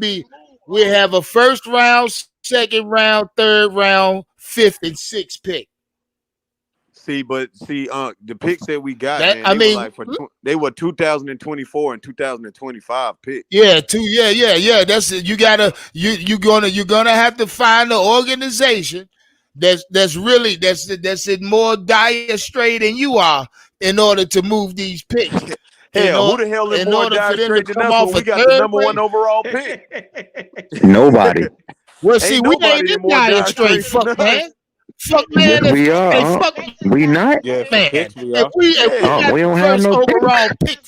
have a 1st round, 2nd round, 3rd round, 5th and 6th pick. The picks that we got, they were 2024 and 2025 picks. Yeah, That's it. You're gonna have to find an organization that's in more dire strait than you are in order to move these picks. Hell, who the hell is more dire straight than us when we got the number 1 overall pick? Nobody. Well, see, we ain't in dire straight, fuck man. Fuck man, yes, we are. We not. Yeah, man. We don't have no overall pick.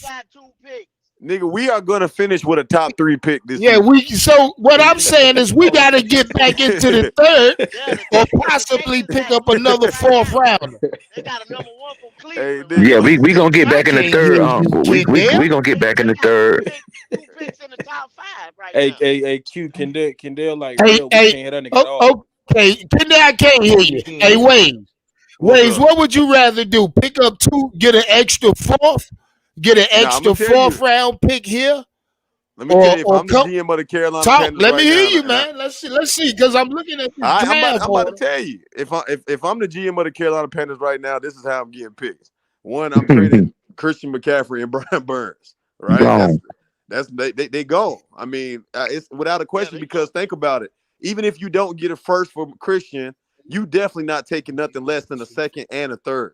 Nigga, we are gonna finish with a top 3 pick this year. Yeah, so what I'm saying is we gotta get back into the 3rd or possibly pick up another 4th rounder. They got a number 1 from Cleveland. Yeah, we gonna get back in the 3rd. We gonna get back in the 3rd. 2 picks in the top 5 right now. Hey, Q, Kendall, like, we can't hit that nigga at all. Okay, Kendall, I can't hear you. Hey, Waves, what would you rather do? Pick up 2, get an extra 4th? Get an extra 4th round pick here. Let me tell you, if I'm the GM of the Carolina Panthers, let me hear you, man. Let's see, because I'm looking at this I'm about to tell you, if I'm the GM of the Carolina Panthers right now, this is how I'm getting picks. 1, I'm trading Christian McCaffrey and Brian Burns. Right? They gone. I mean, it's without a question, because think about it. Even if you don't get a 1st for Christian, you definitely not taking nothing less than a 2nd and a 3rd.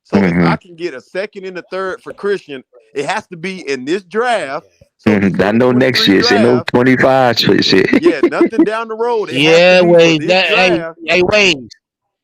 So if I can get a 2nd and a 3rd for Christian, it has to be in this draft. So I know next year, say no 25 shit. Yeah, nothing down the road. Hey, Wade.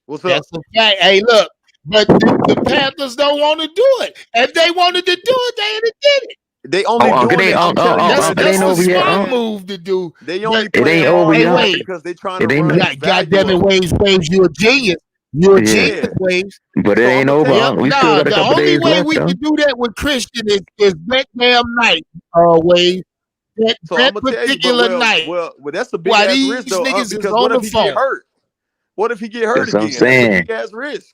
What's up? That's a fact. Hey, look, but the Panthers don't want to do it. If they wanted to do it, they would have did it. They only that's a smart move to do. They only it ain't over yet because they trying to run. Goddamn it, Waves, you're a genius. You're a genius, Waves. But it ain't over. We still got a couple days left. The only way we can do that with Christian is that damn night, Waves. That particular night. Well, that's a big ass risk though. Because what if he get hurt? What if he get hurt again? That's a big ass risk.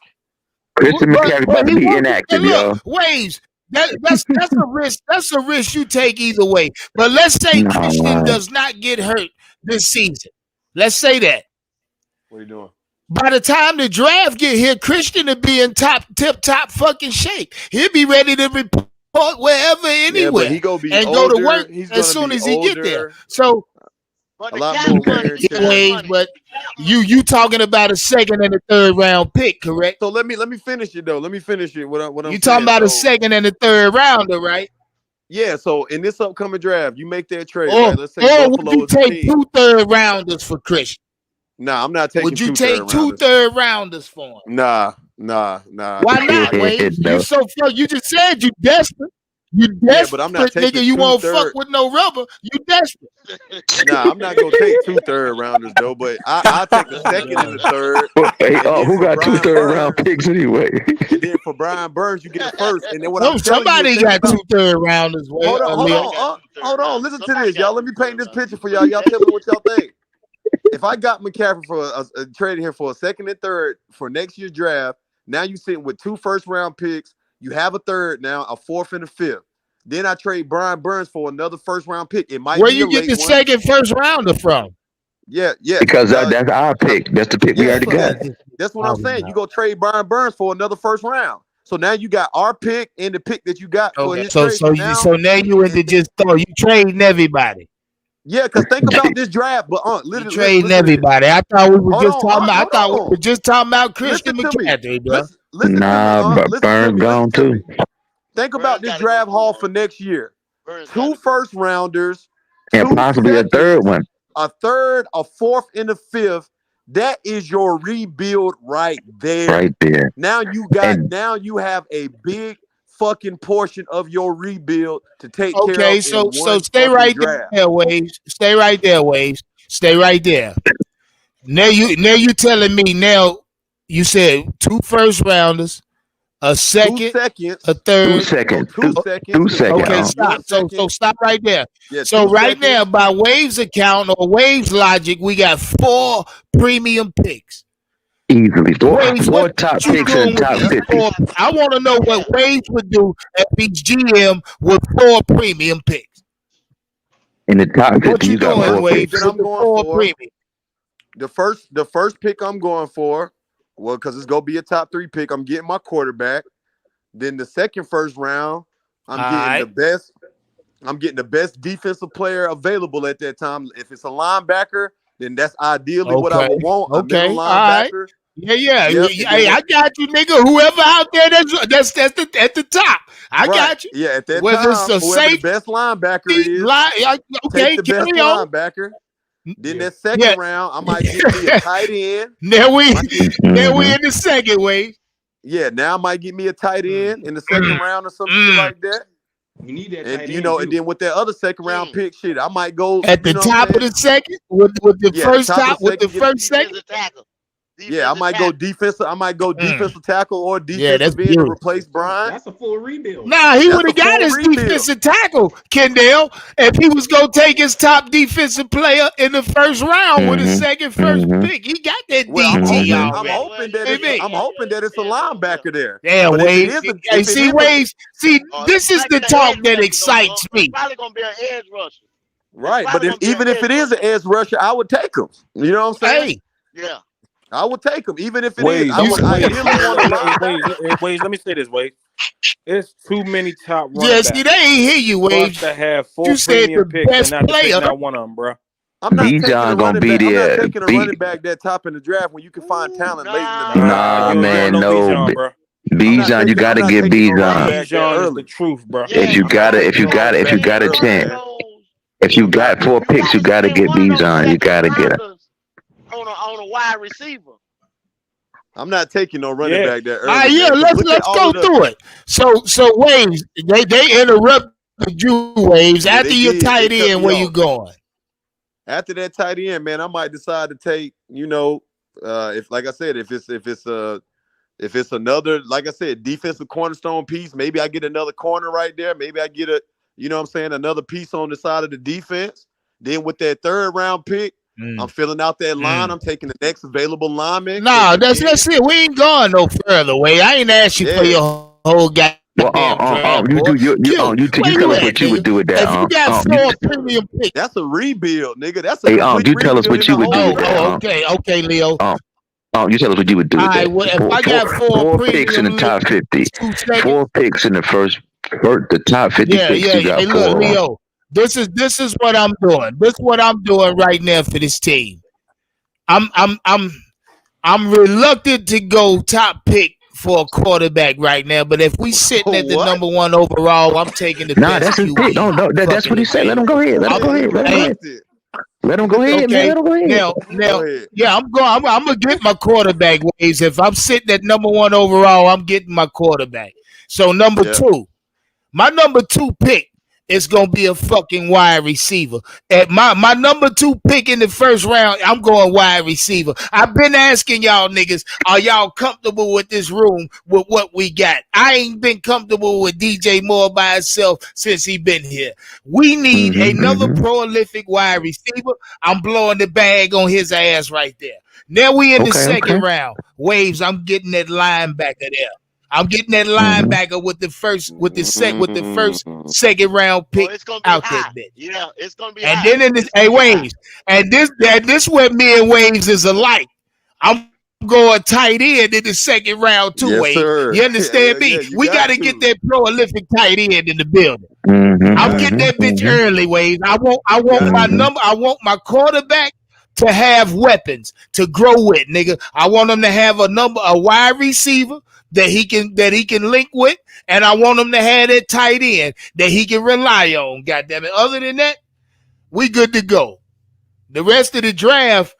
Christian McCaffrey about to be inactive, y'all. Waves. That's a risk. That's a risk you take either way. But let's say Christian does not get hurt this season. Let's say that. What are you doing? By the time the draft get here, Christian will be in tip top fucking shape. He'll be ready to report wherever, anywhere, he go to work as soon as he get there. So, but a lot more but you talking about a 2nd and a 3rd round pick, correct? So let me finish it though. Let me finish it. What I'm you talking about a 2nd and a 3rd rounder, right? Yeah, so in this upcoming draft, you make that trade, Or right? Let's say would Buffalo you is a take team. 2 third rounders for Christian? Nah, I'm not taking Would you 2 take third 2 rounders. third rounders for him? Nah. Why not, Wade? No. You so fuck. You just said you desperate. You Yeah, desperate, but I'm not taking nigga. You 2 won't third. fuck with no rubber. You desperate. Nah, I'm not gonna take 2 third rounders though, but I'll take the second and the third. Hey, And then who for got 2 Brian third round Burns, picks anyway? and then for Brian Burns, you get the first. And then what No, I'm telling you, somebody is got think 2 third rounders. Wade, Hold on, Leo. hold on. Listen to this, y'all. Let me paint this picture for y'all. Y'all tell me what y'all think. If I got McCaffrey for a trading here for a second and third for next year's draft, now you sitting with 2 first round picks. You have a third now, a fourth and a fifth. Then I trade Brian Burns for another first round pick. It might Where be you a get late the one. second first rounder from? Yeah. Because that's our pick. That's the pick we already got. That's what I'm saying. You go trade Brian Burns for another first round. So now you got our pick and the pick that you got for Okay, his so trade. so now you into just throw you trading everybody. Yeah, because think about this draft, but You literally trading listen to this. everybody. I thought we were Hold just on, talking about. I hold thought we on. were just talking about Christian Listen to me. McCaffrey, bro. Listen Nah, to me. but Listen to Burns me. gone Listen to too. me. Think about Burns this gotta draft go haul too, for next year. Burns 2 gotta go. first rounders, And 2 possibly a seconds, third one. a third, a fourth, and a fifth. That is your rebuild right there. Right there. Now you have a big fucking portion of your rebuild to take care Okay, of so in one stay fucking right draft. there, Waves. Stay right there, Waves. Stay right there. Now you telling me now. You said 2 first rounders, a 2 second, seconds. a 2 third. seconds. 2 2 seconds. seconds. Okay, Oh. stop. 1 So second. stop right there. Yeah, So 2 right now, seconds. by Waves account or Waves logic, we got 4 premium picks. Easily. Waves, Four what top you picks doing in the with top these 50. 4? I want to know what Waves would do if he's GM with 4 premium picks. In the top 50, What you you got doing, 4 Waves, picks. that with I'm the going 4 for. premium? The first pick I'm going for, well, because it's gonna be a top 3 pick. I'm getting my quarterback. Then the second first round, I'm getting the best defensive player available at that time. If it's a linebacker, then that's ideally what I would want. A Okay. middle All right. linebacker. Yeah. Yep, Hey, I got you, nigga. Whoever out there that's at the top. I Right. got you. Yeah, at that Whether it's time, a whoever the safety, best linebacker is, okay, take the best carry on. linebacker. Then that Yeah. second round, I might get me a tight end. Now we Mhm. in the second wave. Yeah, now I might get me a tight end in the second round or something shit like that. You need that And tight you end, know, too. and then with that other second round pick, shit, I might go At the you know what I'm top of saying? the second, with the Yeah, first top of the top, with the second, first second. Defensive tackle. Yeah, I might go defensive. I might go defensive tackle or Yeah, that's defensive end to beautiful. replace Brian. That's a full rebuild. Nah, he That's would a have got full his rebuild. defensive tackle, Kendall, if he was gonna take his top defensive player in the first round with his second first pick. He got that Well, I'm DT hoping, already. I'm hoping that it's a linebacker there. Damn, But if it Wade. is a- Hey, if it see, is a- Waves. See, this is the talk that excites me. It's probably gonna be an edge rusher. Right, but probably gonna be even an if it edge is an edge rusher, I would take him. You know what I'm saying? Hey, Yeah. I would take him, even if it Wait, is. I would ideally want a linebacker. wait, let me say this, wait. It's too many top running yeah, backs. see, they ain't hear you, for us Waves. to have 4 You said premium the picks best and not to player. pick not one of them, bro. I'm not taking a Bijan gonna running be back. I'm there. not taking a running back that top in the draft when you can find talent late in the draft. Nah, you man, don't know no. Bijan, bro. Bijan, you gotta get Bijan. Bijan is the truth, bro. If you got a chance, if you got 4 picks, you gotta get Bijan. You gotta get it. On a wide receiver. I'm not taking no running back that early. All right, yeah, man. let's Look at all go of the- through it. So Waves, they interrupted you, Waves. Yeah, After they your did. tight They cut end, me where you off. going? After that tight end, man, I might decide to take, if like I said, if it's another, like I said, defensive cornerstone piece, maybe I get another corner right there. Maybe I get another piece on the side of the defense. Then with that third round pick, I'm filling out that line. I'm taking the next available lineman. Nah, that's it. We ain't going no further, Way. I ain't asked you for your whole goddamn. You tell us what you would do with that. If you got 4 premium picks, that's a rebuild, nigga. That's a Hey, complete you tell us rebuild what in you the would do whole with that. draft. okay, Leo. You tell us what you would do with All that. right, well, if I got 4 picks in the top 50, 4 picks in the the top 50 picks. You got Hey, 4. look, Leo. This is what I'm doing. This is what I'm doing right now for this team. I'm reluctant to go top pick for a quarterback right now, but if we sitting at the What? number 1 overall, I'm taking the Nah, best that's his pick. QB. No, that's what he said. Let him go ahead. Let him go ahead. Let him go ahead. Let him go ahead, man. Okay, Let him go ahead. now, Go ahead. yeah, I'm gonna get my quarterback ways. If I'm sitting at number 1 overall, I'm getting my quarterback. So number Yeah. 2, my number 2 pick is gonna be a fucking wide receiver. At my number 2 pick in the first round, I'm going wide receiver. I've been asking y'all niggas, are y'all comfortable with this room with what we got? I ain't been comfortable with DJ Moore by himself since he been here. We need another prolific wide receiver. I'm blowing the bag on his ass right there. Now we in the second round. Waves, I'm getting that linebacker there. I'm getting that linebacker with the first second round pick it's gonna be out high. that bitch. Yeah, it's gonna be And high. then in this, hey Waves, and this where me and Waves is alike. I'm going tight end in the second round too, Yes, Waves. sir. You understand me? You We got gotta to. get that prolific tight end in the building. I'm getting that bitch early, Waves. I want my quarterback to have weapons to grow with, nigga. I want him to have a wide receiver that he can link with, and I want him to have that tight end that he can rely on. Goddamn it. Other than that, we good to go. The rest of the draft,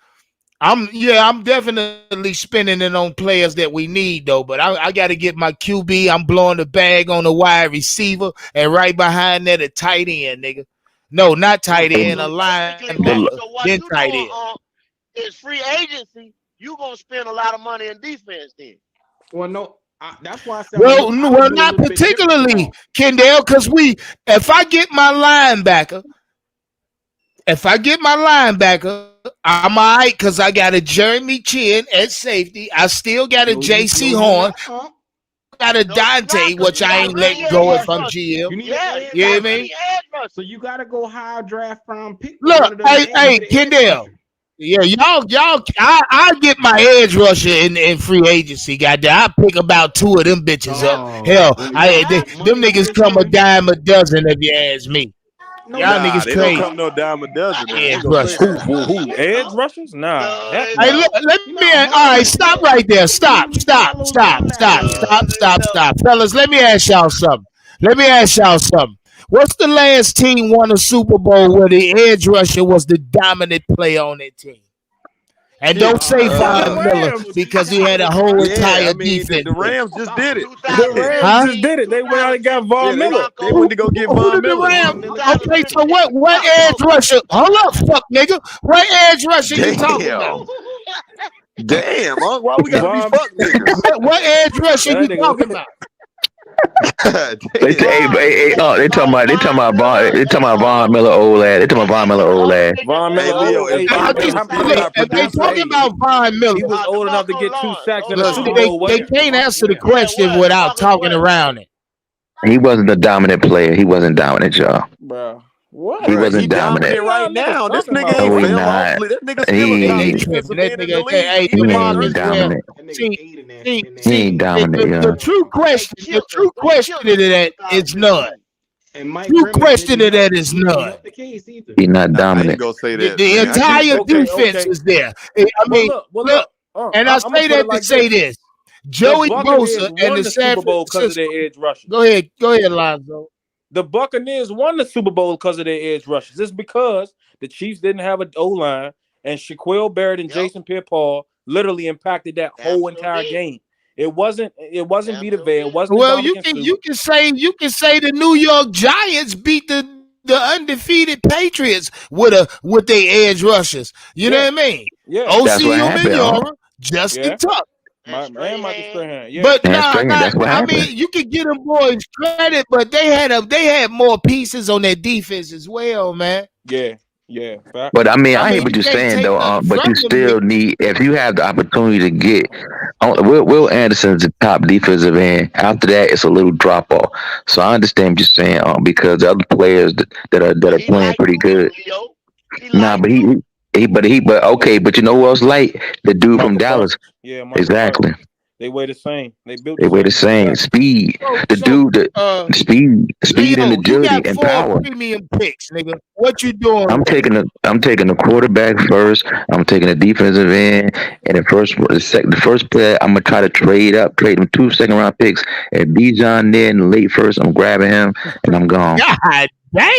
I'm definitely spending it on players that we need though. But I got to get my QB. I'm blowing the bag on the wide receiver, and right behind that a tight end, nigga. No, not tight end, a linebacker, So what then you tight doing end. is free agency. You gonna spend a lot of money in defense then. Well, no, that's why I said. Well, not particularly, Kendall, because if I get my linebacker, I'm all right because I got a Jeremy Chin at safety. I still got a JC Horn. Got a Dante, which I ain't letting go if I'm GM. You hear me? So you gotta go higher draft round pick. Look, hey, Kendall. Yeah, y'all. I get my edge rusher in free agency. Goddamn, I pick about 2 of them bitches up. Hell, them niggas come a dime a dozen if you ask me. Y'all niggas they crazy. don't come no dime a dozen. Edge rushers. Who? Edge rushers? Nah. Hey, look, let me. All right, stop right there. Stop. Fellas, let me ask y'all something. What's the last team won a Super Bowl where the edge rusher was the dominant player on that team? And don't say Von Miller because he had a whole entire defense. The Rams just did it. The Rams just did it. They went out and got Von Miller. They went to go get Von Miller. Okay, so what edge rusher? Hold up, fuck nigga. What edge rusher you talking about? Damn, why we gotta be fuck niggas? What edge rusher you talking about? They talking about Von Miller old lad. They talking about Von Miller old lad. Von Miller. If they talking about Von Miller, he was old enough to get 2 sacks in the Super Bowl. They can't answer the question without talking around it. He wasn't a dominant player. He wasn't dominant, y'all. Bro. What? He wasn't dominant right now. This nigga No, ain't he fell not. off. That nigga still a top defensive end in the league. He ain't dominant. He ain't dominant, y'all. The true question to that is none. True question to that is none. He's not I ain't dominant. gonna say that. The entire defense is there. I mean, look, and I say that to say this. Joey Bosa and the San Francisco. Go ahead, Lonzo. The Buccaneers won the Super Bowl because of their edge rushers. It's because the Chiefs didn't have an O-line, and Shaquille Barrett and Jason Pierre-Paul literally impacted that whole entire game. It wasn't Vita Vea. It wasn't. Well, you can say the New York Giants beat the undefeated Patriots with their edge rushers. You know what I mean? Yeah. O.C. Umenyiora, Justin Tuck. But I mean, you can give them boys credit, but they had more pieces on their defense as well, man. Yeah. But I mean, I hear what you're saying though. But you still need, if you have the opportunity to get, Will Anderson's the top defensive end. After that, it's a little drop off. So I understand what you're saying, because the other players that are playing pretty good. But you know who else like? The dude from Dallas. Yeah, exactly. They weigh the same. They built They the weigh the same. same. Speed. The So, dude, the speed and Leo, you agility got and 4 power. premium picks, nigga. What you doing I'm with it? taking the quarterback first. I'm taking the defensive end, and the first player I'm gonna try to trade him 2 second-round picks. If Bijan there in the late first, I'm grabbing him and I'm gone. God damn.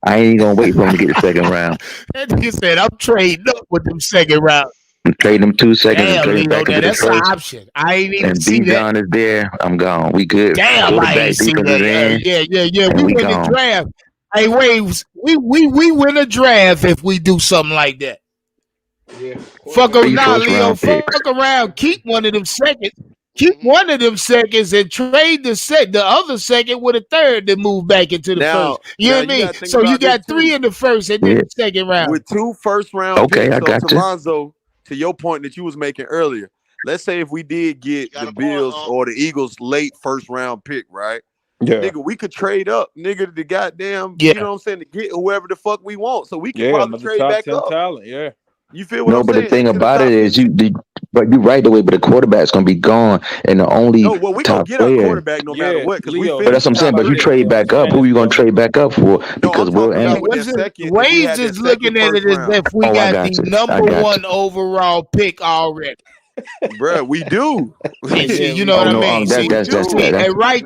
I ain't gonna wait for him to get the second round. That nigga said I'm trading up with them second round. I'm trading him 2 seconds and Damn, trading Leo, back now into the that's an first. option. I ain't even And see that. Bijan is there. I'm gone. We good. Damn, I Quarterback, ain't see defensive that. end, Yeah. and We we win the gone. draft. Hey, Waves, we win a draft if we do something like that. Yeah. Fuck Quarterback. 3 nah, first Leo. round picks. Fuck around. Keep one of them seconds. Keep one of them seconds and trade the other second with a third to move back into the Now, first. You know what I you mean? gotta think So you about this got 3 too. in the first and then Yeah. the second round. With 2 first-round Okay, picks, I so got you. Talonzo, to your point that you was making earlier, let's say if we did get got the a point, Bills or the Eagles late first-round pick, right? Yeah. Nigga, we could trade up, nigga, the goddamn, Yeah. you know what I'm saying, to get whoever the fuck we want. So we could Yeah, probably another trade top back 10 up. talent. Yeah. You feel what No, I'm but the saying? thing Into the about top it is 50. but you're right the way, but the quarterback's gonna be gone, and the only No, well, we gonna top get our player. quarterback no matter Yeah, what, because we Leo. But that's finished what I'm saying. top But you 3. trade back up. Who you gonna trade back up for? No, Because I'm Will talking about Anderson. with that second. If we Waves had that is looking second at first it as round, if we Oh, I got got the you. I number got one you. overall pick already. bruh, we do. And see, Yeah, you we know Oh what I do. no, mean? that's See, that's that's see, that. and right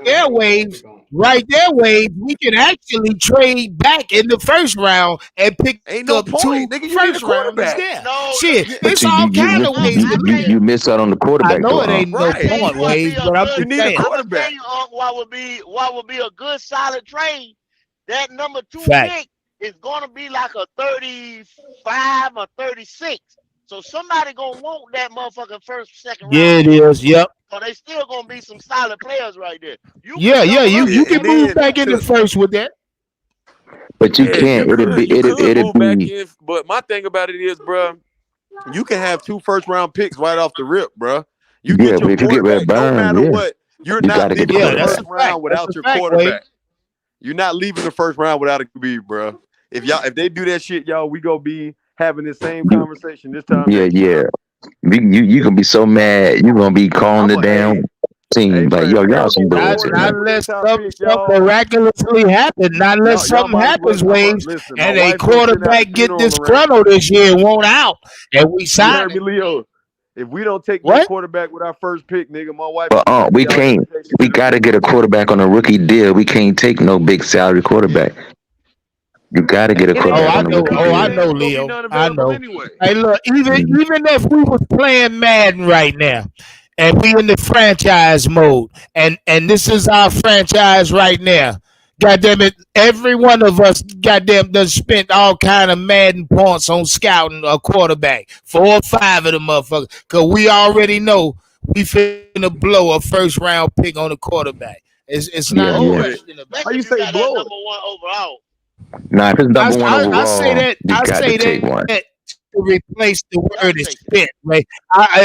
there, Waves, we can actually trade back in the first round and pick Ain't no up 2 point, nigga. You need a first rounders quarterback. there. No, Shit, you, But it's you all you kind miss of ways to do that. you miss out on the I quarterback know though. it ain't no Right. point, what be Waves, a but I'm good. You just need a saying. I'm gonna tell quarterback. you what would be a good solid trade. That number 2 Fact. pick is gonna be like a 35 or 36. So somebody gonna want that motherfucking first, second Yeah, round it pick. is. Yep. So they still gonna be some solid players right there. You Yeah, could double up You with And can that number move then back 2. in the first with that. But you yeah, can't. you could It'd move back be in. But my thing about it is, bruh, you can have 2 first-round picks right off the rip, bruh. You yeah. get But your if you get Red quarterback, no Burns, matter yeah, what. You're you not got to get the leaving the Yeah, that's quarterback. a first fact. round without That's a your fact, Wade. quarterback. You're not leaving the first round without a QB, bruh. If they do that shit, y'all, we gonna be having this same You, conversation this time yeah, next year. yeah. You gonna be so mad. You gonna be calling the I'm a damn hey, team like, friend, yo, if we y'all don't some get no Not bullshit, man. quarterback with this unless top pick, something y'all, miraculously happens. Not unless y'all something might as well. happens, Waves, Listen. My and a wife gonna send out the quarterback get funeral arrangements. disgruntled this year and won't out, and we You sign heard me, it. Leo. If we don't take no What? quarterback with our first pick, nigga, my wife But gonna send we y'all can't. invitations We to the got to get a funeral. quarterback on a rookie deal. We can't take no big salary quarterback. You got to get a And it Oh, ain't quarterback I on a gonna be know. rookie none. Oh, I It deal. know, ain't gonna be Leo. none I available know. anyway. Hey, look, Mm. even if we was playing Madden right now, and we in the franchise mode, and this is our franchise right now. Goddamn it, every one of us, goddamn, done spent all kind of Madden points on scouting a quarterback. 4 or 5 of them motherfuckers, cause we already know we finna blow a first round pick on the quarterback. It's not Yeah, a Blow yeah. it. question about How Especially you if you say got that blow it? number 1 overall. Nah, if it's it. number one I say overall, that. you I got to say take one. that to replace the Gotta word is take it. spin, right?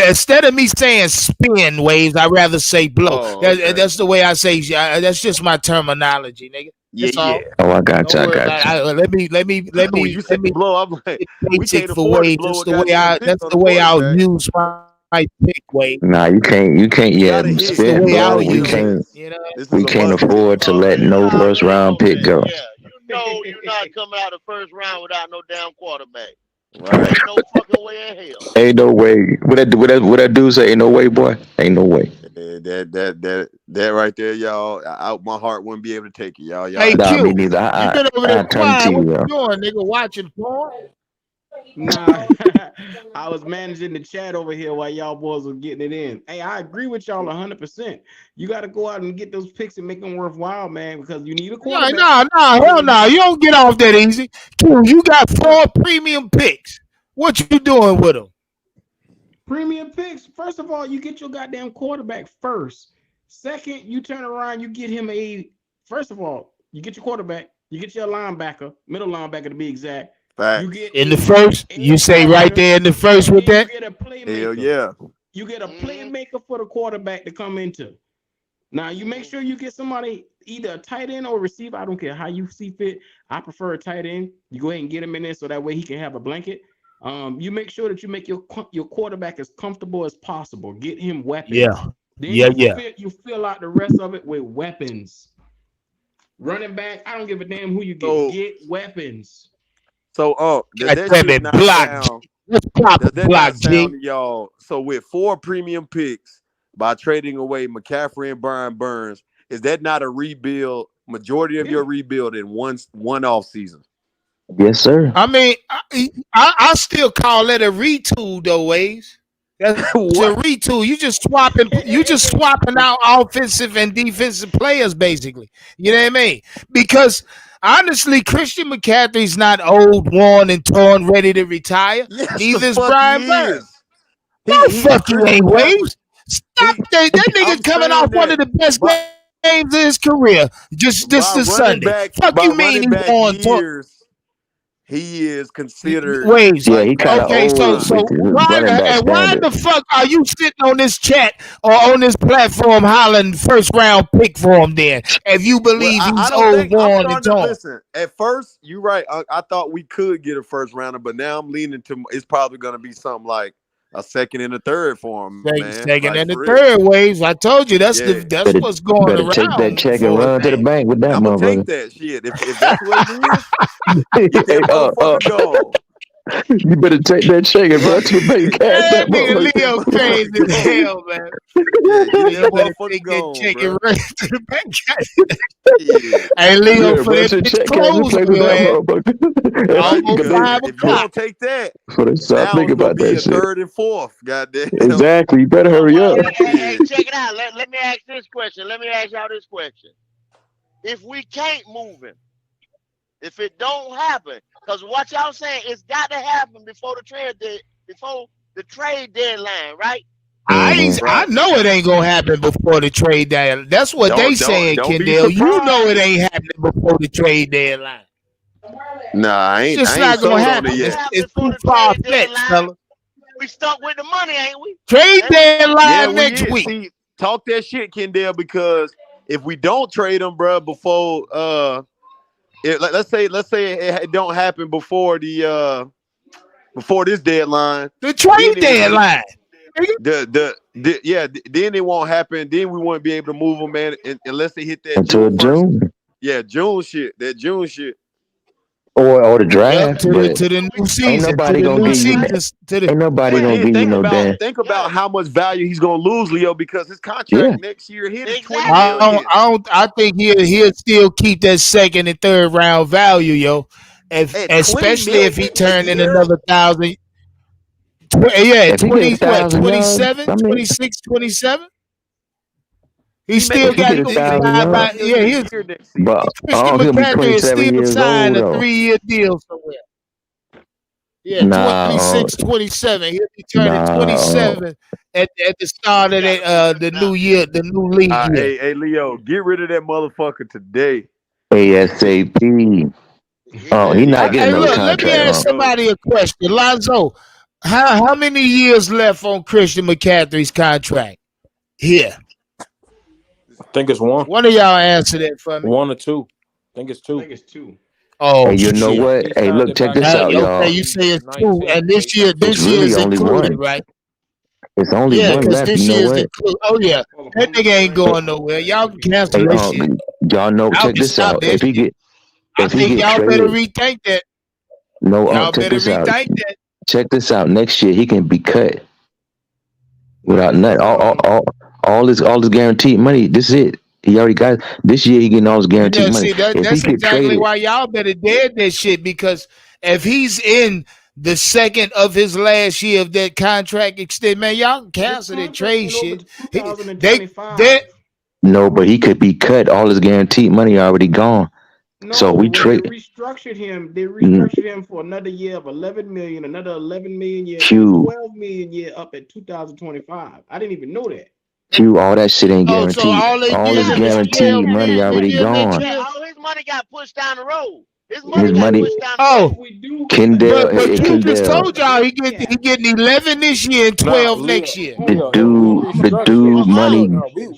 Instead of me saying spin Waves, I rather say blow. Oh, okay. That's the way I say. That's just my terminology, nigga. Yeah, That's all. Oh, I got Don't you. I worry got about you. it. When you say Let me blow, I'm like, get we basic can't for afford to Waves. blow a goddamn pick That's on the a way I'll quarterback. use my pick, Wade. Nah, you can't. You Yeah, gotta hit. That's the spin, way You I'll bro. gotta We hit use on it. can't. this. You know. This is We a can't must hit. afford to let You no first already round know pick that. go. Yeah, you know you're not coming out of first round without no damn quarterback. Right. Ain't no fucking way in hell. Ain't no way. What that dude say? Ain't no way, boy. Ain't no way. That right there, y'all. Out my heart wouldn't be able to take it, y'all. Y'all Hey have to Nah, me Q, neither. you been over I there turn the quiet. What TV you off. doing, nigga? Watching porn? Nah, I was managing the chat over here while y'all boys were getting it in. Hey, I agree with y'all 100%. You got to go out and get those picks and make them worthwhile, man, because you need a quarterback. Hell no. You don't get off that easy. Q, you got 4 premium picks. What you doing with them? Premium picks. First of all, you get your goddamn quarterback first. Second, you turn around, you get him first of all, you get your quarterback, you get your linebacker, middle linebacker to be exact. facts. You get In the first, you say edge right rusher, there in the first and with then you that? get a playmaker. Hell yeah. You get a playmaker for the quarterback to come into. Now you make sure you get somebody, either a tight end or a receiver. I don't care how you see fit. I prefer a tight end. You go ahead and get him in there so that way he can have a blanket. You make sure that you make your quarterback as comfortable as possible. Get him weapons. Yeah. Then Yeah. you fill out the rest of it with weapons. Running back, I don't give a damn who you get. So- Get weapons. So, does God that damn shit it, not block. sound? Let's pop Does a that block, not G. sound to y'all? So, with 4 premium picks by trading away McCaffrey and Brian Burns, is that not a rebuild? Majority of your rebuild in one off season. Yes, sir. I mean, I still call it a retool though, Waves. That's a retool. You just swapping out offensive and defensive players, basically. You know what I mean? Because honestly, Christian McCaffrey's not old, worn, and torn, ready to retire. Yes, Neither the is fuck Brian he Burns. is. No, He- fuck you Christian ain't, McCaffrey- Waves. Stop that. That nigga I'm coming saying off one that of the best by- games of his career. Just this by is running Sunday. back- Fuck by you mean running he back won? years, he is considered. Waves. Yeah, he kind of Okay, old so with his why running back why standard. the fuck are you sitting on this chat or on this platform hollering first round pick for him then? If you believe Well, I he's don't old, think I'm worn, and starting to torn. listen. At first, you're right. I thought we could get a first rounder, but now I'm leaning to it's probably going to be something like a second and a third for him, man. Second Like, and the for real. third, Waves. I told you that's Yeah. that's what's going Better around. take that check and for run to the man. bank with that I'm gonna take motherfucker. that shit. If that's what it is, get Hey, that motherfucker gone. you better take that check and run to the bank. Cash That that nigga motherfucker. Leo crazy as hell, man. Yeah, get You that better motherfucker take that gone, check bro. and run to the bank. Yeah. Hey, Leo, Yeah, for run that to the bitch check cash and close play on with your that ass. motherfucker. Almost Because 5 if you o'clock. don't take that, So they stop now thinking it's gonna about be that a shit. third and fourth. Goddamn. Exactly. You better hurry up. Hey, check it out. Let me ask this question. Let me ask y'all this question. If we can't move him, if it don't happen, because what y'all saying, it's got to happen before the trade deadline, right? I know it ain't gonna happen before the trade deadline. That's what they saying, don't be Kendall. You know surprised. it ain't happening before the trade deadline. Nah, I ain't. It's just I ain't not gonna sold on happen. it yet. It's Before too the far trade fetched, deadline. fella. We stuck with the money, ain't we? Trade deadline Yeah, we next is. week. See, talk that shit, Kendall, because if we don't trade him, bro, before let's say it don't happen before before this deadline. The trade Then deadline. then it won't happen. Then we won't be able to move him, man, unless they hit that Until June. June. Yeah, June shit. That June shit. Or the Yep, draft. to But the new season. nobody to the gonna new give you- season. To the ain't nobody But gonna then give you think no damn. about how much value he's gonna lose, Leo, because his contract Yeah. next year hit is Exactly. 20 million. I think he'll still keep that second and third round value, yo. At 20 Especially if he million turn a in year? another 1,000. If he 20, get 1,000 yards, 27, I mean- 26, 27? He He still make- got he get 1,000 yards. yeah, he's year next season. But Christian he'll be McCaffrey is 27 still years signed old a though. 3-year deal somewhere. Yeah, Nah, 26, 27. He'll be turning nah, 27 at the start of the new year, the new league year. Hey, Leo, get rid of that motherfucker today. ASAP. Oh, he not Hey, getting no look, let me contract. ask Huh? somebody a question. Lonzo, how many years left on Christian McCaffrey's contract? Here. I think it's one. One of y'all answer that for me. 1 or 2. I think it's I 2. think it's 2. Oh, Hey, you know shit. what? He Hey, signed look, it check back this in out, y'all. Okay, you say it's 2, 19, and this year really is only included, one. right? It's only Yeah, one because left. this You know year's what? included. Oh yeah, that nigga ain't going nowhere. Y'all can cancel Hey, that shit. y'all know. Y'all Check can this stop out. that If he shit. get, I if he think get y'all better traded, rethink that. no. Y'all Check better this out. rethink that. Check this out. Next year he can be cut without nothing. All this guaranteed money. This is it. He already got this year. He getting all his guaranteed Yeah, money. see, If he that's get exactly traded, why y'all better dead that shit, because if he's in the second of his last year of that contract extend, man, y'all can cancel that trade shit. no, but he could be cut. All his guaranteed money already gone. No, So we when trade- they restructured him. They restructured him for another year of 11 million, another 11 million year, Phew. 12 million year up at 2025. I didn't even know that. All that shit ain't Oh, guaranteed. so all they all did his was guaranteed money already gone. All his money got pushed down the road. His His money got money- pushed down the Oh. road. We do. Kendall, But you just Kendall, told y'all he getting 11 this year and 12 next year. The dude, the dude money.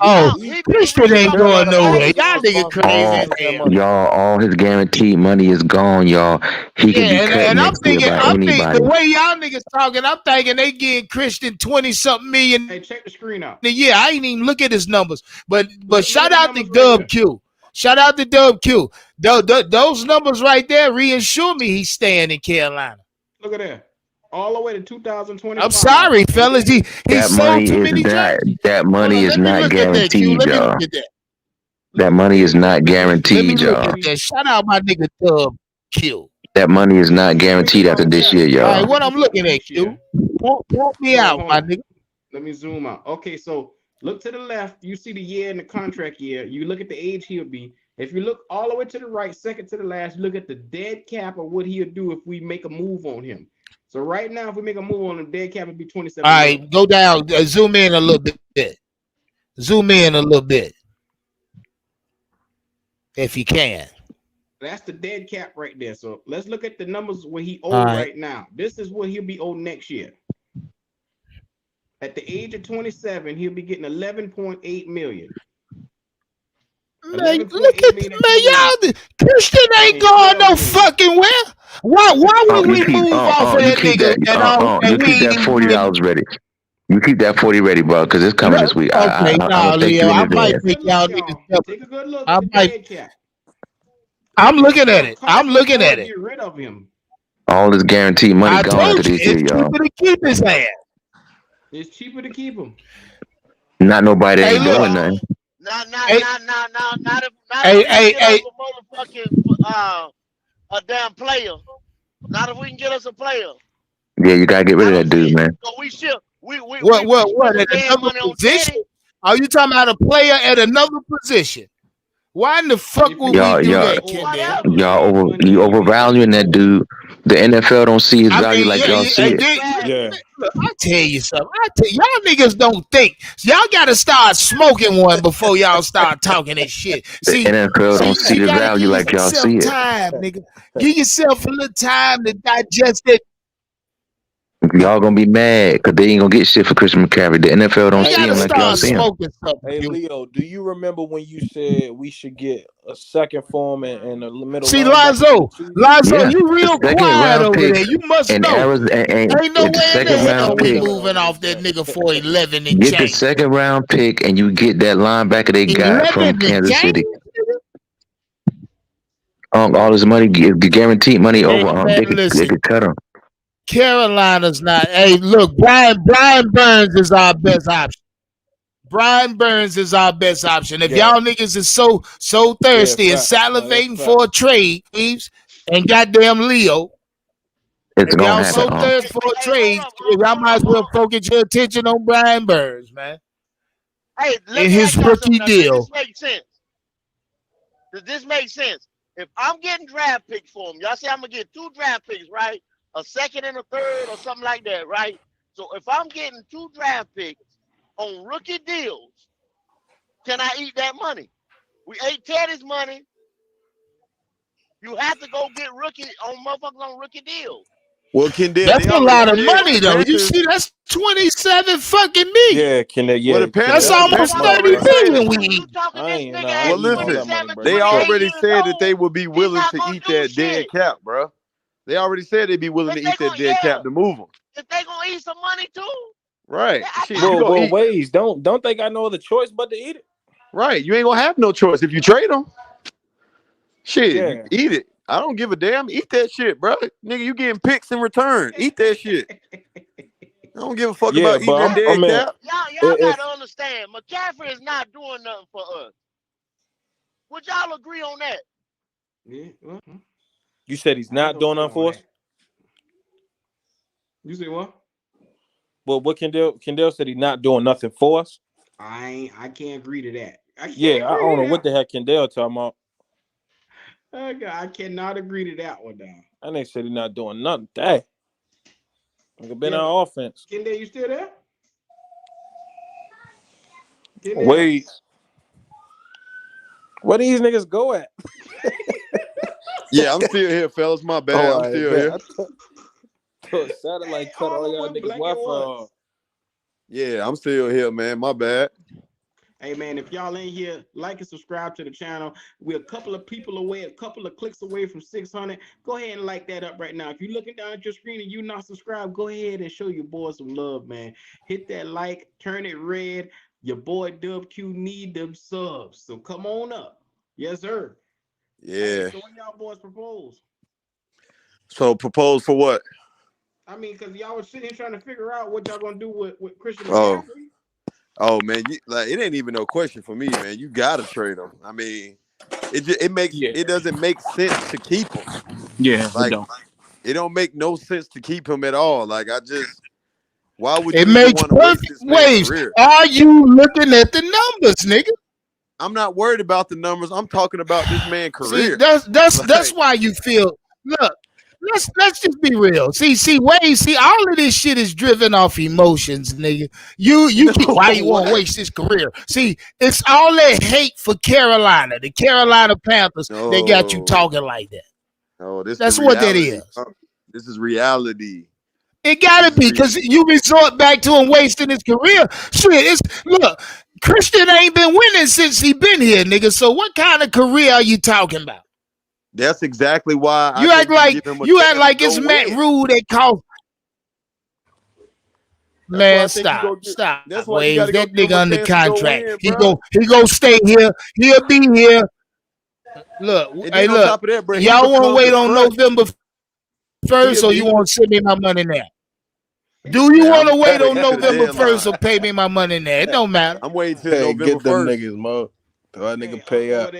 Oh, He Christian be ain't real going nowhere. crazy. Y'all nigga crazy All as hell. y'all, all his guaranteed money is gone, y'all. He can be Yeah, cut and I'm next year thinking, by anybody. the way y'all niggas talking, I'm thinking they getting Christian 20-something million Hey, check the screen out. a year. I ain't even look at his numbers, but Look shout at the out to numbers right Dub there. Q. Shout out to Dub Q. Those numbers right there reassure me he's staying in Carolina. Look at that. All the way to 2025. I'm sorry, fellas. He That sold money too is many not. jerseys. That money is Let me not look at that, Q. guaranteed, Let me y'all. look at that. That money is not Let me guaranteed, look y'all. at that. Shout out my nigga Dub Q. That money is not guaranteed after this year, All right, y'all. what I'm looking at, Q. Point me out, my nigga. Let me zoom out. Okay, so look to the left. You see the year and the contract year. You look at the age he'll be. If you look all the way to the right, second to the last, you look at the dead cap of what he'll do if we make a move on him. So right now, if we make a move on him, dead cap would be 27. All right, go down. Zoom in a little bit. Zoom in a little bit, if you can. That's the dead cap right there. So let's look at the numbers where he owed All right. right now. This is what he'll be owed next year. At the age of 27, he'll be getting 11.8 million. Man, look at y'all. Christian ain't going no fucking where. Why would we move off of that nigga? You keep that $40 ready. You keep that 40 ready, bro, because it's coming this week. Okay, I'll take Leo, you in I might advance. think y'all niggas. Take a good look I at the might. dead cap. I'm looking at it. I'm looking at it. Get rid of him. All this guaranteed money I gone told after you, this year, it's y'all. cheaper to keep his ass. It's cheaper to keep him. Not nobody Hey, ain't look. doing nothing. Not Hey. if we can get us a motherfucking a damn player. Not if we can get us a player. Yeah, you gotta get rid of that dude, man. So we should What at another position? Are you talking about a player at another position? Why in the fuck would we do that, Kendall? You overvaluing that dude. The NFL don't see his value like y'all see it. Look, I tell you something. Y'all niggas don't think. Y'all gotta start smoking one before y'all start talking that shit. The NFL don't see the value like y'all see it. Time, nigga. Give yourself a little time to digest it. Y'all gonna be mad because they ain't gonna get shit for Christian McCaffrey. The NFL don't see him like y'all see him. Hey Leo, do you remember when you said we should get a second for him and a middle? See, Lonzo, you real quiet over there. You must know. Ain't no way in the hell we moving off that nigga for 11 and get change. the second round pick and you get that linebacker they got from Kansas City. All this money, guaranteed money over. They could cut him. Carolina's not. Hey, look, Brian Burns is our best option. Brian Burns is our best option. If y'all niggas is so thirsty and salivating for a trade, Eves, and goddamn Leo, it's if y'all happen, so thirsty for a trade, y'all might as well focus your attention on Brian Burns, man. Hey, in his rookie deal. Does this make sense? Does this make sense? If I'm getting draft picks for him, y'all say I'm gonna get 2 draft picks, right? A second and a third or something like that, right? So if I'm getting 2 draft picks on rookie deals, can I eat that money? We ate Teddy's money. You have to go get motherfuckers on rookie deals. Well, Kendall, that's a lot of money, though. You see, that's 27 fucking million. Yeah, Kendall. Yeah, well, that's almost 30 million. We eat. Well, listen, they already said that they would be willing to eat that dead cap, bro. They already said they'd be willing to eat that dead cap to move them. If they gonna eat some money too, right? Well, Ways, don't they got no other choice but to eat it? Right, you ain't gonna have no choice if you trade them. Shit, eat it. I don't give a damn. Eat that shit, bro. Nigga, you getting picks in return. Eat that shit. I don't give a fuck about eating that dead cap. Y'all gotta understand, McCaffrey is not doing nothing for us. Would y'all agree on that? Yeah. You said he's not doing nothing for us? You say what? Well, what Kendall said he's not doing nothing for us? I can't agree to that. I don't know what the heck Kendall talking about. I cannot agree to that one, down. And they said he's not doing nothing. Dang. Like been our offense. Kendall, you still there? Wait. Where these niggas go at? Yeah, I'm still here, fellas. My bad. I'm still here. Satellite cut all y'all niggas Wi-Fi. Yeah, I'm still here, man. My bad. Hey man, if y'all ain't here, like and subscribe to the channel. We're a couple of people away, a couple of clicks away from 600. Go ahead and like that up right now. If you're looking down at your screen and you're not subscribed, go ahead and show your boy some love, man. Hit that like, turn it red. Your boy Dub Q need them subs. So come on up. Yes, sir. Yeah. Hey, so when y'all boys propose? So propose for what? I mean, because y'all was sitting here trying to figure out what y'all gonna do with Christian Oh. McCaffrey. Oh man, it ain't even no question for me, man. You gotta trade him. I mean, it doesn't make sense to keep him. Yeah, Like it don't make no sense to keep him at all. Like why would you It even makes want to waste perfect this man's waves. career? Are you looking at the numbers, nigga? I'm not worried about the numbers. I'm talking about this man's career. See, that's why you feel. Look, let's just be real. See, Wade. See, all of this shit is driven off emotions, nigga. Why you want to waste his career? See, it's all that hate for Carolina, the Carolina Panthers. They got you talking like that. Oh, that's what that is. This is reality. It gotta be because you resort back to him wasting his career. Shit, look, Christian ain't been winning since he been here, nigga. So what kind of career are you talking about? That's exactly why you act like it's Matt Rule that called. Man, stop. That's why you gotta that nigga under contract. Win, he go stay here. He'll be here. Look, hey, look. That, y'all want to wait on November 1st, or you want to send me my money now? Do you want to wait on November 1st or pay me my money now? It don't matter. I'm waiting till November get them 1st. niggas, Mo. That nigga pay up.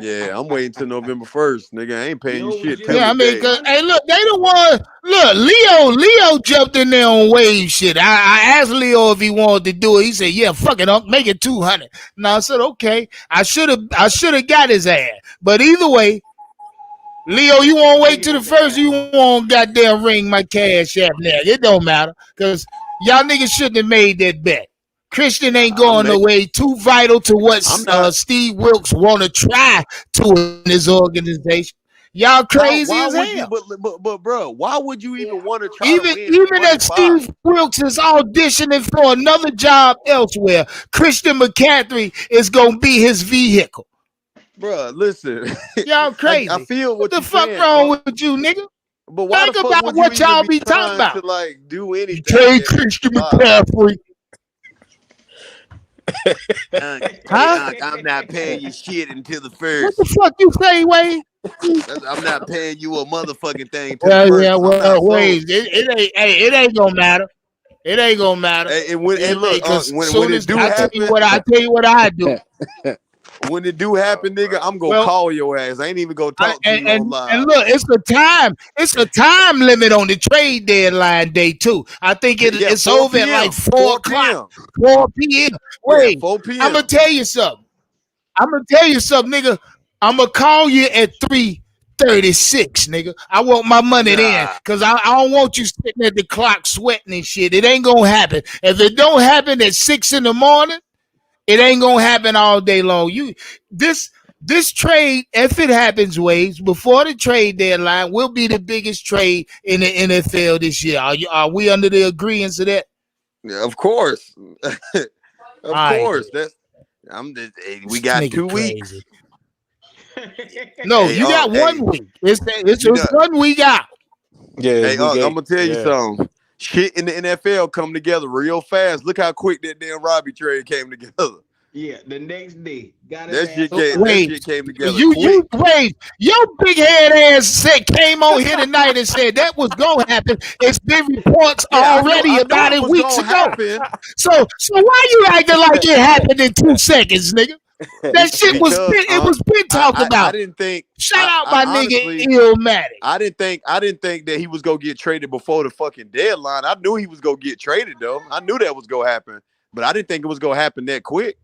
Yeah, I'm waiting till November 1st, nigga. I ain't paying you shit. Yeah, I mean, hey, look, they the one. Look, Leo jumped in there on wave shit. I asked Leo if he wanted to do it. He said, "Yeah, fuck it, make it 200." Now I said, "Okay." I should have got his ass, but either way. Leo, you want to wait till the first? You want goddamn ring my cash app now? It don't matter because y'all niggas shouldn't have made that bet. Christian ain't going away. Too vital to what Steve Wilkes want to try to in his organization. Y'all crazy as hell. But bro, why would you even want to try even if Steve Wilkes is auditioning for another job elsewhere, Christian McCaffrey is gonna be his vehicle. Bro, listen. Y'all crazy. I feel what the fuck wrong with you, nigga? But why think about what y'all be talking about. To like do anything? Trade Christian McCaffrey. I'm not paying you shit until the first. What the fuck you say, Wade? I'm not paying you a motherfucking thing. Wade. It ain't gonna matter. It ain't gonna matter. When it do happen, I tell you what I do. When it do happen, nigga, I'm gonna call your ass. I ain't even gonna talk to you on live. And look, it's a time limit on the trade deadline day too. I think it's over at like 4 o'clock. 4 p.m. Wait, 4 p.m. I'm gonna tell you something, nigga. I'm gonna call you at 3:36, nigga. I want my money then, cause I don't want you sitting at the clock sweating and shit. It ain't gonna happen. If it don't happen at 6 in the morning. It ain't gonna happen all day long. This trade, if it happens, Waves, before the trade deadline, will be the biggest trade in the NFL this year. Are we under the agreement to that? Yeah, of course. Course. We got 2 weeks. No, you got 1 week. It's just 1 week out. Yeah. Hey, I'm gonna tell you something. Shit in the NFL come together real fast. Look how quick that damn Robbie trade came together. Yeah, the next day. That shit came together. Wait, your big head ass came on here tonight and said that was gonna happen. It's been reports already about it weeks ago. So why you acting like it happened in 2 seconds, nigga? That shit was been talked about. I didn't think. Shout out my nigga Illmatic. I didn't think that he was gonna get traded before the fucking deadline. I knew he was gonna get traded though. I knew that was gonna happen, but I didn't think it was gonna happen that quick.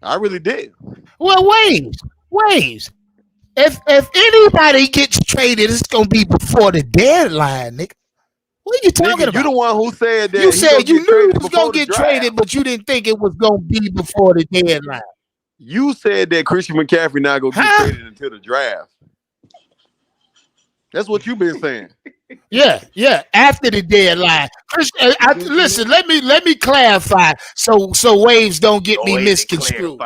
I really did. Well, Waves. If anybody gets traded, it's gonna be before the deadline, nigga. What are you talking about? You the one who said that. You said you knew he was gonna get traded, but you didn't think it was gonna be before the deadline. You said that Christian McCaffrey not gonna get traded until the draft. That's what you've been saying. Yeah. After the deadline, listen. Let me clarify so waves don't get me misconstrued.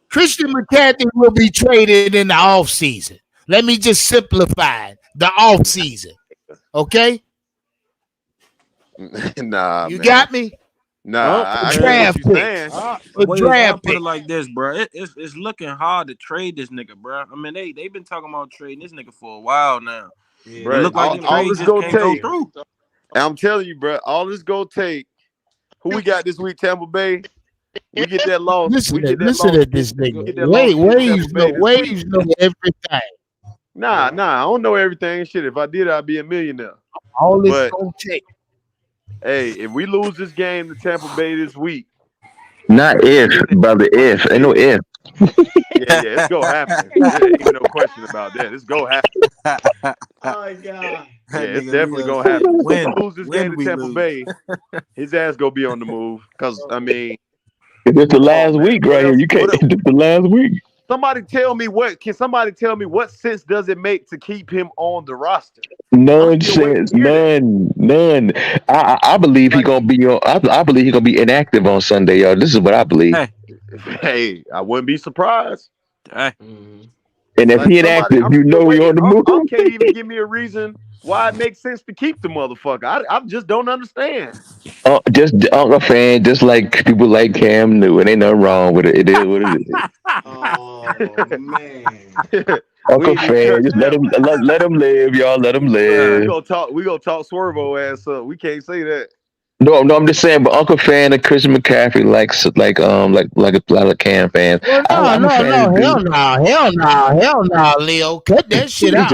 Christian McCaffrey will be traded in the off season. Let me just simplify it. The off season. Okay? Nah, you man. got me? Nah, I draft get what you're saying. I'll put it like this, bro. It's looking hard to trade this nigga, bro. I mean, they been talking about trading this nigga for a while now. Yeah, it look like the trade just can't go through. And I'm telling you, bro, all this go take. Who we got this week? Tampa Bay. We get that loss. Listen to this nigga. Waves know everything. Nah, I don't know everything. Shit, if I did, I'd be a millionaire. All this gonna take. Hey, if we lose this game to Tampa Bay this week. Not if, brother, if. Ain't no if. Yeah, it's gonna happen. Ain't no question about that. It's gonna happen. Oh my God. Yeah, it's definitely gonna happen. When we lose this game to Tampa Bay, his ass gonna be on the move. Cause I mean, it's the last week right here. You can't. It's the last week. Somebody tell me what sense does it make to keep him on the roster? None sense. None. I believe he's gonna be on. I believe he's gonna be inactive on Sunday, y'all. This is what I believe. Hey, I wouldn't be surprised. And if he inactive, you know he on the move. I can't even give me a reason why it makes sense to keep the motherfucker. I just don't understand. Just Uncle fan, just like people like Cam Newton. Ain't nothing wrong with it. It is what it is. Oh man. Uncle fan, just let him live, y'all. Let him live. We gonna talk Swervo ass up. We can't say that. No, I'm just saying. But Uncle fan and Christian McCaffrey like a lot of Cam fans. Hell no, Leo. Cut that shit out.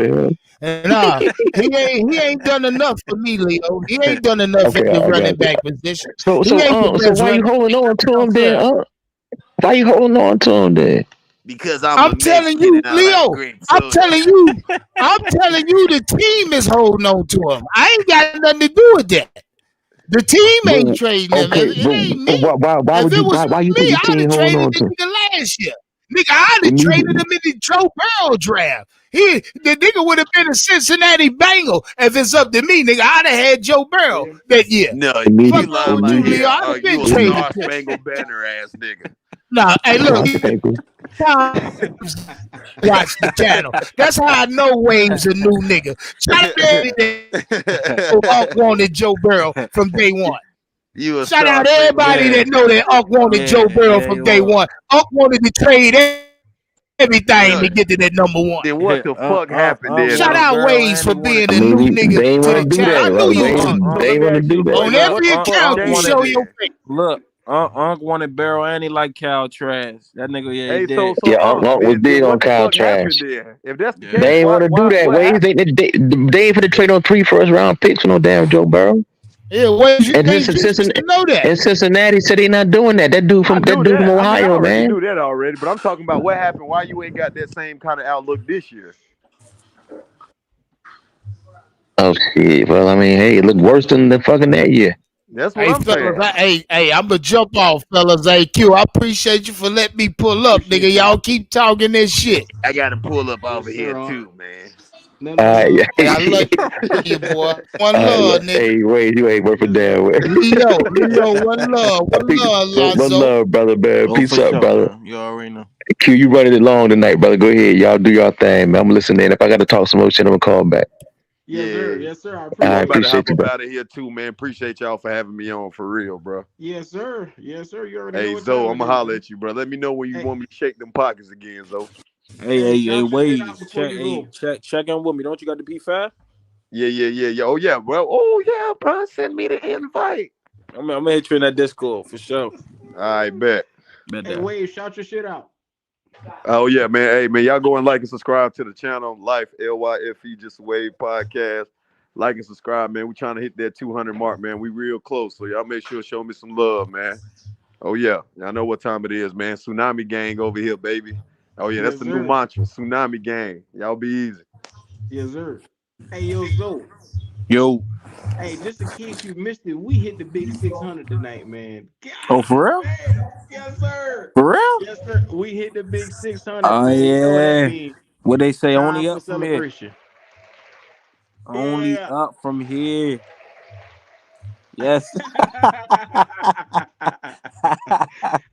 He ain't done enough for me, Leo. He ain't done enough in the running back position. So why you holding on to him then? Why you holding on to him then? Because I'm telling you, Leo. I'm telling you, the team is holding on to him. I ain't got nothing to do with that. The team ain't trading him. It ain't me. Why you think the team holding on to him? Last year, nigga, I'd have traded him in the Joe Burrow draft. The nigga would have been a Cincinnati Bengal if it's up to me, nigga. I'd have had Joe Burrow that year. No, fuck wrong with you, Leo. I'd have been traded. Star Spangled Banner ass nigga. Nah, hey, look. Watch the channel. That's how I know Waves a new nigga. Shout out to Unc wanted Joe Burrow from day one. Shout out to everybody that know that Unc wanted Joe Burrow from day one. Unc wanted to trade everything to get to that number one. Then what the fuck happened there? Shout out Waves for being a new nigga to the channel. I knew you was They want to do that. on every account. You show your face. Look. Unc wanted Barrow and he like Kyle Trash. That nigga, yeah, he did. Unc was big on Kyle Trash. If that's the case, they ain't want to do that. Waves they ain't for the trade on 3 first-round picks for no damn Joe Burrow. Yeah, Waves, you know that. And Cincinnati said they not doing that. That dude from Ohio, man. I knew that already, but I'm talking about what happened. Why you ain't got that same kind of outlook this year? Oh shit! Well, I mean, hey, it looked worse than the fucking that year. That's what I'm saying. Hey, I'm gonna jump off, fellas. Hey, Q, I appreciate you for letting me pull up, nigga. Y'all keep talking this shit. I gotta pull up over here too, man. I love you, boy. One love, nigga. Hey, wait, you ain't worth a damn way. Leo, one love, Lonzo. One love, brother, man. Peace up, brother. Man. You already know. Q, you running it long tonight, brother. Go ahead, y'all do your thing, man. I'm listening. If I gotta talk some more shit, I'm gonna call back. Yes, sir. I appreciate you, bro. Out of here too, man. Appreciate y'all for having me on for real, bro. Yes, sir. You already know. Hey, Zoe, I'm gonna holler at you, bro. Let me know when you want me to shake them pockets again, Zoe. Hey, wait. Check in with me. Don't you got the P5? Yeah. Oh yeah, bro. Oh yeah, bro. Send me the invite. I'm gonna hit you in that Discord for sure. I bet. Hey, Wade, shout your shit out. Oh yeah, man. Hey man, y'all go and like and subscribe to the channel. Life LYFE Just Wave podcast. Like and subscribe, man. We trying to hit that 200 mark, man. We real close, so y'all make sure to show me some love, man. Oh yeah, y'all know what time it is, man. Tsunami gang over here, baby. Oh yeah, that's the new mantra. Tsunami gang. Y'all be easy. Yes, sir. Hey, yo, Zoe. Yo. Hey, just in case you missed it, we hit the big 600 tonight, man. God, oh, for real? Man. Yes, sir. For real? Yes, sir. We hit the big 600. Oh, yeah. What they say, only up from celebration. Only Yeah. up from here. Yes.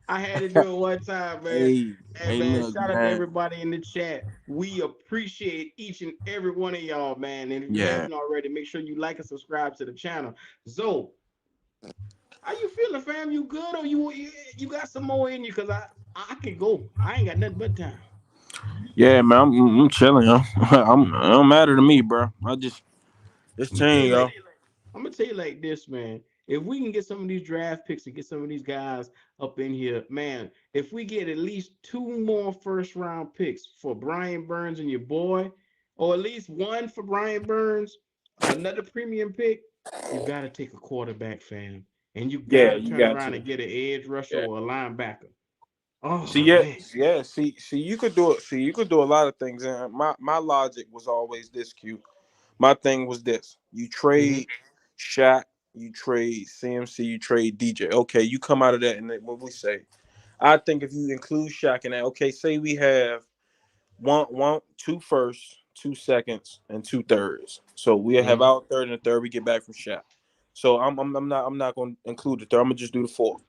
I had to do it one time, man. Hey, And hey, man, look, shout out to man. everybody in the chat. We appreciate each and every one of y'all, man. And if you Yeah. haven't already, make sure you like and subscribe to the channel. Zoe, how you feeling, fam? You good or you got some more in you? Cause I can go. I ain't got nothing but time. Yeah, man. I'm chilling, yo. It don't matter to me, bro. It's I'm gonna tell chain, you yo. like I'm gonna tell you like this, man. If we can get some of these draft picks and get some of these guys up in here, man, if we get at least 2 more first round picks for Brian Burns and your boy, or at least one for Brian Burns, another premium pick, you gotta take a quarterback, fam. And you Yeah, gotta you turn got around to. and get an edge rusher Yeah. or a linebacker. Oh See, yeah, man. yeah. See, you could do it. See, you could do a lot of things. And my logic was always this, Q. My thing was this: you Mm-hmm. trade Shaq, you trade CMC, you trade DJ. Okay, you come out of that, and then what we say? I think if you include Shaq in that, okay, say we have two firsts, 2 seconds, and 2 thirds. So we have Mm-hmm. our third and a third we get back from Shaq. So I'm not gonna include the third. I'm gonna just do the fourth.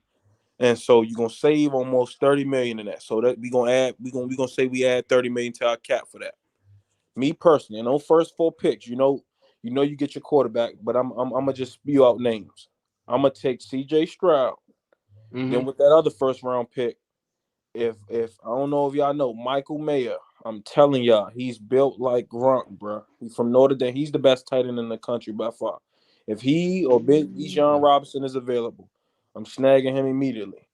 And so you're gonna save almost 30 million in that. So that we gonna say we add 30 million to our cap for that. Me personally, and on first 4 picks, you get your quarterback, but I'm gonna just spew out names. I'm gonna take CJ Stroud. Then Mm-hmm. with that other first round pick, if I don't know if y'all know Michael Mayer, I'm telling y'all, he's built like Gronk, bro. He's from Notre Dame. He's the best tight end in the country by far. If he or Big Bijan Robinson is available, I'm snagging him immediately.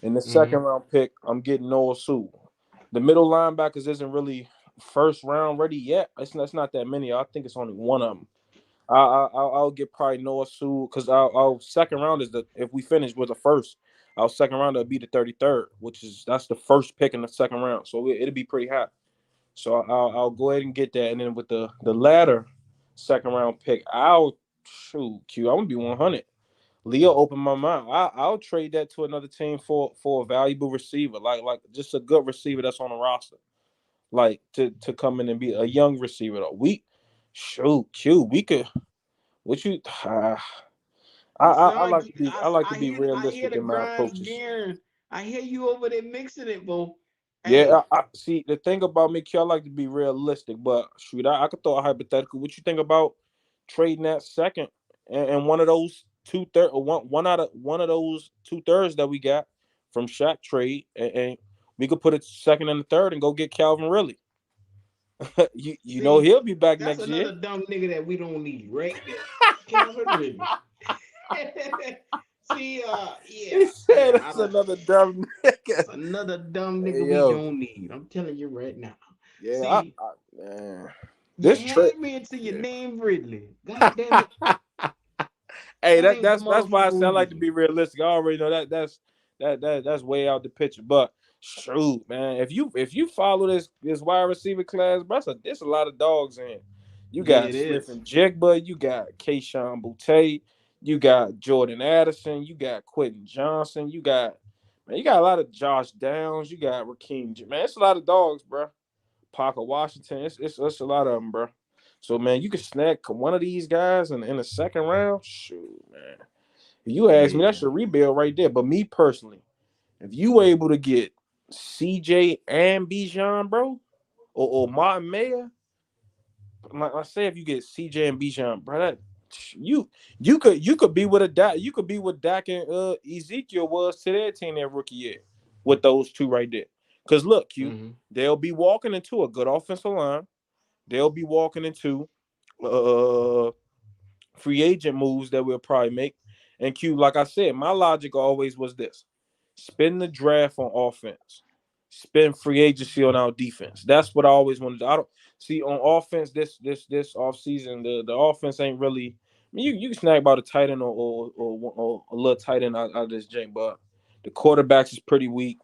In the Mm-hmm. second round pick, I'm getting Noah Sewell. The middle linebackers isn't really first round ready yet. It's not that many. I think it's only one of them. I'll get probably Noah Sewell because our second round is if we finish with the first, our second round will be the 33rd, that's the first pick in the second round. So it'll be pretty high. So I'll go ahead and get that, and then with the latter second round pick, I'll shoot Q. I'm gonna be 100. Leo opened my mind. I'll trade that to another team for a valuable receiver, like just a good receiver that's on the roster, like to come in and be a young receiver. Though we could. What you? You sound I like like to be I hear realistic the in my grind approaches. gearing. I hear you over there mixing it, bro. Yeah, Hey, I see the thing about me, Q, I like to be realistic, but shoot, I could throw a hypothetical. What you think about trading that second and one of those 2/3 or one out of one of those 2/3 that we got from Shaq trade, and we could put a second and a third and go get Calvin Ridley. You know see, he'll be back that's next year. another dumb nigga that we don't need right there. Calvin Ridley. See, He yeah, said yeah. that's another dumb nigga. That's another dumb Hey, nigga we yo, don't need. I'm telling you right now. yeah, See, man, you this trade. had me until your Yeah. name Ridley. God damn it. Hey, That ain't the that's why I motherfucker we sound like to need. be realistic. I already know that's way out the picture. But shoot, man, if you follow this wide receiver class, bro, there's a lot of dogs in. You Yeah, got it Smith is. and Jigba, you got Keyshawn Boutte, you got Jordan Addison, you got Quentin Johnson, you got a lot of Josh Downs, you got Raheem. Man, it's a lot of dogs, bro. Parker Washington. It's a lot of them, bro. So man, you can snag one of these guys in the second round. Shoot, man. If you ask me, Yeah. that's your rebuild right there. But me personally, if you were able to get CJ and Bijan, bro, or Martin Mayer, like I say, if you get CJ and Bijan, bro, that you could be with Dak and Ezekiel was to their team that rookie year with those two right there. Because look, Mm-hmm. they'll be walking into a good offensive line. They'll be walking into uh free agent moves that we'll probably make. And Q, like I said, my logic always was this: spend the draft on offense, spend free agency on our defense. That's what I always wanted to do. I don't see on offense this off season. The offense ain't really. I mean, you can snag about a tight end or a little tight end out of this jank, but the quarterbacks is pretty weak.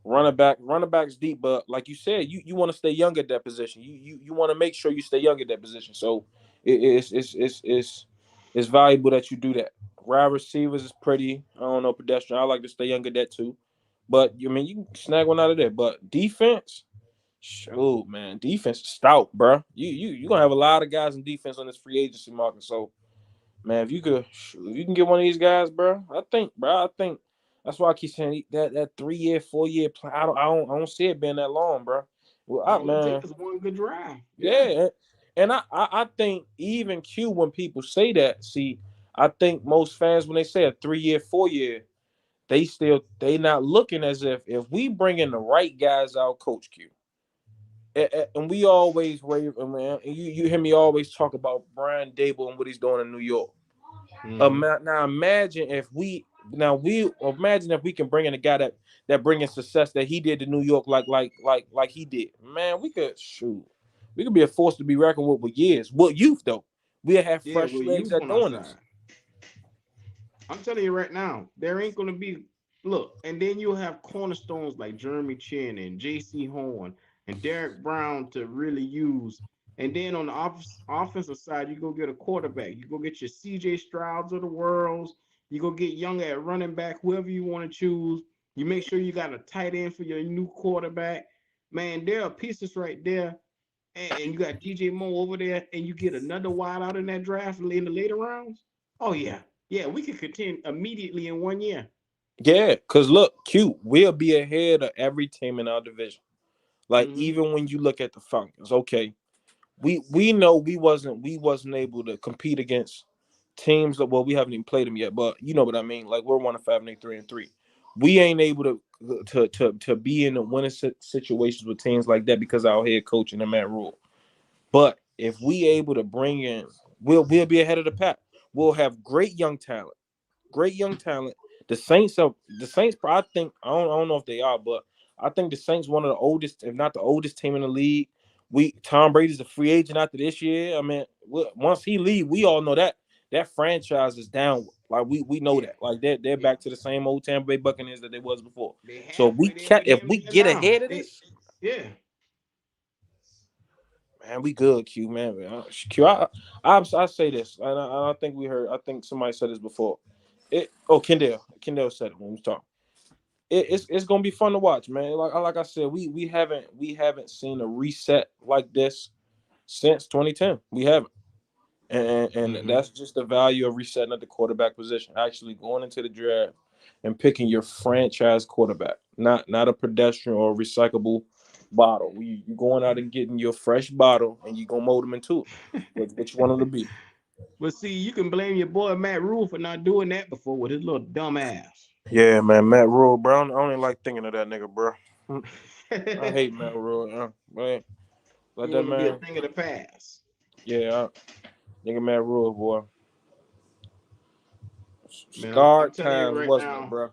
Running backs deep, but like you said, you want to stay young at that position. You want to make sure you stay young at that position. So it's valuable that you do that. Wide receivers is pretty. I don't know, pedestrian. I like to stay young at that too. But you can snag one out of there. But defense, Shoot, man, defense is stout, bro. You gonna have a lot of guys in defense on this free agency market. So, man, if you can get one of these guys, bro, I think that's why I keep saying that 3 year, 4 year plan. I don't see it being that long, bro. Well, All it man, takes is one good drive. yeah, and I think even Q when people say that, see, I think most fans when they say a 3 year, 4 year, they not looking as if we bring in the right guys out, Coach Q. And we always rave, man. And you hear me always talk about Brian Dable and what he's doing in New York. Now imagine if we can bring in a guy that bringing success that he did to New York like he did. Man, we could be a force to be reckoned with years. What youth though? We'll have fresh legs at doing this. I'm telling you right now, there ain't gonna be and then you'll have cornerstones like Jeremy Chin and J.C. Horn and Derek Brown to really use. And then on the offensive side, you go get a quarterback. You go get your C.J. Strouds of the world. You go get young at running back, whoever you want to choose. You make sure you got a tight end for your new quarterback. Man, there are pieces right there. And you got DJ Moore over there, and you get another wide out in that draft in the later rounds. Oh, yeah. Yeah, we can contend immediately in 1 year. Yeah, because look, Q, we'll be ahead of every team in our division. Like, even when you look at the Falcons, okay, we know we wasn't able to compete against teams that, well, we haven't even played them yet, but you know what I mean. Like, we're 1-5 and 3-3. We ain't able to be in the winning situations with teams like that because our head coach and Matt Rule. But if we able to bring in, we'll be ahead of the pack. We'll have great young talent. The Saints, I think, I don't know if they are, but I think the Saints one of the oldest, if not the oldest team in the league. Tom Brady's a free agent after this year. I mean, once he leave, we all know that franchise is down. Like we know that. Like they're back to the same old Tampa Bay Buccaneers that they was before. So if we get ahead of this, yeah. Man, we good, Q, man. Q, I say this, and I think I think somebody said this before. Kendall said it when we was talking. It's gonna be fun to watch, man. Like I said, we haven't seen a reset like this since 2010. We haven't, and that's just the value of resetting at the quarterback position. Actually going into the draft and picking your franchise quarterback, not a pedestrian or a recyclable bottle. You going out and getting your fresh bottle, and you gonna mold them into it. What you want them to be. But see, you can blame your boy Matt Rule for not doing that before with his little dumb ass. Yeah, man, Matt Rule, bro. I don't even like thinking of that nigga, bro. I hate Matt Rule, man. Let that man be a thing of the past. Yeah, nigga, Matt Rule, boy. Scarred time, right wasn't now, it, bro?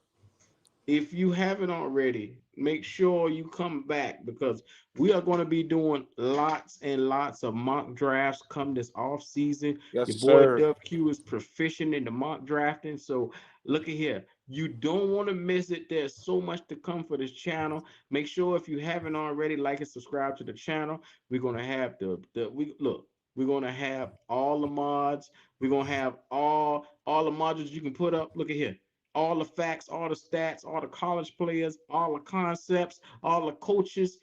If you haven't already, make sure you come back because we are going to be doing lots and lots of mock drafts come this off season. Yes, your boy WQ is proficient in the mock drafting. So look at here. You don't want to miss it. There's so much to come for this channel. Make sure if you haven't already, like and subscribe to the channel. We're going to have we're going to have all the mods. We're going to have all the modules you can put up. Look at here. All the facts, all the stats, all the college players, all the concepts, all the coaches,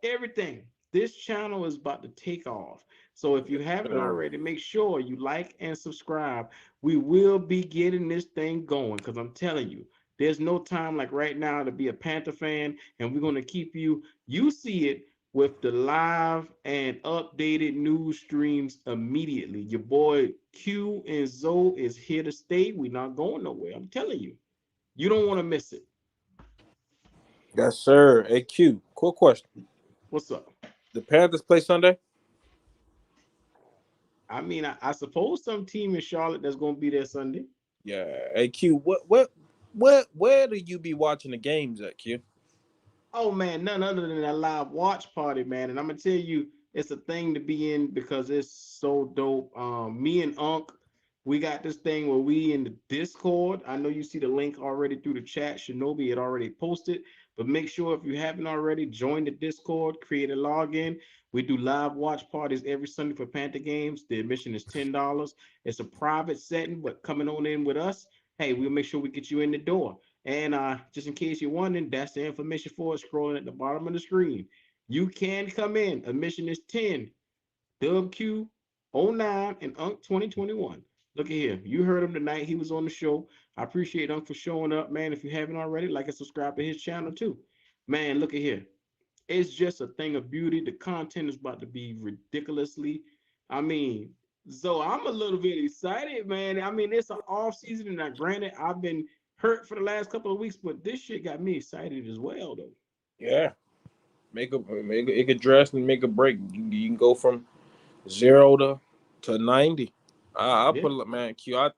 everything. This channel is about to take off. So if you haven't already, make sure you like and subscribe. We will be getting this thing going because I'm telling you, there's no time like right now to be a Panther fan, and we're going to keep you see it with the live and updated news streams immediately. Your boy Q and Zoe is here to stay. We're not going nowhere. I'm telling you. You don't want to miss it. Yes, sir. Hey, Q, quick question. What's up? The Panthers play Sunday? I mean, I suppose some team in Charlotte that's going to be there Sunday. Yeah. Hey, Q, where do you be watching the games at, Q? Oh, man, none other than that live watch party, man. And I'm going to tell you, it's a thing to be in because it's so dope. Me and Unc, we got this thing where we in the Discord. I know you see the link already through the chat. Shinobi had already posted. But make sure if you haven't already, join the Discord, create a login. We do live watch parties every Sunday for Panther games. The admission is $10. It's a private setting, but coming on in with us, hey, we'll make sure we get you in the door. And just in case you're wondering, that's the information for it scrolling at the bottom of the screen. You can come in. Admission is 10. WQ 09 and Unc 2021. Look at here. You heard him tonight. He was on the show. I appreciate Unc for showing up, man. If you haven't already, like and subscribe to his channel too. Man, look at here. It's just a thing of beauty. The content is about to be ridiculously. I mean, so I'm a little bit excited, man. I mean, it's an off season, and now granted, I've been hurt for the last couple of weeks, but this shit got me excited as well, though. Yeah, it could drastically make a break. You can go from 0 to 90. I Yeah. put it, man. I'm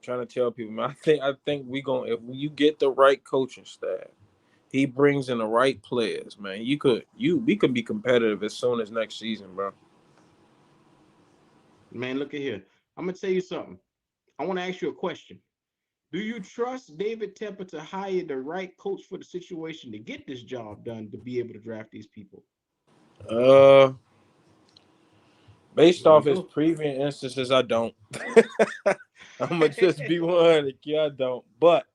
trying to tell people, man. I think we gonna if you get the right coaching staff, he brings in the right players, man. We could be competitive as soon as next season, bro. Man, look at here. I'm gonna tell you something. I want to ask you a question. Do you trust David Tepper to hire the right coach for the situation to get this job done to be able to draft these people? Uh, based There you off his go. previous instances, I don't. I'm gonna just be 100. Yeah, I don't. But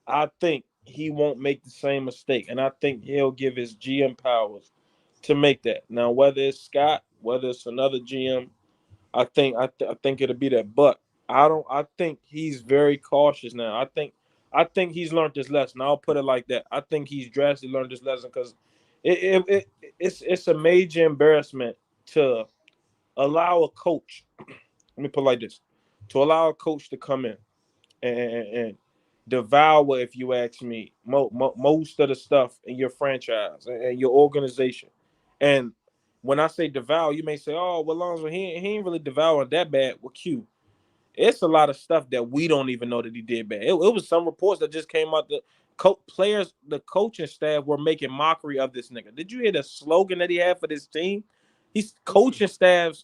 I think he won't make the same mistake, and I think he'll give his GM powers to make that. Now, whether it's Scott, whether it's another GM, I think it'll be that. But I don't. I think he's very cautious now. I think he's learned this lesson. I'll put it like that. I think he's drastically learned this lesson because it's a major embarrassment to allow a coach. Let me put it like this: to allow a coach to come in and devour, if you ask me, most of the stuff in your franchise and your organization. And when I say devour, you may say, "Oh, well, Lonzo, he ain't really devouring that bad." With Q, it's a lot of stuff that we don't even know that he did bad. It was some reports that just came out. The coaching staff were making mockery of this nigga. Did you hear the slogan that he had for this team? He's coaching staff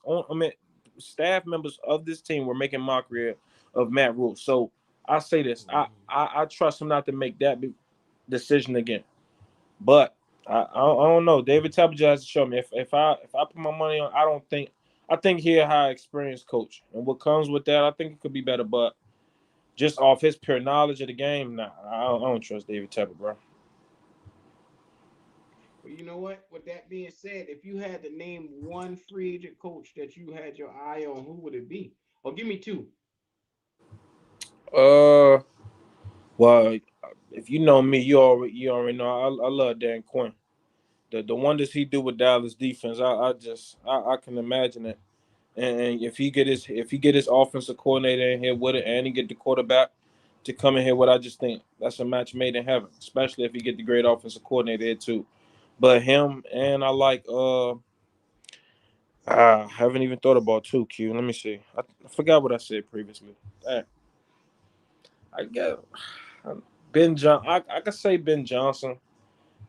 members of this team were making mockery of Matt Rule. So I say this: I trust him not to make that decision again. But I don't know. David Tepper has to show me if I put my money on. I think he'll hire experienced coach, and what comes with that, I think it could be better. But just off his pure knowledge of the game, nah, I don't trust David Tepper, bro. Well, you know what? With that being said, if you had to name one free agent coach that you had your eye on, who would it be? Or give me two. Well, if you know me, you already know I love Dan Quinn. The wonders he do with Dallas defense, I can imagine it. And if he get his offensive coordinator in here with it, and he get the quarterback to come in here with, I just think that's a match made in heaven. Especially if he get the great offensive coordinator here too. But him and I like I haven't even thought about 2Q. Let me see. I forgot what I said previously. I guess Ben John. I could say Ben Johnson.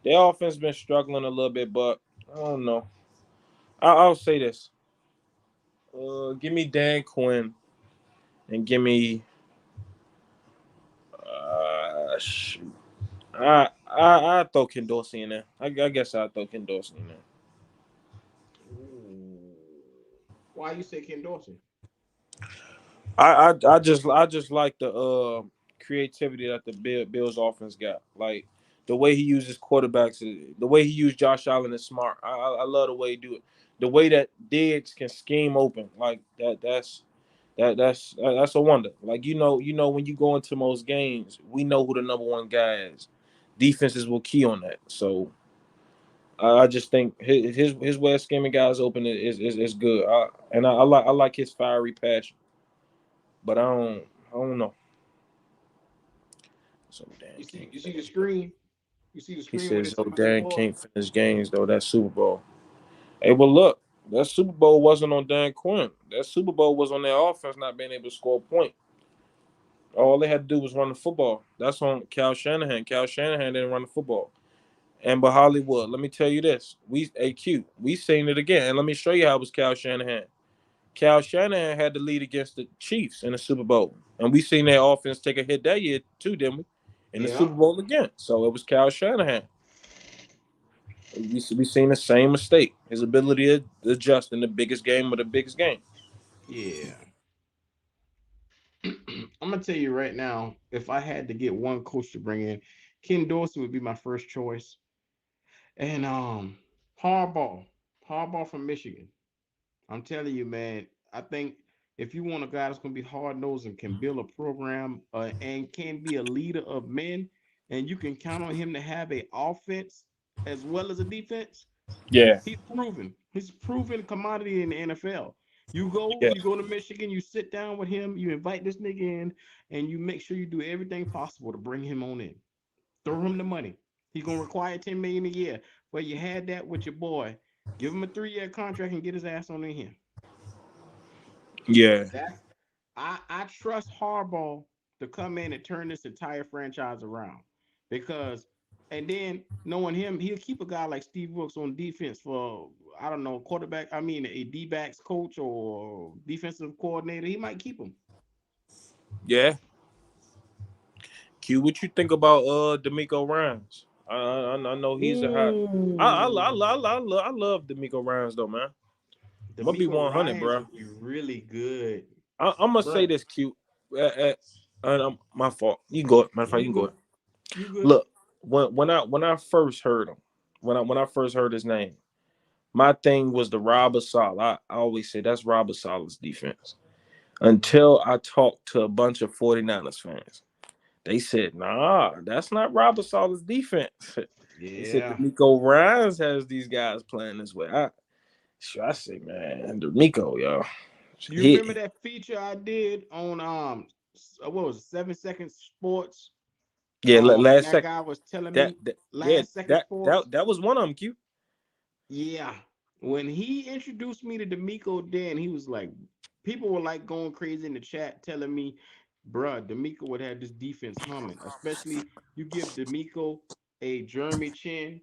Their offense been struggling a little bit, but I don't know. I'll say this. Give me Dan Quinn and give me. Shoot. I throw Ken Dorsey in there. I guess I'll throw Ken Dorsey in there. Ooh. Why you say Ken Dorsey? I just like the creativity that the Bills offense got. Like the way he uses quarterbacks, the way he used Josh Allen is smart. I love the way he do it. The way that Diggs can scheme open like that. That's a wonder. Like when you go into most games, we know who the number one guy is. Defenses will key on that. So I just think his way of scheming guys open is good. I like his fiery passion. But I don't know. So Dan You see, can't you see the finish, bro. screen. You see the He screen where they says, "Oh, talking about that Dan ball. can't finish games though. That Super Bowl." Hey, well, look, that Super Bowl wasn't on Dan Quinn. That Super Bowl was on their offense not being able to score a point. All they had to do was run the football. That's on Cal Shanahan. Cal Shanahan didn't run the football. And but Hollywood, let me tell you this: we seen it again, and let me show you how it was Cal Shanahan. Cal Shanahan had the lead against the Chiefs in the Super Bowl, and we seen their offense take a hit that year too, didn't we? In the Yeah. Super Bowl again. So it was Cal Shanahan. We seen the same mistake. His ability to adjust in the biggest game of the biggest game. Yeah. I'm gonna tell you right now, if I had to get one coach to bring in, Ken Dorsey would be my first choice. And Harbaugh from Michigan. I'm telling you, man. I think if you want a guy that's going to be hard nosed and can build a program and can be a leader of men, and you can count on him to have a offense as well as a defense, Yeah. he's proven. He's a proven commodity in the NFL. You go to Michigan, you sit down with him, you invite this nigga in, and you make sure you do everything possible to bring him on in. Throw him the money. He's gonna require $10 million a year. Well, you had that with your boy. Give him a 3-year contract and get his ass on in here. Yeah. I trust Harbaugh to come in and turn this entire franchise around, because and then knowing him, he'll keep a guy like Steve Wilks on defense for I don't know a D-backs coach or defensive coordinator. He might keep him. Yeah. Q, what you think about DeMeco Ryans? I know he's a hot. I love DeMeco Ryans though, man. I'm gonna be 100, bro. Would be really good. I'm gonna say this, Q. My fault. You can go. Matter of fact, you can go. You good? Look, when I first heard him, when I first heard his name, my thing was the Robert Saleh. I always say that's Robert Saleh's defense. Until I talked to a bunch of 49ers fans. They said, nah, that's not Robert Saleh's defense. They said DeMeco Ryans has these guys playing this way. I say, man, DeMeco, yo. You remember that feature I did on what was it, 7 Seconds Sports? Yeah, last second. That guy was telling me that was one of them, Q. Yeah. When he introduced me to DeMeco, then he was like, people were like going crazy in the chat telling me, bruh, DeMeco would have this defense humming, especially you give DeMeco a Jeremy Chin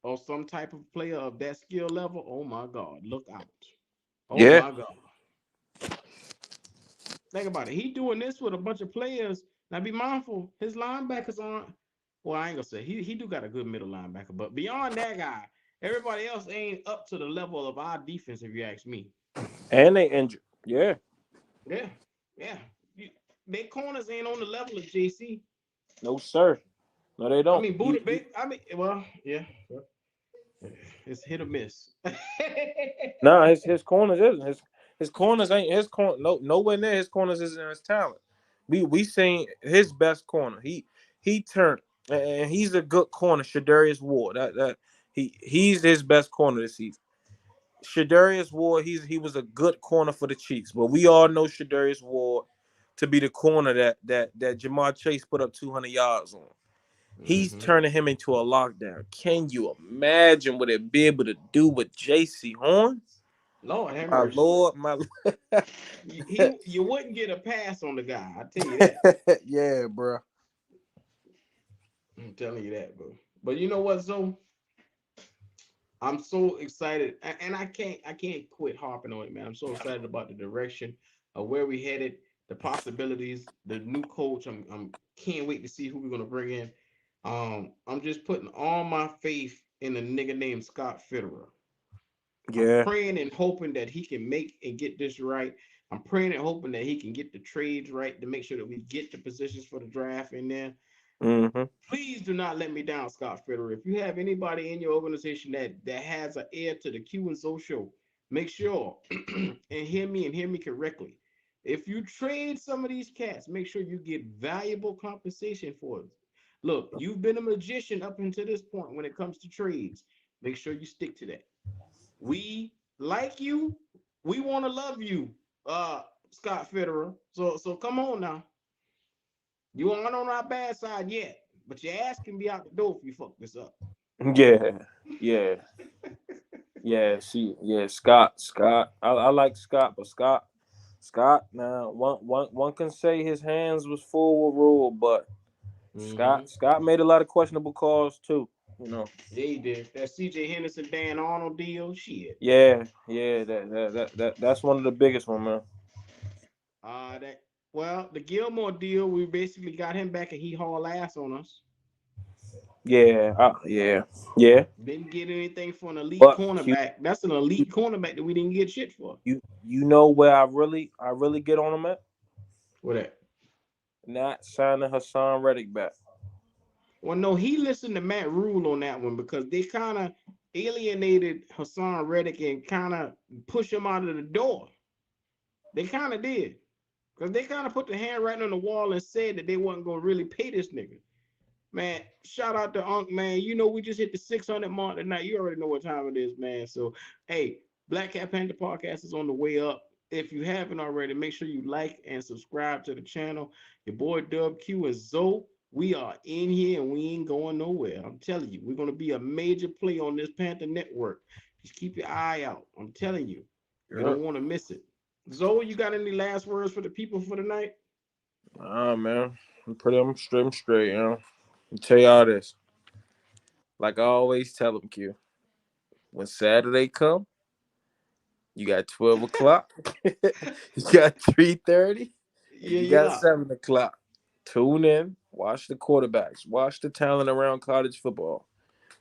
or some type of player of that skill level. Oh my God, look out. Oh my God. Think about it. He doing this with a bunch of players. Now be mindful, his linebackers aren't, well, I ain't gonna say he do got a good middle linebacker, but beyond that guy, everybody else ain't up to the level of our defense, if you ask me. And they injured. Yeah. Their corners ain't on the level of JC. No, sir. No, they don't. I mean, Buda Baker. Well, yeah. It's hit or miss. Nah, his corners isn't. His corners ain't his corner. No, nowhere near his corners isn't his talent. We seen his best corner. He turned, and he's a good corner. Shadarius Ward. He's his best corner this season. Shadarius Ward. He was a good corner for the Chiefs, but we all know Shadarius Ward to be the corner that Jamar Chase put up 200 yards on. He's turning him into a lockdown. Can you imagine what it'd be able to do with J.C. Horn? Lord have my mercy. Lord, my you wouldn't get a pass on the guy. I tell you that. Yeah, bro. I'm telling you that, bro. But you know what, Zoe? I'm so excited, and I can't quit harping on it, man. I'm so excited about the direction of where we headed, the possibilities, the new coach. I'm can't wait to see who we're gonna bring in. I'm just putting all my faith in a nigga named Scott Fitterer. Yeah. I'm praying and hoping that he can make and get this right. I'm praying and hoping that he can get the trades right to make sure that we get the positions for the draft in there. Please do not let me down, Scott Fitterer. If you have anybody in your organization that has an ear to the Q and So show, make sure and hear me correctly. If you trade some of these cats, make sure you get valuable compensation for it. Look, you've been a magician up until this point when it comes to trades. Make sure you stick to that. We like you. We want to love you, Scott Fitterer. So come on now. You aren't on our bad side yet, but your ass can be out the door if you fuck this up. Yeah. Scott. I like Scott, but Scott. Now one can say his hands was full with rule, but Scott made a lot of questionable calls too. You know. Yeah, he did. That C.J. Henderson, Dan Arnold deal, shit. Yeah. That's one of the biggest one, man. The Gilmore deal, we basically got him back and he hauled ass on us. Yeah. Didn't get anything for an elite cornerback. That's an elite cornerback that we didn't get shit for. You know where I really get on him at? What that? Not signing Hassan Reddick back. Well, no, he listened to Matt Rule on that one because they kind of alienated Hassan Reddick and kind of pushed him out of the door. They kind of did. Because they kind of put the hand right on the wall and said that they wasn't going to really pay this nigga. Man, shout out to Unc, man. You know, we just hit the 600 mark tonight. You already know what time it is, man. So, hey, Black Cat Panther Podcast is on the way up. If you haven't already, make sure you like and subscribe to the channel. Your boy Dub Q and Zoe, we are in here and we ain't going nowhere. I'm telling you, we're going to be a major play on this Panther Network. Just keep your eye out. I'm telling you, you don't want to miss it. Zoe, you got any last words for the people for tonight? Man, I'm straight, you know. I'll tell y'all this. Like I always tell them, Q. When Saturday come, you got 12 o'clock. You got 3:30. You got 7 o'clock. Tune in. Watch the quarterbacks. Watch the talent around college football.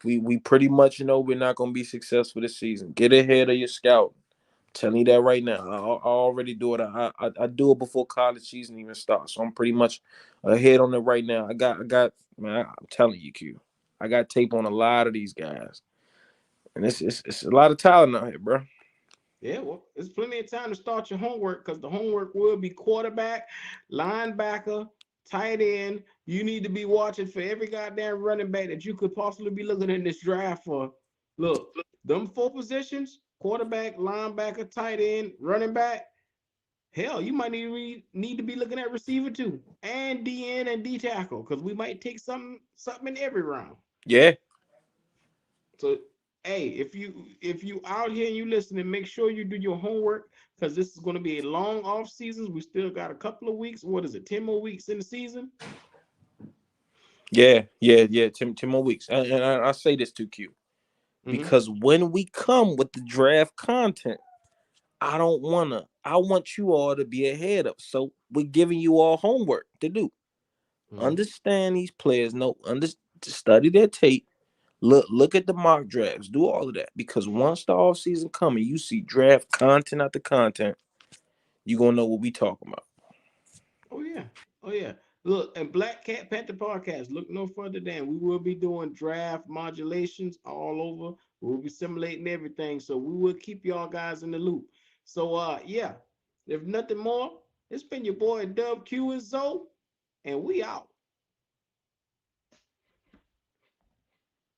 We pretty much know we're not going to be successful this season. Get ahead of your scout. I'm telling you that right now. I already do it. I do it before college season even starts. So I'm pretty much ahead on it right now. I got man, I'm telling you, Q. I got tape on a lot of these guys. And it's a lot of talent out here, bro. Yeah, well, there's plenty of time to start your homework because the homework will be quarterback, linebacker, tight end. You need to be watching for every goddamn running back that you could possibly be looking in this draft for. Look, them 4 positions, quarterback, linebacker, tight end, running back. Hell, you might need to be looking at receiver too, and DN and D tackle, because we might take something in every round. Yeah. So, hey, if you out here and you listening, make sure you do your homework because this is going to be a long off season. We still got a couple of weeks. What is it? 10 more weeks in the season. Yeah. 10 more weeks. And I say this to Q because when we come with the draft content, I want you all to be ahead of. So we're giving you all homework to do. Understand these players. Study their tape. Look at the mock drafts. Do all of that because once the off season coming, you see draft content after content. You gonna know what we talking about. Oh yeah. Look, and Black Cat Panther Podcast. Look no further than we will be doing draft modulations all over. We'll be simulating everything, so we will keep y'all guys in the loop. So yeah, if nothing more, it's been your boy Dub Q and Zoe, and we out.